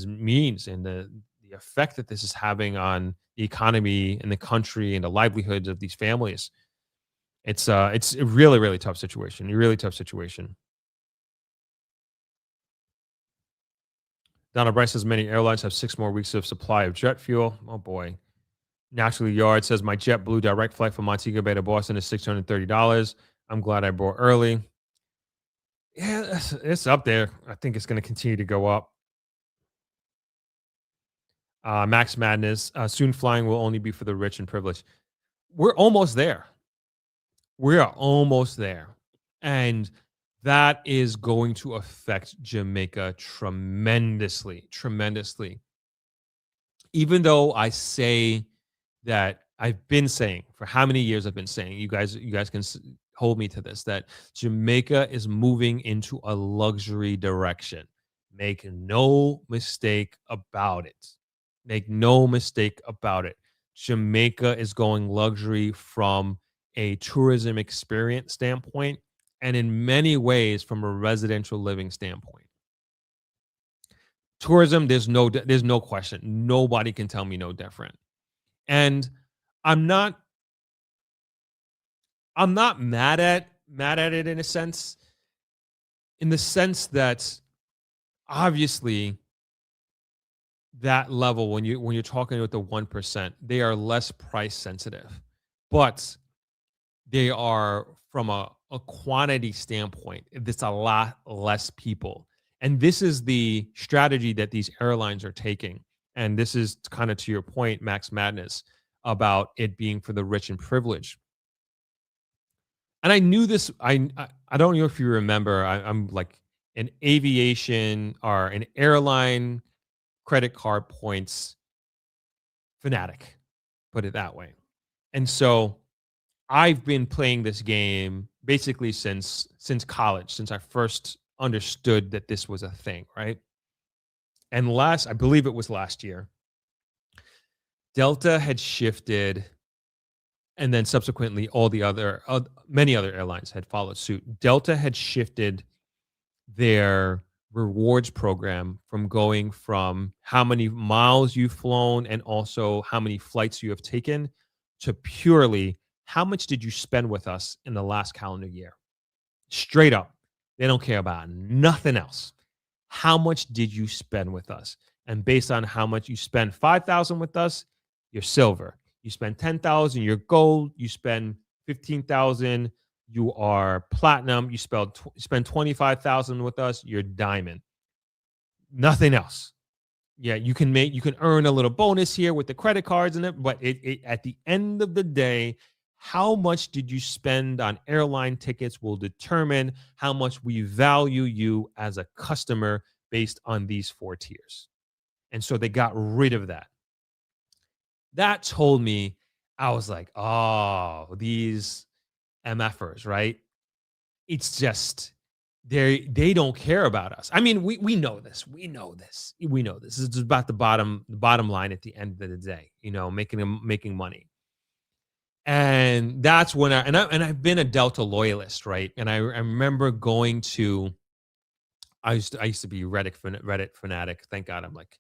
means, and the effect that this is having on the economy and the country and the livelihoods of these families. It's a really, really tough situation. Donna Bryce says many airlines have 6 more weeks of supply of jet fuel. Oh boy. Naturally Yard says my JetBlue direct flight from Montego Bay to Boston is $630. I'm glad I bought early. Yeah, it's up there. I think it's going to continue to go up. Max Madness, soon flying will only be for the rich and privileged. We're almost there. We are almost there. And that is going to affect Jamaica tremendously. Even though I say that, I've been saying for how many years I've been saying, you guys can hold me to this, that Jamaica is moving into a luxury direction. Make no mistake about it. Jamaica is going luxury from a tourism experience standpoint, and in many ways from a residential living standpoint. Tourism, there's no question. Nobody can tell me no different. And I'm not mad at it in the sense that obviously that level, when you're talking with the 1%, they are less price sensitive, but they are from a quantity standpoint. It's a lot less people. And this is the strategy that these airlines are taking. And this is kind of to your point, Max Madness, about it being for the rich and privileged. And I knew this. I don't know if you remember. I'm like an aviation or an airline credit card points fanatic, put it that way. And so I've been playing this game basically since college, since I first understood that this was a thing, right? And I believe it was last year, Delta had shifted, and then subsequently many other airlines had followed suit. Delta had shifted their rewards program from going from how many miles you've flown and also how many flights you have taken to purely how much did you spend with us in the last calendar year? Straight up. They don't care about nothing else. How much did you spend with us? And based on how much you spend, 5,000 with us, you're silver. You spend 10,000, you're gold. You spend 15,000, you are platinum. You spend 25,000 with us, you're diamond. Nothing else. Yeah, you can earn a little bonus here with the credit cards and it, but it at the end of the day, how much did you spend on airline tickets will determine how much we value you as a customer based on these 4 tiers. And so they got rid of that. That told me, I was like, oh, these MFers, right? It's just they don't care about us. I mean, we know this. We know this. It's about the bottom line at the end of the day, making money. And that's when I've been a Delta loyalist, right? And I remember going to, I used to be Reddit fanatic. Thank God I'm like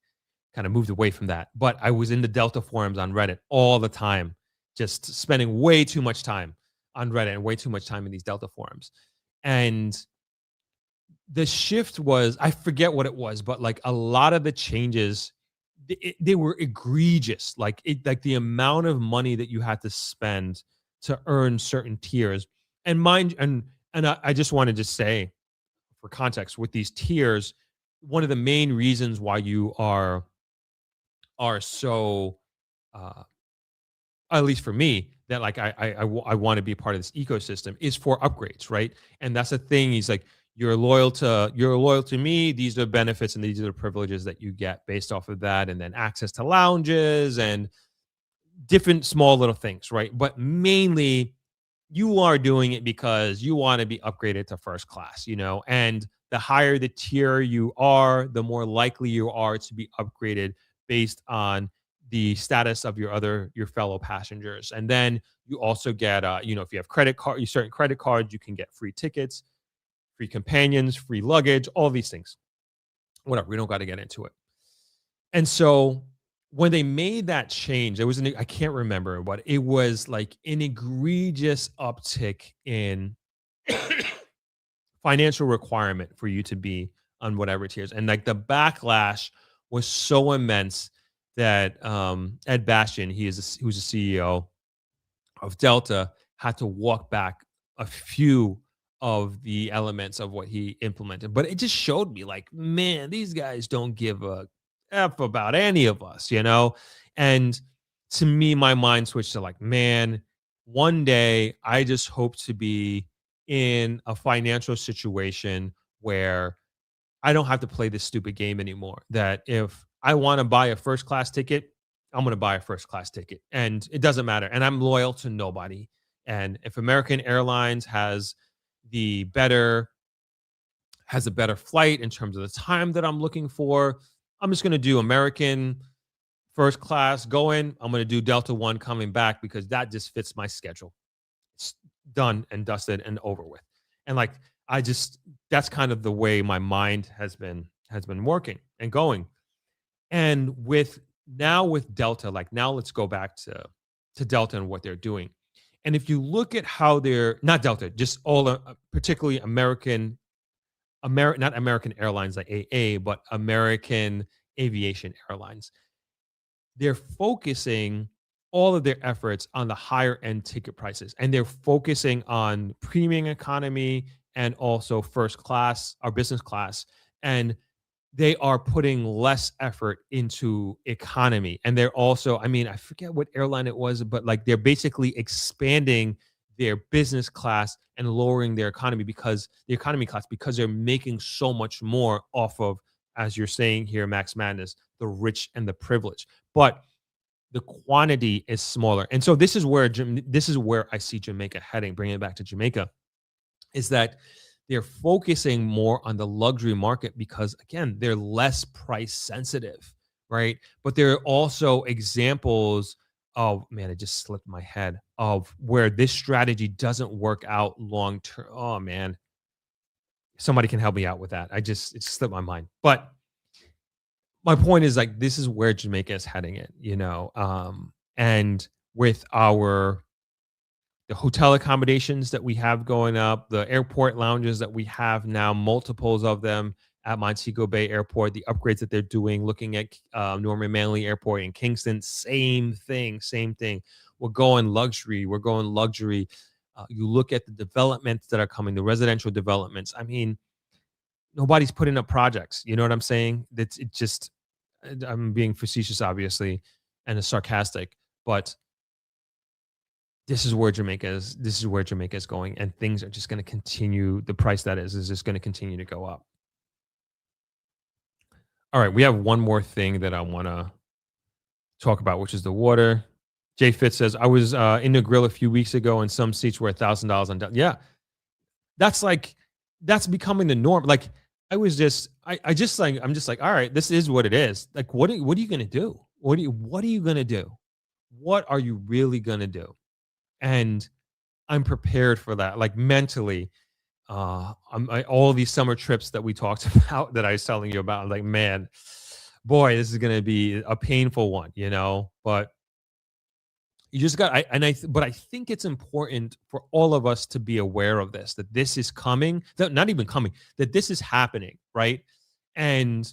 kind of moved away from that. But I was in the Delta forums on Reddit all the time, just spending way too much time on Reddit and way too much time in these Delta forums. And the shift was, I forget what it was, but like a lot of the changes, they were egregious. Like the amount of money that you had to spend to earn certain tiers. And I just wanted to say, for context, with these tiers, one of the main reasons why you are so, at least for me, that like I want to be part of this ecosystem is for upgrades, right? And that's the thing. He's like, you're loyal to me. These are benefits and these are the privileges that you get based off of that. And then access to lounges and different small little things, right? But mainly you are doing it because you want to be upgraded to first class, and the higher the tier you are, the more likely you are to be upgraded based on the status of your fellow passengers. And then you also get, if you have certain credit cards, you can get free tickets, free companions, free luggage, all these things. Whatever, we don't got to get into it. And so when they made that change, I can't remember, but it was like an egregious uptick in financial requirement for you to be on whatever tiers. And like the backlash was so immense that Ed Bastian, who's the CEO of Delta, had to walk back a few of the elements of what he implemented. But it just showed me like, man, these guys don't give a F about any of us, And to me, my mind switched to like, man, one day I just hope to be in a financial situation where I don't have to play this stupid game anymore. That if I want to buy a first class ticket, I'm going to buy a first class ticket. And it doesn't matter. And I'm loyal to nobody. And if American Airlines has a better flight in terms of the time that I'm looking for, I'm just going to do American first class going. I'm going to do Delta One coming back because that just fits my schedule. It's done and dusted and over with. And like, that's kind of the way my mind has been working and going. And with Delta, like now let's go back to Delta and what they're doing. And if you look at how they're, not Delta, just all, particularly not American Airlines like AA, but American aviation airlines. They're focusing all of their efforts on the higher end ticket prices, and they're focusing on premium economy and also first class or business class. And they are putting less effort into economy. And they're also, I mean, I forget what airline it was, but like they're basically expanding their business class and lowering their economy because the economy class, because they're making so much more off of, as you're saying here, Max Madness, the rich and the privileged. But the quantity is smaller. And so this is where I see Jamaica heading, bringing it back to Jamaica, is that they're focusing more on the luxury market because, again, they're less price sensitive, right? But there are also examples of, man, it just slipped my head, of where this strategy doesn't work out long term. Oh, man. Somebody can help me out with that. It just slipped my mind. But my point is, like, this is where Jamaica is heading in, and with the hotel accommodations that we have going up, the airport lounges that we have now, multiples of them at Montego Bay Airport, the upgrades that they're doing, looking at Norman Manley Airport in Kingston, same thing. We're going luxury. You look at the developments that are coming, the residential developments. I mean, nobody's putting up projects. You know what I'm saying? I'm being facetious, obviously, and sarcastic, but this is where Jamaica is going, and things are just going to continue. The price that is just going to continue to go up. All right, we have one more thing that I want to talk about, which is the water. Jay Fitz says, I was in the grill a few weeks ago, and some seats were $1,000 on. Yeah, that's becoming the norm. Like, I'm just like, all right, this is what it is. Like, what are you gonna do? What are you gonna do? What are you really gonna do? And I'm prepared for that, like mentally. All these summer trips that we talked about, that I was telling you about, like, man, boy, this is gonna be a painful one, But you just got, but I think it's important for all of us to be aware of this, that this is coming, not even coming, that this is happening, right? And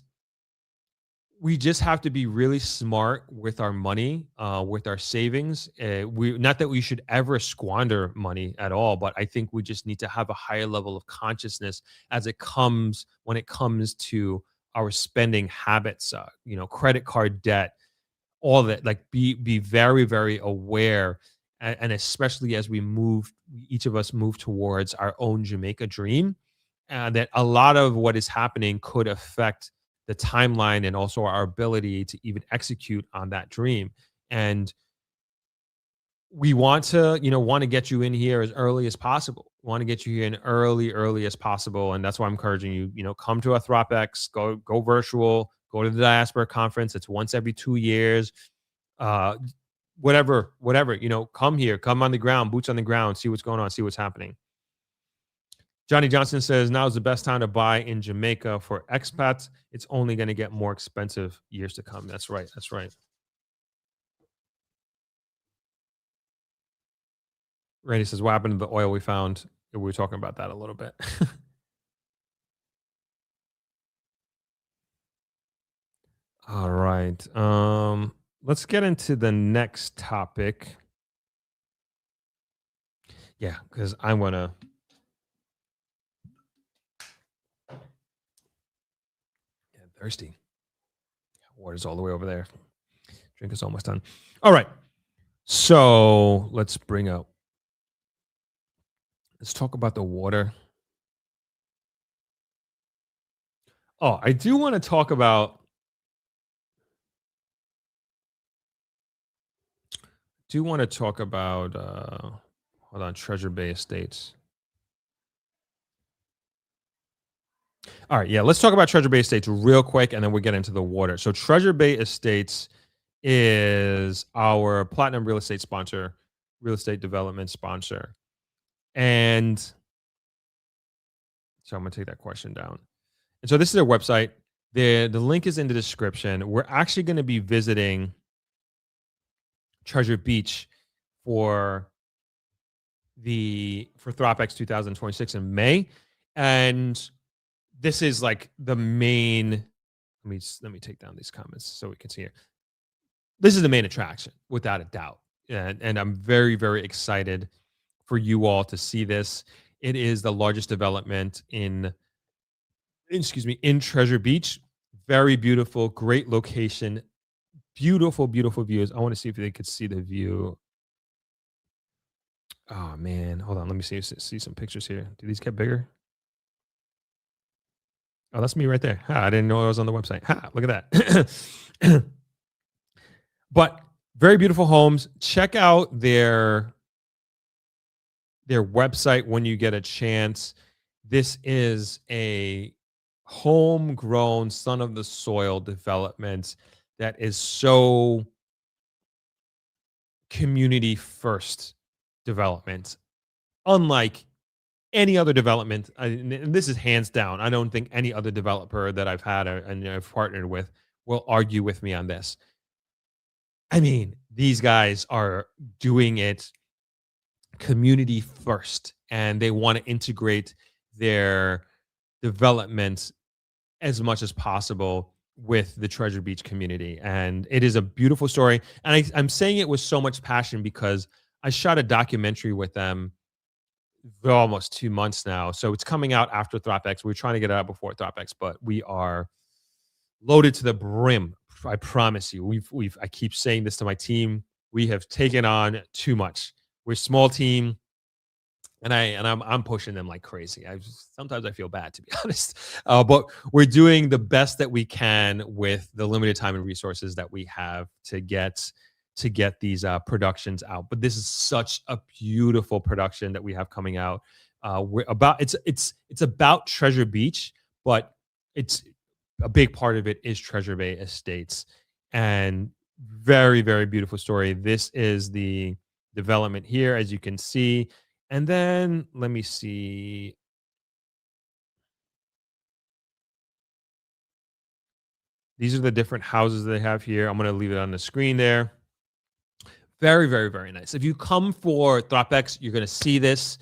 we just have to be really smart with our money, with our savings. Not that we should ever squander money at all, but I think we just need to have a higher level of consciousness when it comes to our spending habits, credit card debt, all that. Like, be very, very aware, and especially as each of us move towards our own Jamaica dream, that a lot of what is happening could affect the timeline and also our ability to even execute on that dream. And we want to get you in here as early as possible. We want to get you here in early as possible. And that's why I'm encouraging you, come to a Throp-X, go virtual, go to the diaspora conference. It's once every 2 years. Whatever, come here, come on the ground, boots on the ground, see what's going on, see what's happening. Johnny Johnson says, now is the best time to buy in Jamaica for expats. It's only going to get more expensive years to come. That's right. Randy says, what happened to the oil we found? We were talking about that a little bit. All right. Let's get into the next topic. Yeah, because I want to. Thirsty. Water's all the way over there. Drink is almost done. All right. So let's talk about the water. Oh, I do want to talk about. Hold on, Treasure Bay Estates. All right, yeah, let's talk about Treasure Bay Estates real quick, and then we'll get into the water. So Treasure Bay Estates is our platinum real estate sponsor, real estate development sponsor. And so I'm going to take that question down. And so this is their website. The link is in the description. We're actually going to be visiting Treasure Beach for Throp-X 2026 in May. And this is like the main Let me take down these comments so we can see here. This is the main attraction, without a doubt, and I'm very, very excited for you all to see this. It is the largest development in Treasure Beach. Very beautiful, great location, beautiful, beautiful views. I want to see if they could see the view. Oh man, hold on. Let me see some pictures here. Do these get bigger? Oh, that's me right there. I didn't know I was on the website. Look at that. But very beautiful homes. Check out their website when you get a chance. This is a homegrown, son of the soil development that is so community first development, unlike any other development. And this is hands down. I don't think any other developer that I've had and I've partnered with will argue with me on this. I mean, these guys are doing it community first, and they want to integrate their development as much as possible with the Treasure Beach community. And it is a beautiful story. And I'm saying it with so much passion because I shot a documentary with them for almost 2 months now. So it's coming out after Throp-X. We were trying to get it out before Throp-X, but we are loaded to the brim. I promise you. I keep saying this to my team. We have taken on too much. We're a small team, and I'm pushing them like crazy. Sometimes I feel bad, to be honest. But we're doing the best that we can with the limited time and resources that we have to get these productions out. But this is such a beautiful production that we have coming out. It's about Treasure Beach, but it's a big part of it is Treasure Bay Estates, and very, very beautiful story. This is the development here, as you can see. And then let me see. These are the different houses they have here. I'm going to leave it on the screen there. Very, very, very nice. If you come for Throp-X, you're going to see this.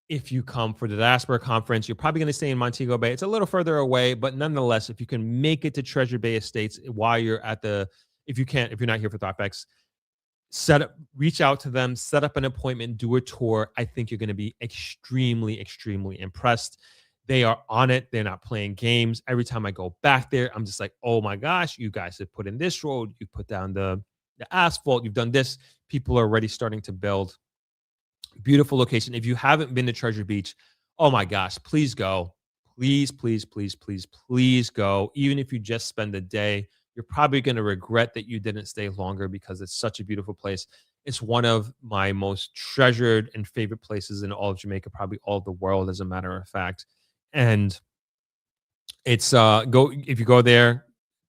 If you come for the Diaspora Conference, you're probably going to stay in Montego Bay. It's a little further away, but nonetheless, if you can make it to Treasure Bay Estates while you're at if you're not here for Throp-X, reach out to them, set up an appointment, do a tour. I think you're going to be extremely, extremely impressed. They are on it. They're not playing games. Every time I go back there, I'm just like, oh my gosh, you guys have put in this road. You put down the asphalt. You've done this. People are already starting to build. Beautiful location. If you haven't been to Treasure Beach, oh my gosh, please go. Please, please, please, please, please go. Even if you just spend the day, you're probably going to regret that you didn't stay longer because it's such a beautiful place. It's one of my most treasured and favorite places in all of Jamaica, probably all of the world, as a matter of fact. And it's if you go there,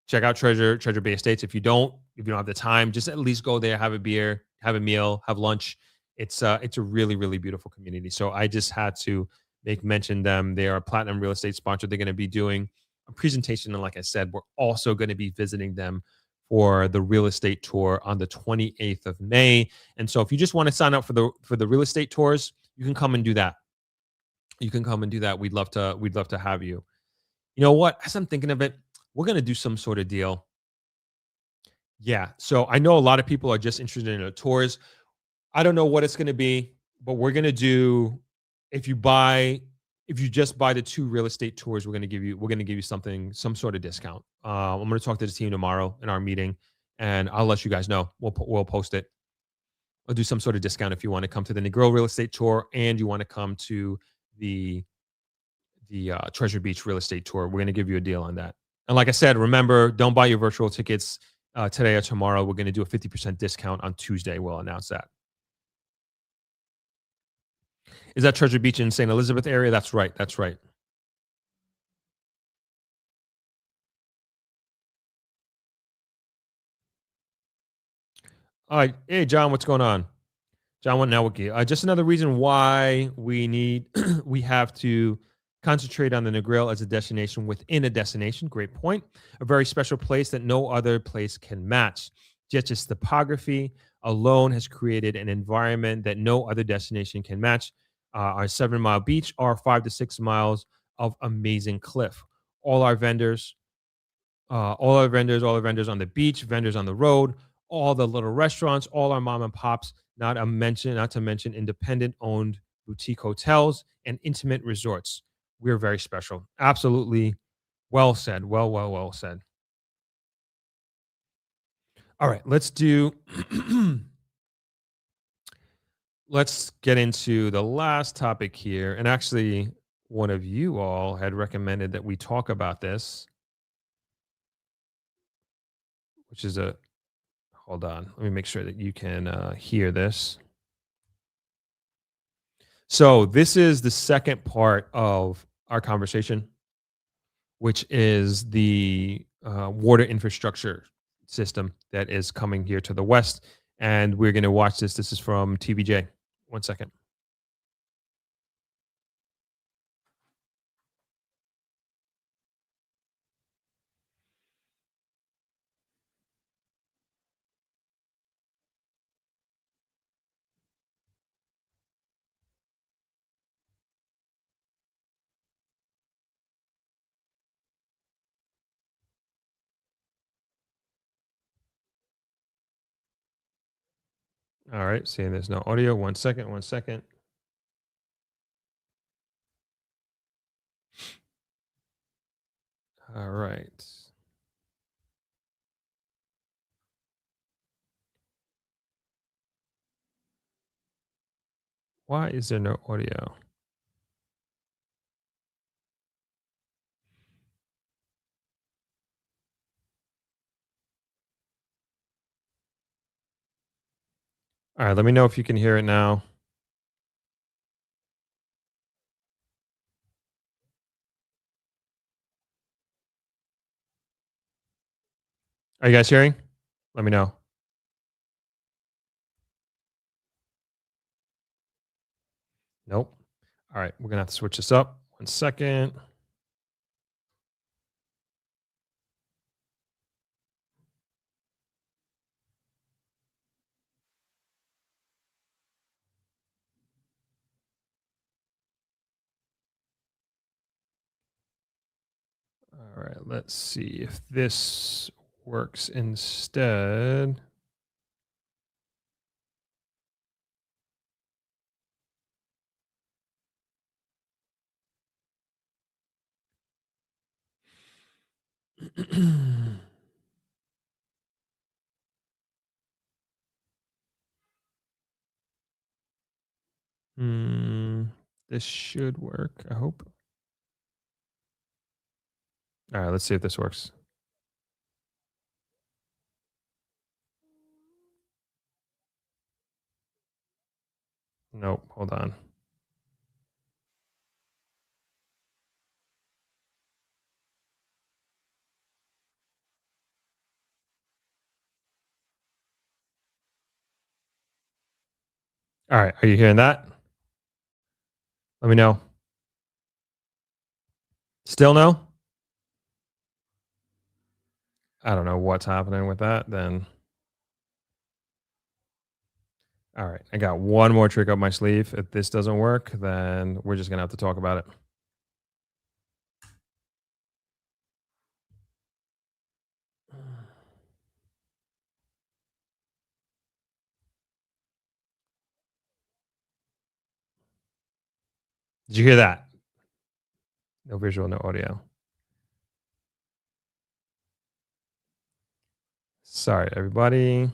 check out Treasure Bay Estates. If you don't have the time, just at least go there, have a beer, have a meal, have lunch. It's a really, really beautiful community. So I just had to make mention them. They are a platinum real estate sponsor. They're going to be doing a presentation, and like I said, we're also going to be visiting them for the real estate tour on the 28th of May. And so if you just want to sign up for the real estate tours, you can come and do that. You can come and do that. We'd love to have you. You know what? As I'm thinking of it, we're going to do some sort of deal. Yeah. So I know a lot of people are just interested in the tours. I don't know what it's going to be, but we're going to do, if you just buy the 2 real estate tours, we're going to give you some sort of discount. I'm going to talk to the team tomorrow in our meeting, and I'll let you guys know. We'll post it. I'll do some sort of discount if you want to come to the NaRRA real estate tour and you want to come to the Treasure Beach real estate tour. We're going to give you a deal on that. And like I said, remember, don't buy your virtual tickets today or tomorrow. We're going to do a 50% discount on Tuesday. We'll announce that. Is that Treasure Beach in St. Elizabeth area? That's right. That's right. All right. Hey, John, what's going on? John Nawaki. Just another reason why we have to concentrate on the Negril as a destination within a destination. Great point. A very special place that no other place can match. Just its topography alone has created an environment that no other destination can match. Our 7-mile beach, are 5 to 6 miles of amazing cliff. All our vendors all our vendors, all the vendors on the beach, vendors on the road, all the little restaurants, all our mom and pops, not to mention independent owned boutique hotels and intimate resorts. We're very special. Absolutely well said. Well said. All right, let's get into the last topic here. And actually, one of you all had recommended that we talk about this, which is hold on, let me make sure that you can hear this. So this is the second part of our conversation, which is the water infrastructure system that is coming here to the West. And we're going to watch this. This is from TVJ. 1 second. All right, seeing there's no audio. 1 second, 1 second. All right. Why is there no audio? All right, let me know if you can hear it now. Are you guys hearing? Let me know. Nope. All right, we're going to have to switch this up. 1 second. All right, let's see if this works instead. This should work, I hope. All right, let's see if this works. Nope, hold on. All right, are you hearing that? Let me know. Still no? I don't know what's happening with that then. All right, I got one more trick up my sleeve. If this doesn't work, then we're just going to have to talk about it. Did you hear that? No visual, no audio. Sorry, everybody.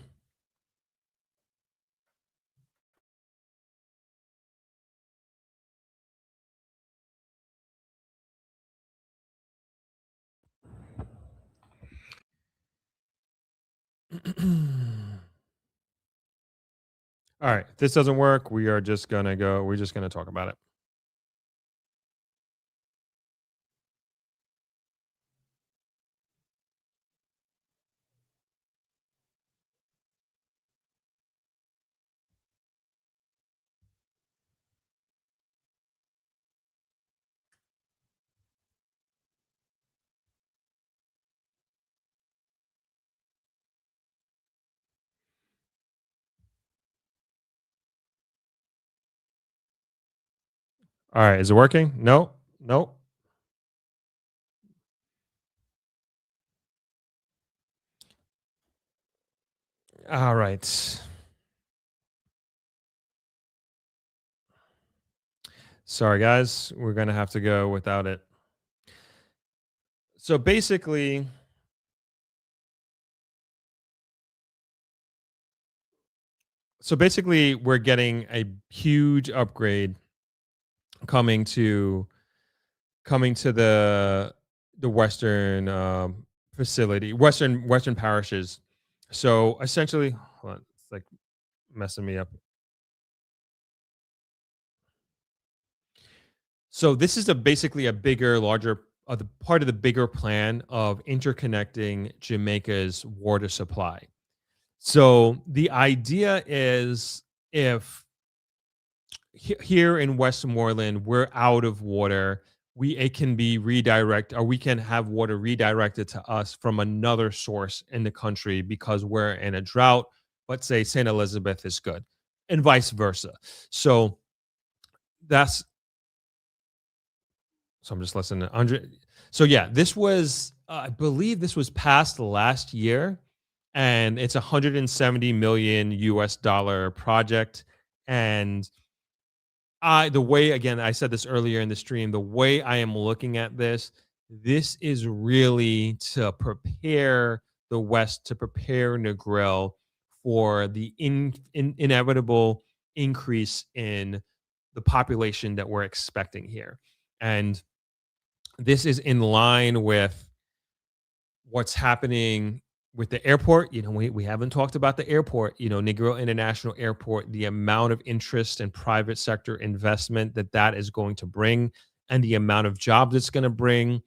All right, if this doesn't work, we're just going to talk about it. All right, is it working? No. All right. Sorry, guys. We're going to have to go without it. So basically, we're getting a huge upgrade coming to the Western facility, Western parishes. So essentially, hold on, it's like messing me up. So this is basically a bigger, larger part of the bigger plan of interconnecting Jamaica's water supply. So the idea is, if here in Westmoreland we're out of water, it can be redirected, or we can have water redirected to us from another source in the country because we're in a drought, but say St. Elizabeth is good, and vice versa. So I'm just listening to Andre. So yeah, this was, I believe this was passed last year, and it's $170 million US project. And the way, again, I said this earlier in the stream, the way I am looking at this is really to prepare the West, to prepare Negril for the inevitable increase in the population that we're expecting here. And this is in line with what's happening with the airport. You know, we haven't talked about the airport, you know, Negril International Airport, the amount of interest and private sector investment that is going to bring, and the amount of jobs it's going to bring,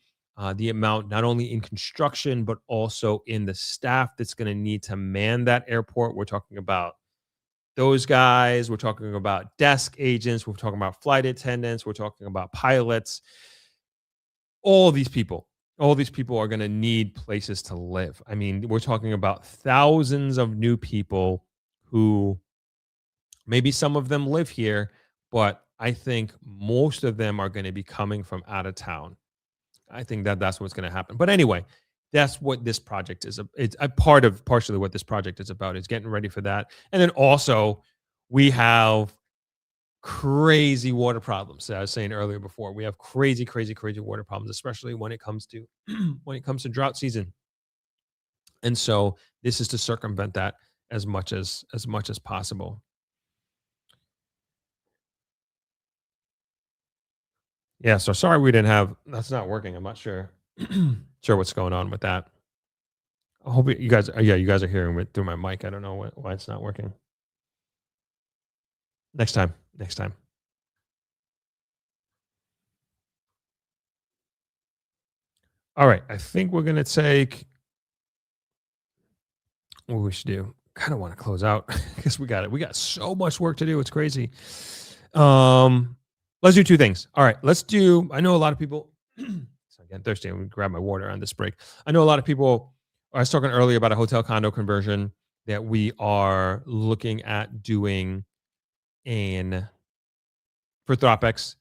the amount not only in construction, but also in the staff that's going to need to man that airport. We're talking about those guys. We're talking about desk agents. We're talking about flight attendants. We're talking about pilots. All these people are going to need places to live. I mean, we're talking about thousands of new people who maybe some of them live here, but I think most of them are going to be coming from out of town. I think that's what's going to happen. But anyway, that's what this project is. It's a partially what this project is about, is getting ready for that. And then also we have crazy water problems. As I was saying earlier before, we have crazy water problems, especially when it comes to drought season. And so this is to circumvent that as much as possible. Yeah, so sorry we didn't have, that's not working. I'm not sure what's going on with that. I hope you guys are hearing it through my mic. I don't know why it's not working. Next time. All right. I think we're going to take what we should do. Kind of want to close out because we got so much work to do. It's crazy. Let's do two things. All right. I know a lot of people, so again, thirsty. I'm going to grab my water on this break. I know a lot of people, I was talking earlier about a hotel condo conversion that we are looking at doing for Throp-X.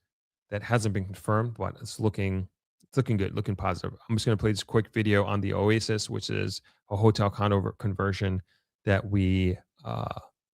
That hasn't been confirmed, but it's looking good, looking positive. I'm just going to play this quick video on the Oasis, which is a hotel condo conversion that we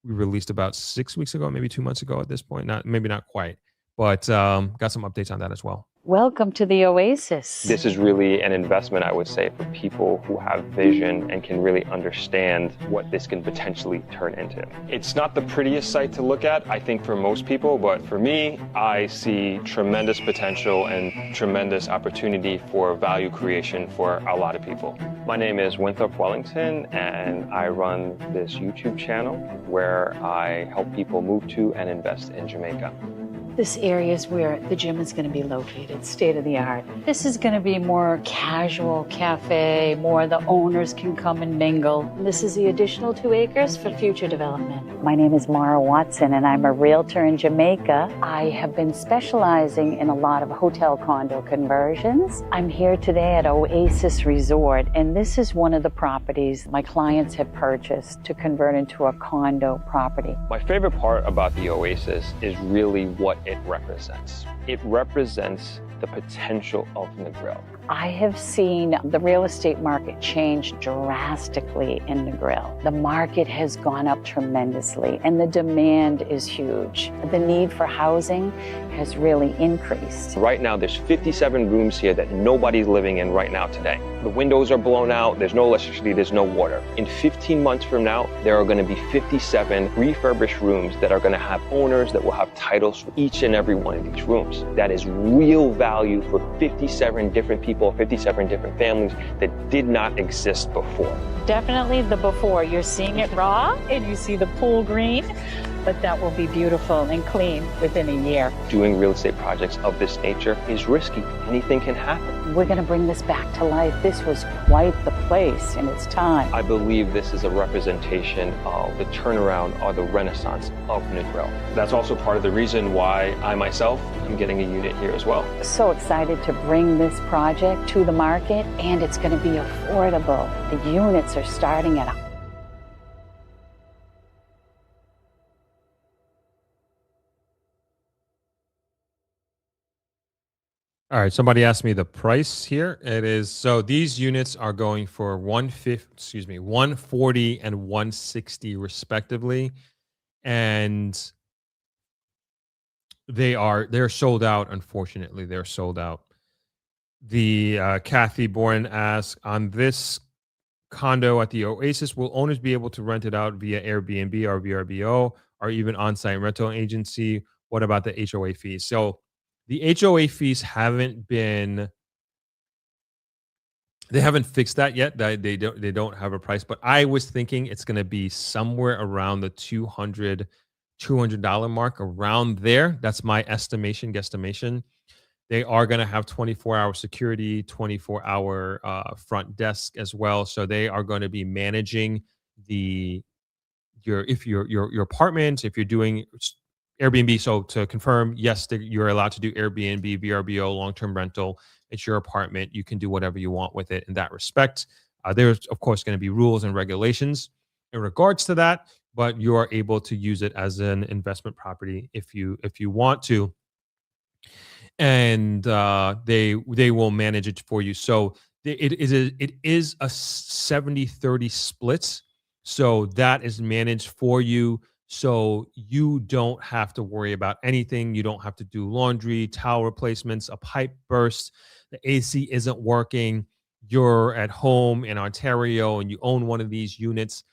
released about 6 weeks ago, maybe 2 months ago at this point. Maybe not quite, but got some updates on that as well. Welcome to the Oasis. This is really an investment, I would say, for people who have vision and can really understand what this can potentially turn into. It's not the prettiest site to look at, I think, for most people, but for me, I see tremendous potential and tremendous opportunity for value creation for a lot of people. My name is Winthrop Wellington, and I run this YouTube channel where I help people move to and invest in Jamaica. This area is where the gym is going to be located, state of the art. This is going to be more casual cafe, more the owners can come and mingle. This is the additional 2 acres for future development. My name is Mara Watson, and I'm a realtor in Jamaica. I have been specializing in a lot of hotel condo conversions. I'm here today at Oasis Resort, and this is one of the properties my clients have purchased to convert into a condo property. My favorite part about the Oasis is really what it represents. It represents the potential of Negril. I have seen the real estate market change drastically in the Grill. The market has gone up tremendously and the demand is huge. The need for housing has really increased. Right now, there's 57 rooms here that nobody's living in right now today. The windows are blown out, there's no electricity, there's no water. In 15 months from now, there are going to be 57 refurbished rooms that are going to have owners that will have titles for each and every one of these rooms. That is real value for 57 different people, 57 different families that did not exist before. Definitely the before. You're seeing it raw and you see the pool green, but that will be beautiful and clean within a year. Doing real estate projects of this nature is risky. Anything can happen. We're going to bring this back to life. This was quite the place in its time. I believe this is a representation of the turnaround or the renaissance of Negril. That's also part of the reason why I myself am getting a unit here as well. So excited to bring this project to the market, and it's going to be affordable. The units are starting at All right, somebody asked me the price here. It is, so these units are going for 140 and 160 respectively, and they're sold out. Unfortunately, they're sold out. The Kathy Bourne asks, on this condo at the Oasis, will owners be able to rent it out via Airbnb or VRBO or even on-site rental agency? What about the HOA fees? So the HOA fees they haven't fixed that yet. They don't have a price, but I was thinking it's going to be somewhere around the $200 mark, around there. That's my guesstimation. They are going to have 24-hour security, 24-hour front desk as well. So they are going to be managing your apartment, if you're doing Airbnb. So to confirm, yes, you're allowed to do Airbnb, VRBO, long-term rental. It's your apartment. You can do whatever you want with it in that respect. There's, of course, going to be rules and regulations in regards to that, but you are able to use it as an investment property if you want to. And they will manage it for you. So it is a 70-30 split. So that is managed for you. So you don't have to worry about anything. You don't have to do laundry, towel replacements, a pipe burst, the AC isn't working. You're at home in Ontario and you own one of these units.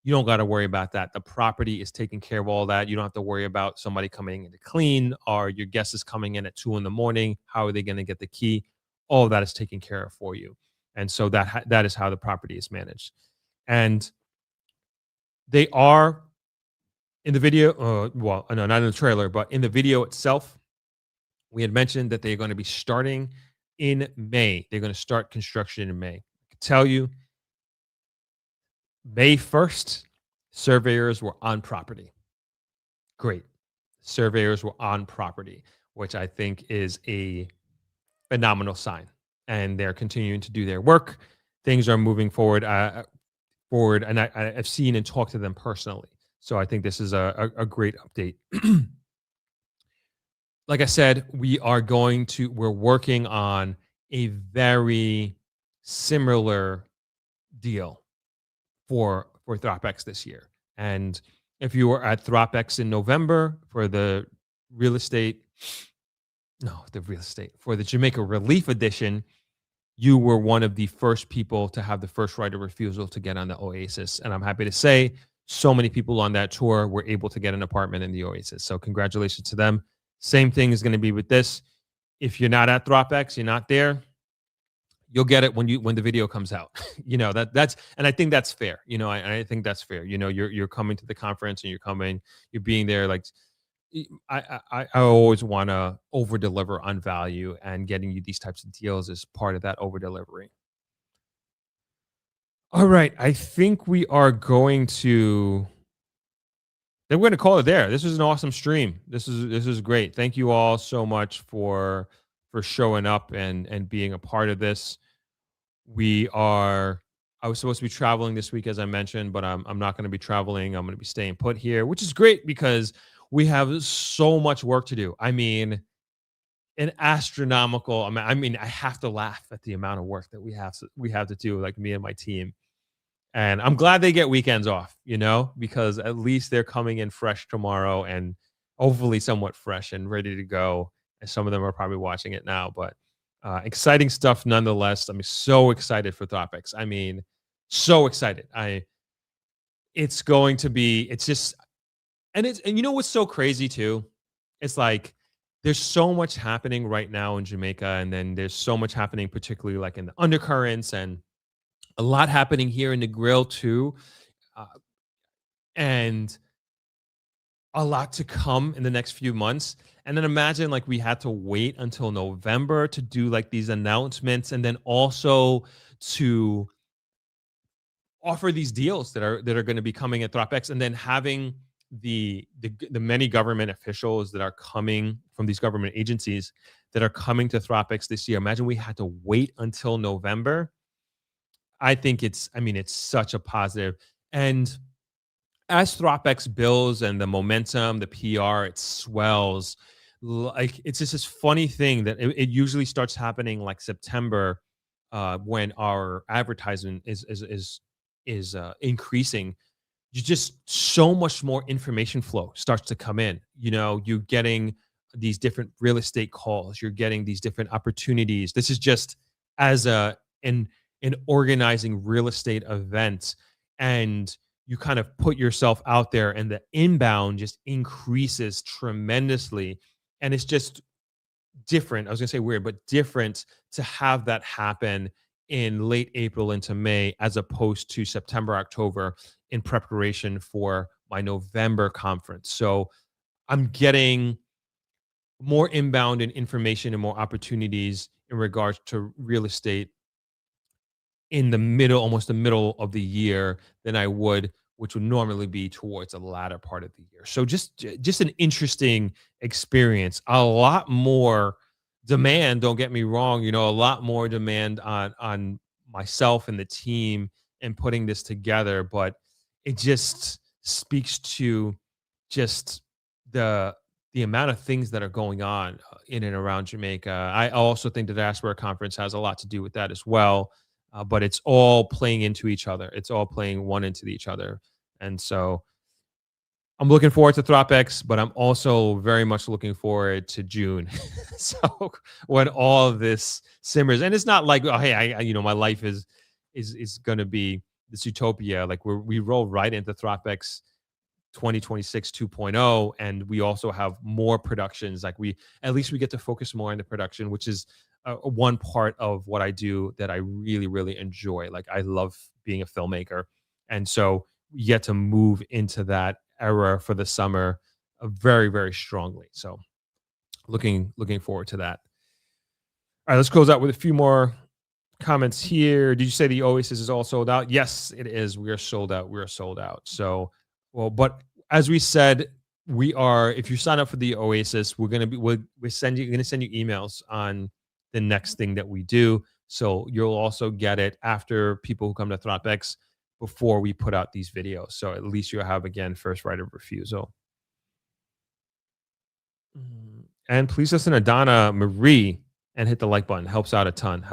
You don't got to worry about that. The property is taking care of all that. You don't have to worry about somebody coming in to clean, or your guest is coming in at 2 a.m. How are they going to get the key? All of that is taken care of for you. And so that is how the property is managed. And they are in the video, no, not in the trailer, but in the video itself, we had mentioned that they're going to be starting in May. They're going to start construction in May. I can tell you, May 1st, surveyors were on property. Great. Surveyors were on property, which I think is a phenomenal sign. And they're continuing to do their work. Things are moving forward, and I've seen and talked to them personally. So I think this is a great update. Like I said, we're working on a very similar deal for Throp-X this year. And if you were at Throp-X in November for the Jamaica Relief Edition, you were one of the first people to have the first right of refusal to get on the Oasis. And I'm happy to say so many people on that tour were able to get an apartment in the Oasis. So congratulations to them. Same thing is going to be with this. If you're not at Throp-X, you're not there, you'll get it when the video comes out. That's and I think that's fair. I think that's fair. You're coming to the conference and you're being there. Like I always want to over deliver on value, and getting you these types of deals is part of that over delivery. All right, I think we're going to call it there. This was an awesome stream. This is great. Thank you all so much for showing up and being a part of this. I was supposed to be traveling this week, as I mentioned, but I'm not going to be traveling. I'm going to be staying put here, which is great because we have so much work to do. I mean, an astronomical amount. I mean, I have to laugh at the amount of work that we have to do, like me and my team. And I'm glad they get weekends off, because at least they're coming in fresh tomorrow and hopefully somewhat fresh and ready to go. And some of them are probably watching it now, but exciting stuff nonetheless. I'm so excited for Throp-X. I mean, so excited. It's going to be, it's just, and you know what's so crazy too? It's like there's so much happening right now in Jamaica, and then there's so much happening, particularly like in the undercurrents, and a lot happening here in the grill too, and a lot to come in the next few months. And then imagine like we had to wait until November to do like these announcements, and then also to offer these deals that are going to be coming at Throp-X, and then having the many government officials that are coming from these government agencies that are coming to Throp-X this year. Imagine we had to wait until November. I think it's such a positive. And as Throp-X builds and the momentum, the PR, it swells. Like it's just this funny thing that it usually starts happening like September, when our advertisement is increasing. You just so much more information flow starts to come in. You're getting these different real estate calls. You're getting these different opportunities. This is just as an organizing real estate event, and you kind of put yourself out there, and the inbound just increases tremendously. And it's just different. I was going to say weird, but different to have that happen in late April into May, as opposed to September, October, in preparation for my November conference. So I'm getting more inbound and information and more opportunities in regards to real estate in almost the middle of the year, than I would, which would normally be towards the latter part of the year. So just an interesting experience. A lot more demand, don't get me wrong, a lot more demand on myself and the team in putting this together, but it just speaks to just the amount of things that are going on in and around Jamaica. I also think the Diaspora Conference has a lot to do with that as well. But it's all playing into each other. It's all playing one into each other. And so I'm looking forward to Throp-X, but I'm also very much looking forward to June. So when all of this simmers, and it's not like, oh, hey, my life is going to be this utopia. Like we roll right into Throp-X 2026 2.0, and we also have more productions. Like at least we get to focus more on the production, which is one part of what I do that I really, really enjoy. Like I love being a filmmaker. And so we get to move into that era for the summer very, very strongly. So looking forward to that. All right, let's close out with a few more comments here. Did you say the Oasis is all sold out? Yes, it is. We are sold out. We are sold out. So, but as we said, we are, if you sign up for the Oasis, we're going to send you emails on the next thing that we do. So you'll also get it after people who come to Throp-X before we put out these videos. So at least you'll have, again, first right of refusal. And please listen to Donna Marie and hit the like button. Helps out a ton.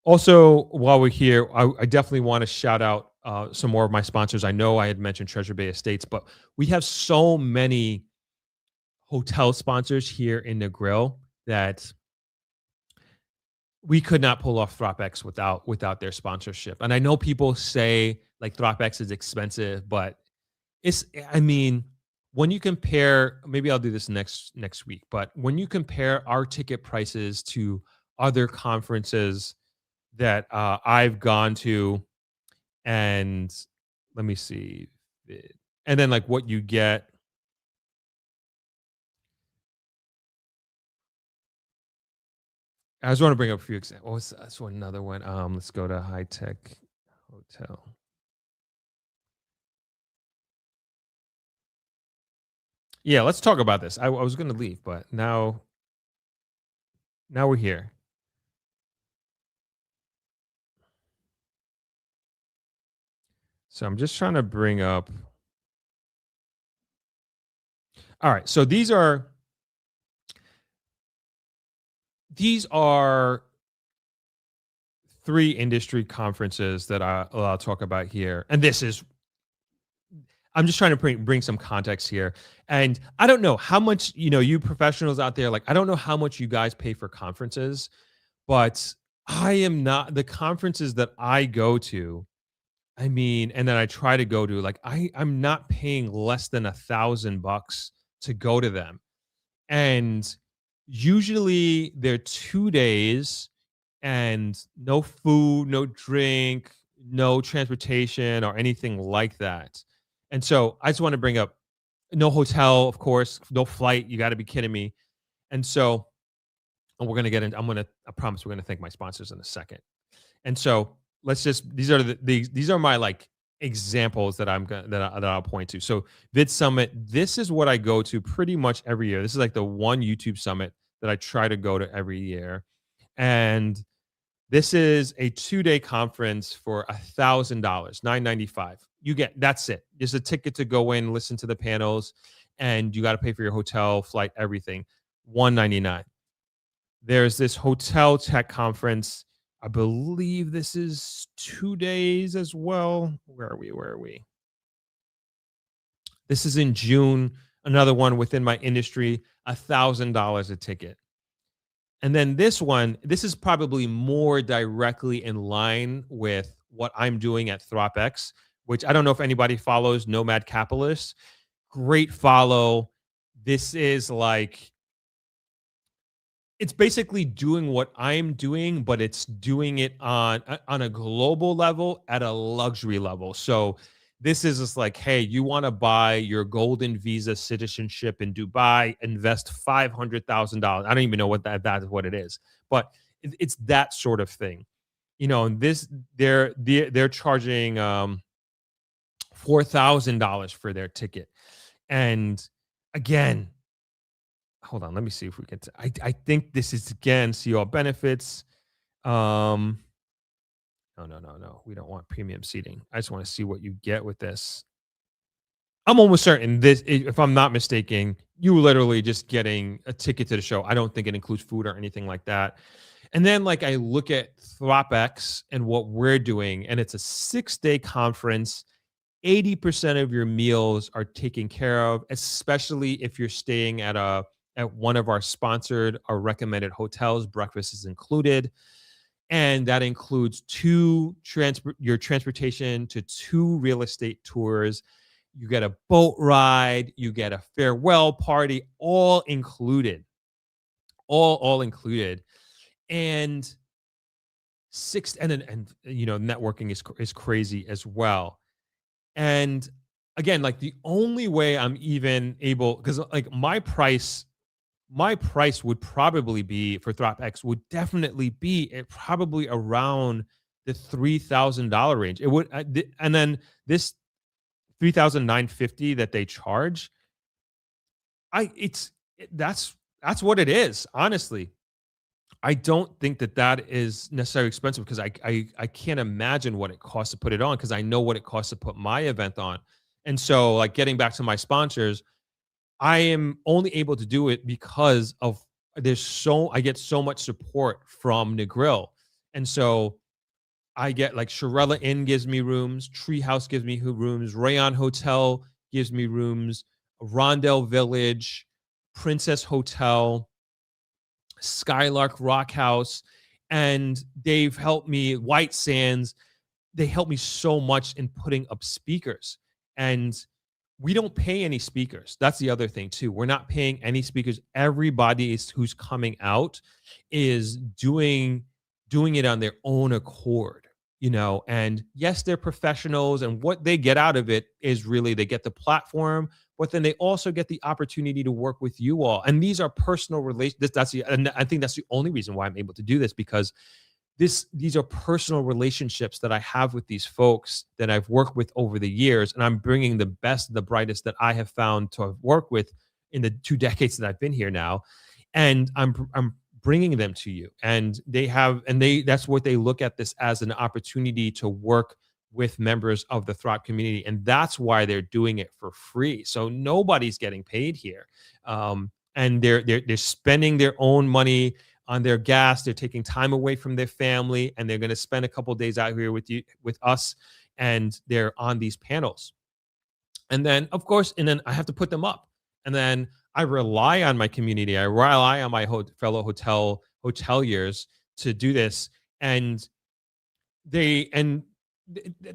Also, while we're here, I definitely want to shout out some more of my sponsors. I know I had mentioned Treasure Bay Estates, but we have so many hotel sponsors here in the grill that we could not pull off Throp-X without their sponsorship. And I know people say like Throp-X is expensive, but when you compare, maybe I'll do this next week, but when you compare our ticket prices to other conferences that I've gone to, and let me see, and then like what you get. I just want to bring up a few examples. That's another one. Let's go to High Tech Hotel. Yeah, let's talk about this. I was going to leave, but now we're here. So I'm just trying to bring up. All right. So these are these are 3 industry conferences that I'll talk about here. And I'm just trying to bring some context here. And I don't know how much, you professionals out there, like, I don't know how much you guys pay for conferences, but I am not, the conferences that I go to, and then I try to go to, like, I'm not paying less than $1,000 to go to them. And usually they're 2 days and no food, no drink, no transportation or anything like that. And so I just want to bring up no hotel, of course, no flight. You got to be kidding me. And so, and we're going to get into, I promise we're going to thank my sponsors in a second. And so these are my like examples that I'll point to. So Vid Summit, this is what I go to pretty much every year. This is like the one YouTube summit that I try to go to every year. And this is a 2-day conference for $1,000, $995. That's it. There's a ticket to go in, listen to the panels, and you got to pay for your hotel, flight, everything. $199. There's this hotel tech conference. I believe this is 2 days as well. Where are we? This is in June. Another one within my industry, $1,000 a ticket. And then this is probably more directly in line with what I'm doing at Throp-X, which I don't know if anybody follows Nomad Capitalist. Great follow. This is like, it's basically doing what I'm doing, but it's doing it on a global level at a luxury level. So this is just like, hey, you want to buy your golden visa citizenship in Dubai, invest $500,000. I don't even know what that is, what it is, but it's that sort of thing. And this, they're charging $4,000 for their ticket. And again, hold on, let me see if we can. I think this is, again, see all benefits. No. We don't want premium seating. I just want to see what you get with this. I'm almost certain this, if I'm not mistaken, you literally just getting a ticket to the show. I don't think it includes food or anything like that. And then, like, I look at Throp-X and what we're doing, and it's a 6-day conference. 80% of your meals are taken care of, especially if you're staying at one of our sponsored or recommended hotels. Breakfast is included. And that includes your transportation to 2 real estate tours. You get a boat ride. You get a farewell party, all included. All included. And networking is crazy as well. And again, like, the only way I'm even able, because like my price would probably be for Throp-X would definitely be probably around the $3,000 range. It would, and then this $3,950 that they charge, that's what it is. Honestly, I don't think that is necessarily expensive, because I can't imagine what it costs to put it on, because I know what it costs to put my event on. And so, like, getting back to my sponsors, I am only able to do it because of I get so much support from the grill. And so I get, like, Charella Inn gives me rooms, Treehouse gives me rooms, Rayon Hotel gives me rooms, Rondell Village, Princess Hotel, Skylark Rock House, and they've helped me, White Sands. They helped me so much in putting up speakers. And we don't pay any speakers. That's the other thing too. We're not paying any speakers. Everybody who's coming out is doing it on their own accord, and yes, they're professionals, and what they get out of it is really, they get the platform, but then they also get the opportunity to work with you all. And these are personal relations. And I think that's the only reason why I'm able to do this, because these are personal relationships that I have with these folks that I've worked with over the years, and I'm bringing the best, the brightest that I have found to work with in the 2 decades that I've been here now, and I'm bringing them to you. And that's what they look at this as, an opportunity to work with members of the Throp community, and that's why they're doing it for free. So nobody's getting paid here, and they're spending their own money. on their gas. They're taking time away from their family, and they're going to spend a couple of days out here with us, and they're on these panels. And then, of course, and then I have to put them up. And then I rely on my community. I rely on my fellow hoteliers to do this. And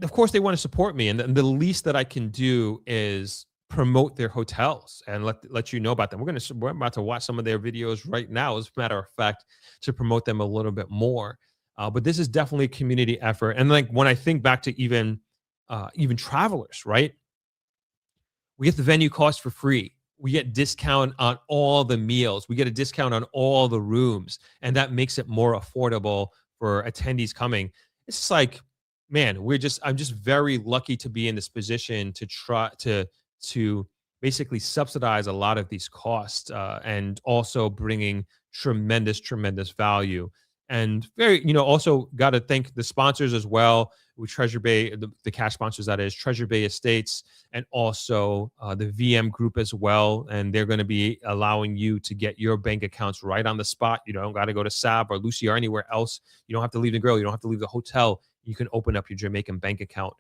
of course, they want to support me. And the least that I can do is promote their hotels and let you know about them. We're about to watch some of their videos right now, as a matter of fact, to promote them a little bit more. But this is definitely a community effort. And like when I think back to even travelers, right? We get the venue cost for free. We get discount on all the meals. We get a discount on all the rooms, and that makes it more affordable for attendees coming. It's just like, man, I'm just very lucky to be in this position to try to basically subsidize a lot of these costs, and also bringing tremendous value. And also got to thank the sponsors as well. With Treasure Bay, the cash sponsors, that is Treasure Bay Estates, and also the VM group as well. And they're going to be allowing you to get your bank accounts right on the spot. You don't got to go to SAB or Lucy or anywhere else. You don't have to leave the grill. You don't have to leave the hotel. You can open up your Jamaican bank account.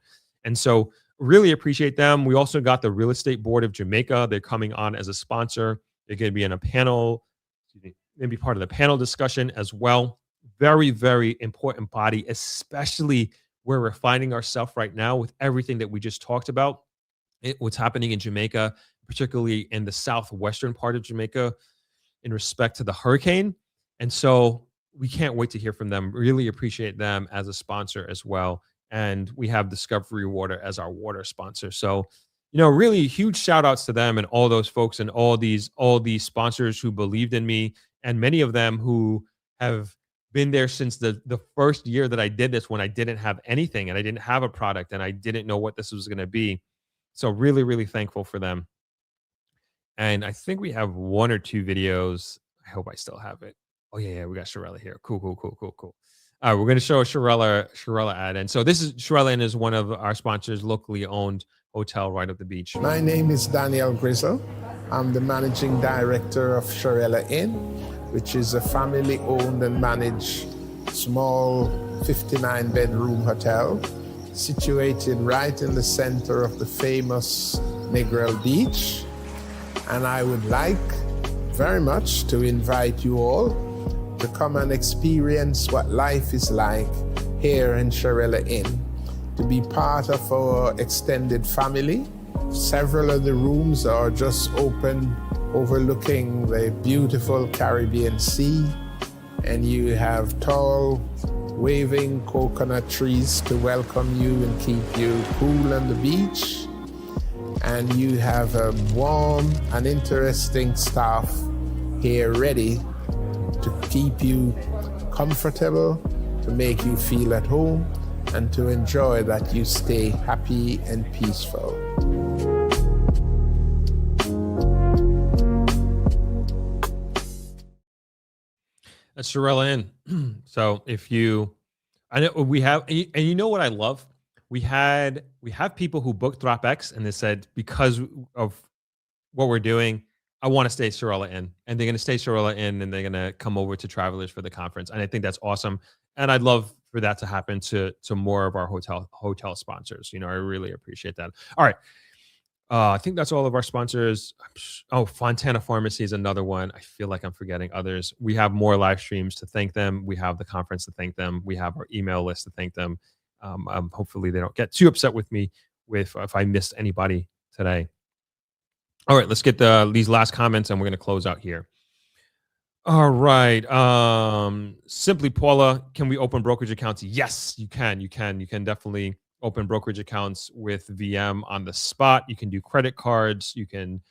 And so really appreciate them. We also got the Real Estate Board of Jamaica. They're coming on as a sponsor. They're going to be in a panel, maybe part of the panel discussion as well. Very, very important body, especially where we're finding ourselves right now with everything that we just talked about, what's happening in Jamaica, particularly in the southwestern part of Jamaica in respect to the hurricane. And so we can't wait to hear from them. Really appreciate them as a sponsor as well. And we have Discovery Water as our water sponsor. So, really huge shout outs to them and all those folks and all these sponsors who believed in me, and many of them who have been there since the first year that I did this, when I didn't have anything and I didn't have a product and I didn't know what this was going to be. So really, really thankful for them. And I think we have one or two videos. I hope I still have it. Oh yeah, we got Charella here. Cool. All right, we're going to show a Charella ad. And so this is Charella Inn, is one of our sponsors, locally owned hotel right up the beach. My name is Daniel Grizzle. I'm the managing director of Charella Inn, which is a family-owned and managed small 59-bedroom hotel situated right in the center of the famous Negril Beach. And I would like very much to invite you all to come and experience what life is like here in Charella Inn, to be part of our extended family. Several of the rooms are just open, overlooking the beautiful Caribbean Sea, and you have tall, waving coconut trees to welcome you and keep you cool on the beach. And you have a warm and interesting staff here ready to keep you comfortable, to make you feel at home, and to enjoy that you stay happy and peaceful. That's Charella Inn. So I know we have, and you know what I love? We have people who booked Throp-X and they said, because of what we're doing, I want to stay Charella Inn, and they're going to stay Charella Inn, and they're going to come over to Travelers for the conference. And I think that's awesome. And I'd love for that to happen to more of our hotel sponsors. I really appreciate that. All right. I think that's all of our sponsors. Oh, Fontana Pharmacy is another one. I feel like I'm forgetting others. We have more live streams to thank them. We have the conference to thank them. We have our email list to thank them. Hopefully they don't get too upset with me if I missed anybody today. All right, let's get these last comments, and we're going to close out here. All right. Simply Paula, can we open brokerage accounts? Yes, you can. You can definitely open brokerage accounts with VM on the spot. You can do credit cards. You can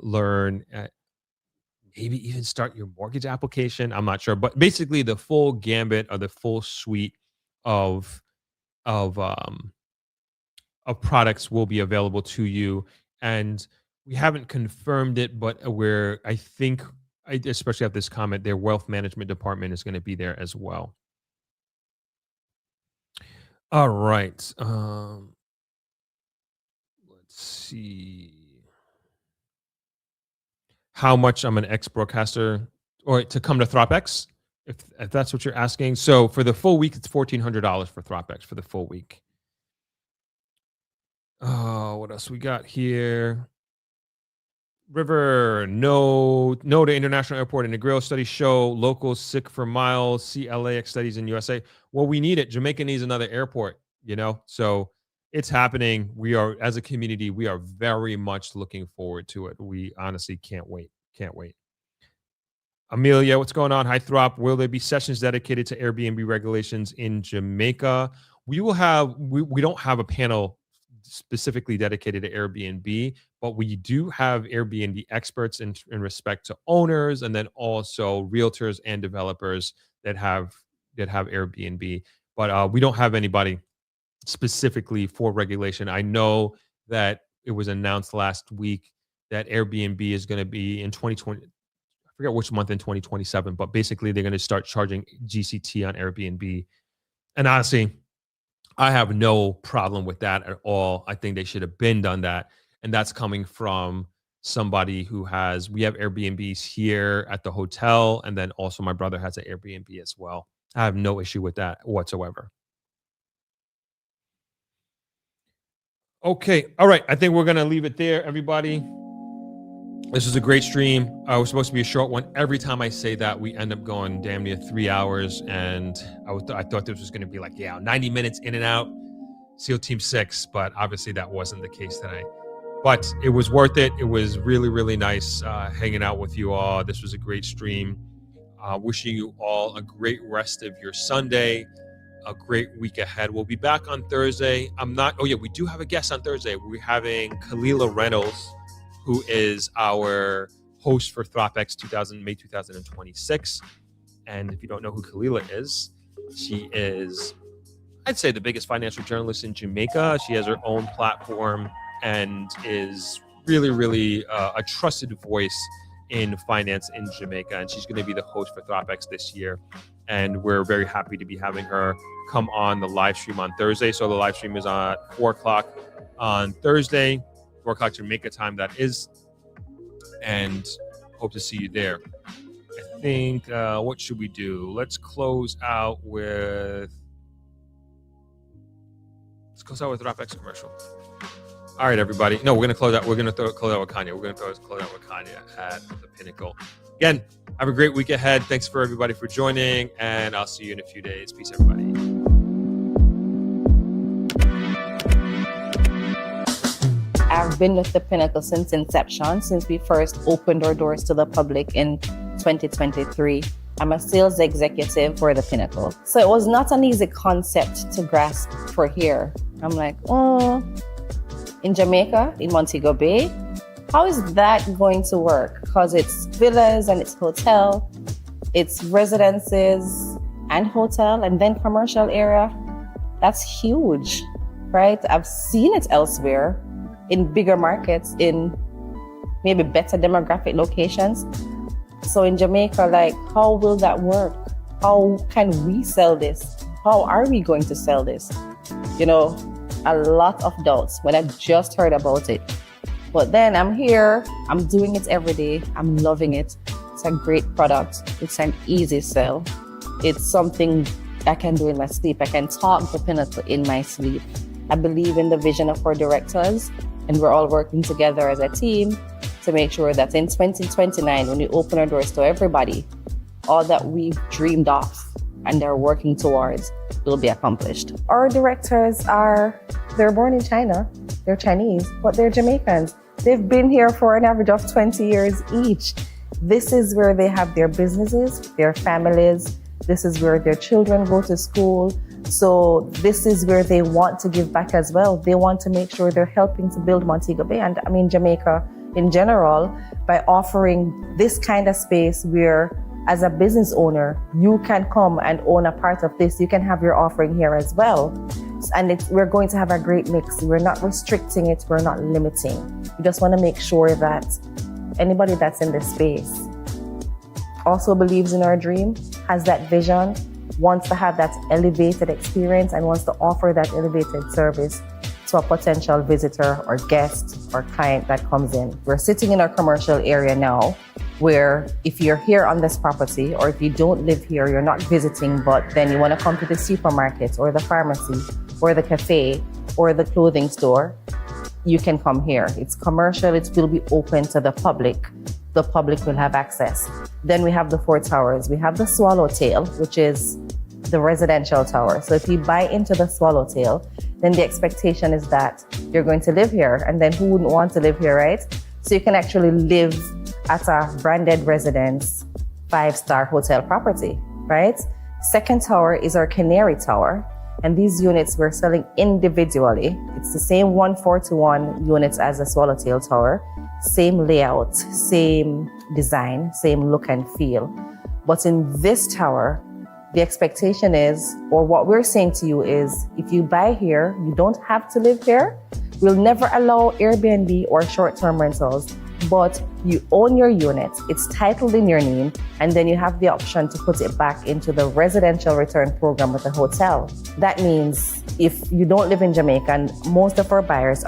learn, maybe even start your mortgage application. I'm not sure, but basically the full gambit or the full suite of products will be available to you. And we haven't confirmed it, but I think, especially at this comment, their wealth management department is going to be there as well. All right. Let's see. How much I'm an ex-broadcaster, or to come to Throp-X? if that's what you're asking. So for the full week, it's $1,400 for Throp-X for the full week. Oh, what else we got here? River, no to International Airport and the Grill studies show locals sick for miles. See LAX studies in USA. Well, we need it. Jamaica needs another airport, so it's happening. We are, as a community, we are very much looking forward to it. We honestly can't wait. Amelia, what's going on? Hi, Throp. Will there be sessions dedicated to Airbnb regulations in Jamaica? We will have, we don't have a panel specifically dedicated to Airbnb, but we do have Airbnb experts in respect to owners, and then also realtors and developers that have Airbnb. But we don't have anybody specifically for regulation. I know that it was announced last week that Airbnb is going to be in 2020. I forget which month in 2027, but basically they're going to start charging GCT on Airbnb. And honestly, I have no problem with that at all. I think they should have been done that. And that's coming from somebody who we have Airbnbs here at the hotel. And then also my brother has an Airbnb as well. I have no issue with that whatsoever. Okay. All right. I think we're going to leave it there, everybody. This is a great stream. It was supposed to be a short one. Every time I say that, we end up going damn near 3 hours. And I thought this was going to be 90 minutes in and out, SEAL Team 6. But obviously that wasn't the case today. But it was worth it. It was really, really nice hanging out with you all. This was a great stream. Wishing you all a great rest of your Sunday, a great week ahead. We'll be back on Thursday. We do have a guest on Thursday. We're having Kalila Reynolds, who is our host for Throp-X May 2026. And if you don't know who Kalila is, she is, I'd say, the biggest financial journalist in Jamaica. She has her own platform and is really, really a trusted voice in finance in Jamaica. And she's going to be the host for Throp-X this year. And we're very happy to be having her come on the live stream on Thursday. So the live stream is at 4 o'clock on Thursday. 4 o'clock Jamaica time, that is, and hope to see you there. I think, what should we do? Let's close out with Throp-X commercial. All right, everybody. No, we're going to close out. We're going to close out with Kanye. We're going to close out with Kanye at the Pinnacle. Again, have a great week ahead. Thanks for everybody for joining, and I'll see you in a few days. Peace, everybody. I've been with the Pinnacle since inception, since we first opened our doors to the public in 2023. I'm a sales executive for the Pinnacle. So it was not an easy concept to grasp for here. I'm like, in Jamaica, in Montego Bay, how is that going to work? Because it's villas and it's hotel, it's residences and hotel, and then commercial area. That's huge, right? I've seen it elsewhere, in bigger markets, in maybe better demographic locations. So in Jamaica, how will that work? How can we sell this? How are we going to sell this? A lot of doubts when I just heard about it. But then I'm here, I'm doing it every day. I'm loving it. It's a great product. It's an easy sell. It's something I can do in my sleep. I can talk the Pinnacle in my sleep. I believe in the vision of our directors, and we're all working together as a team to make sure that in 2029, when we open our doors to everybody, all that we've dreamed of and they're working towards will be accomplished. Our directors they're born in China, they're Chinese, but they're Jamaicans. They've been here for an average of 20 years each. This is where they have their businesses, their families. This is where their children go to school. So this is where they want to give back as well. They want to make sure they're helping to build Montego Bay and Jamaica in general by offering this kind of space where, as a business owner, you can come and own a part of this. You can have your offering here as well. And we're going to have a great mix. We're not restricting it. We're not limiting. We just want to make sure that anybody that's in this space also believes in our dream, has that vision, wants to have that elevated experience, and wants to offer that elevated service to a potential visitor or guest or client that comes in. We're sitting in our commercial area now, where if you're here on this property, or if you don't live here, you're not visiting, but then you want to come to the supermarket or the pharmacy or the cafe or the clothing store, you can come here. It's commercial, it will be open to the public. The public will have access. Then we have the 4 towers. We have the Swallowtail, which is the residential tower. So if you buy into the Swallowtail, then the expectation is that you're going to live here. And then who wouldn't want to live here, right? So you can actually live at a branded residence, 5-star hotel property, right? Second tower is our Canary Tower. And these units we're selling individually. It's the same 1:4 units as the Swallowtail Tower. Same layout, same design, same look and feel. But in this tower, the expectation is, or what we're saying to you is, if you buy here, you don't have to live here. We'll never allow Airbnb or short-term rentals, but you own your unit, it's titled in your name, and then you have the option to put it back into the residential return program with the hotel. That means if you don't live in Jamaica, and most of our buyers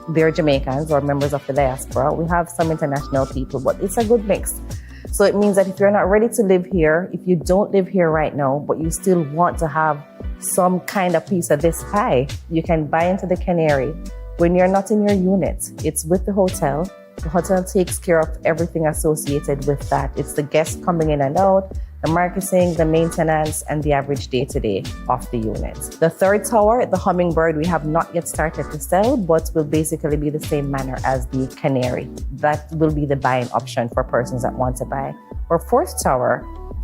they're Jamaicans or members of the diaspora. We have some international people, but it's a good mix. So it means that if you're not ready to live here, if you don't live here right now, but you still want to have some kind of piece of this pie, you can buy into the Canary. When you're not in your unit, it's with the hotel. The hotel takes care of everything associated with that. It's the guests coming in and out, the marketing, the maintenance, and the average day-to-day of the unit. The 3rd tower, the Hummingbird, we have not yet started to sell, but will basically be the same manner as the Canary. That will be the buying option for persons that want to buy. Our 4th tower,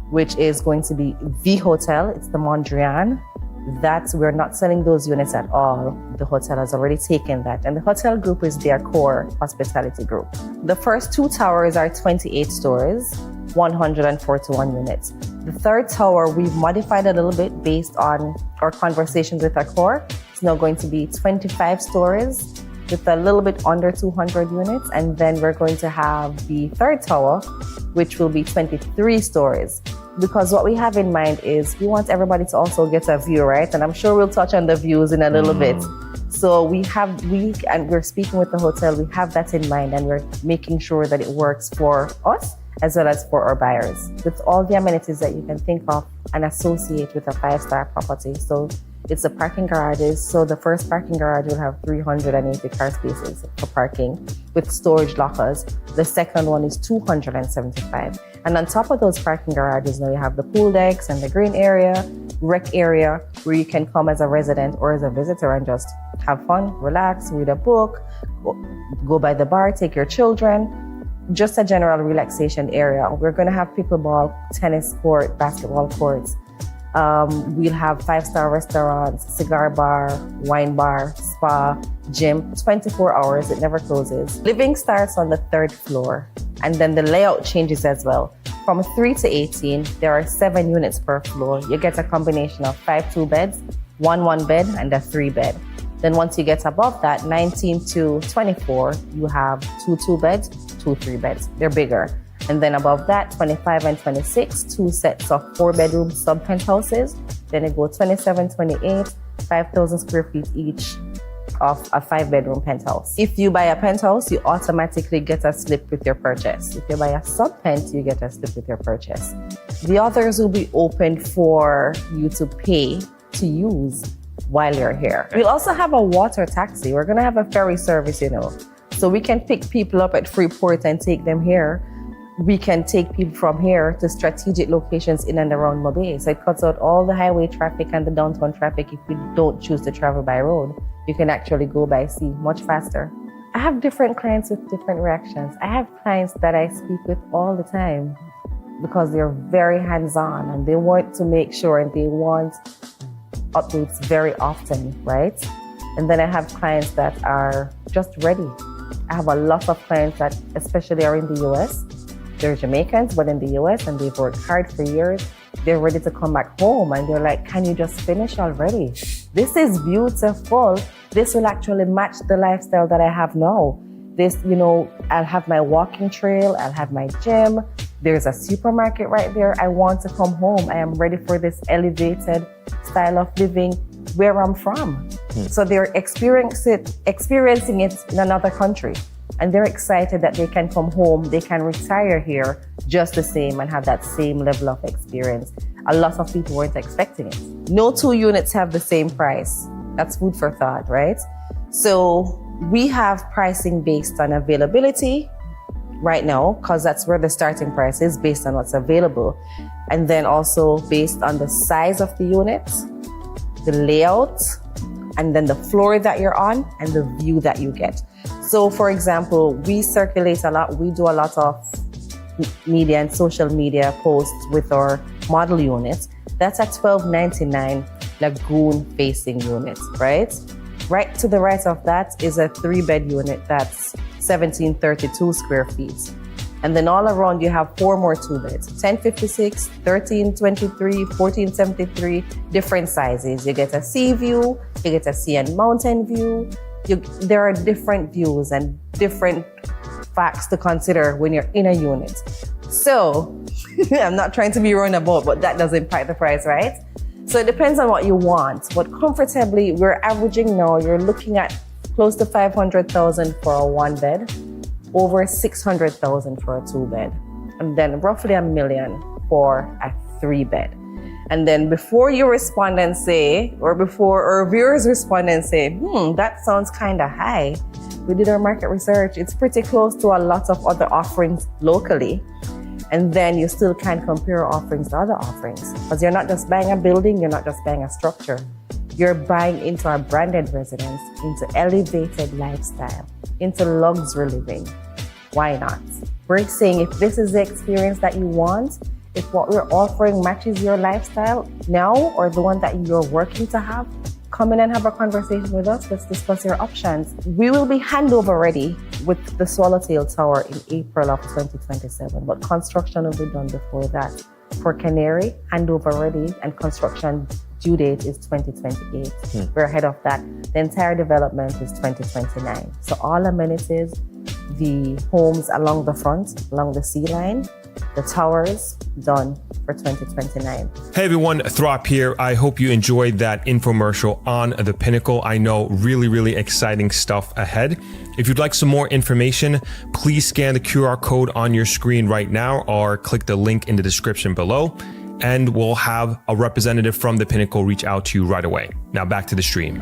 which is going to be the hotel, it's the Mondrian. That we're not selling those units at all. The hotel has already taken that. And the hotel group is their core hospitality group. The first 2 towers are 28 stories, 141 units. The 3rd tower, we've modified a little bit based on our conversations with our core. It's now going to be 25 stories with a little bit under 200 units. And then we're going to have the 3rd tower, which will be 23 stories. Because what we have in mind is we want everybody to also get a view, right? And I'm sure we'll touch on the views in a little bit. So and we're speaking with the hotel, we have that in mind, and we're making sure that it works for us as well as for our buyers, with all the amenities that you can think of and associate with a 5-star property. So it's the parking garages. So the first parking garage will have 380 car spaces for parking with storage lockers. The second one is 275. And on top of those parking garages, now you have the pool decks and the green area, rec area, where you can come as a resident or as a visitor and just have fun, relax, read a book, go by the bar, take your children. Just a general relaxation area. We're going to have pickleball, tennis court, basketball courts. We'll have 5-star restaurants, cigar bar, wine bar, spa, gym, 24 hours, it never closes. Living starts on the 3rd floor, and then the layout changes as well. From 3 to 18, there are 7 units per floor. You get a combination of 5 2-beds, 1 1-bed, and a 3-bed. Then once you get above that, 19 to 24, you have 2 2-beds, 2 3-beds. They're bigger. And then above that, 25 and 26, 2 sets of 4-bedroom sub-penthouses. Then it goes 27, 28, 5,000 square feet each of a 5-bedroom penthouse. If you buy a penthouse, you automatically get a slip with your purchase. If you buy a sub-pent, you get a slip with your purchase. The others will be open for you to pay to use while you're here. We'll also have a water taxi. We're going to have a ferry service, so we can pick people up at Freeport and take them here. We can take people from here to strategic locations in and around Mobay. So it cuts out all the highway traffic and the downtown traffic. If you don't choose to travel by road, you can actually go by sea much faster. I have different clients with different reactions. I have clients that I speak with all the time because they're very hands-on and they want to make sure, and they want updates very often, right? And then I have clients that are just ready. I have a lot of clients that especially are in the US. They're Jamaicans, but in the US, and they've worked hard for years. They're ready to come back home, and they're like, can you just finish already? This is beautiful. This will actually match the lifestyle that I have now. This, I'll have my walking trail, I'll have my gym. There's a supermarket right there. I want to come home. I am ready for this elevated style of living where I'm from. So they're experiencing it in another country. And they're excited that they can come home, they can retire here just the same and have that same level of experience. A lot of people weren't expecting it. No two units have the same price. That's food for thought, right? So we have pricing based on availability right now, because that's where the starting price is, based on what's available. And then also based on the size of the unit, the layout, and then the floor that you're on and the view that you get. So for example, we circulate a lot. We do a lot of media and social media posts with our model units. That's a $12.99 lagoon facing unit, right? Right to the right of that is a 3-bed unit that's 1732 square feet. And then all around you have 4 more 2-beds, 1056, 1323, 1473, different sizes. You get a sea view, you get a sea and mountain view. There are different views and different facts to consider when you're in a unit. So I'm not trying to be roundabout, but that does impact the price, right? So it depends on what you want, but comfortably, we're averaging now, you're looking at close to $500,000 for a 1-bed, over $600,000 for a 2-bed, and then roughly $1 million for a 3-bed. And then before you respond and say, or before our viewers respond and say, that sounds kind of high. We did our market research. It's pretty close to a lot of other offerings locally. And then you still can't compare offerings to other offerings, because you're not just buying a building, you're not just buying a structure. You're buying into a branded residence, into elevated lifestyle, into luxury living. Why not? We're saying if this is the experience that you want, if what we're offering matches your lifestyle now or the one that you're working to have, come in and have a conversation with us. Let's discuss your options. We will be handover ready with the Swallowtail Tower in April of 2027, but construction will be done before that. For Canary, handover ready, and construction due date is 2028. We're ahead of that. The entire development is 2029. So all amenities, the homes along the front, along the sea line, the towers, done for 2029. Hey everyone, Throp here. I hope you enjoyed that infomercial on the Pinnacle. I know really exciting stuff ahead. If you'd like some more information, please scan the QR code on your screen right now or click the link in the description below, and we'll have a representative from the Pinnacle reach out to you right away. Now back to the stream.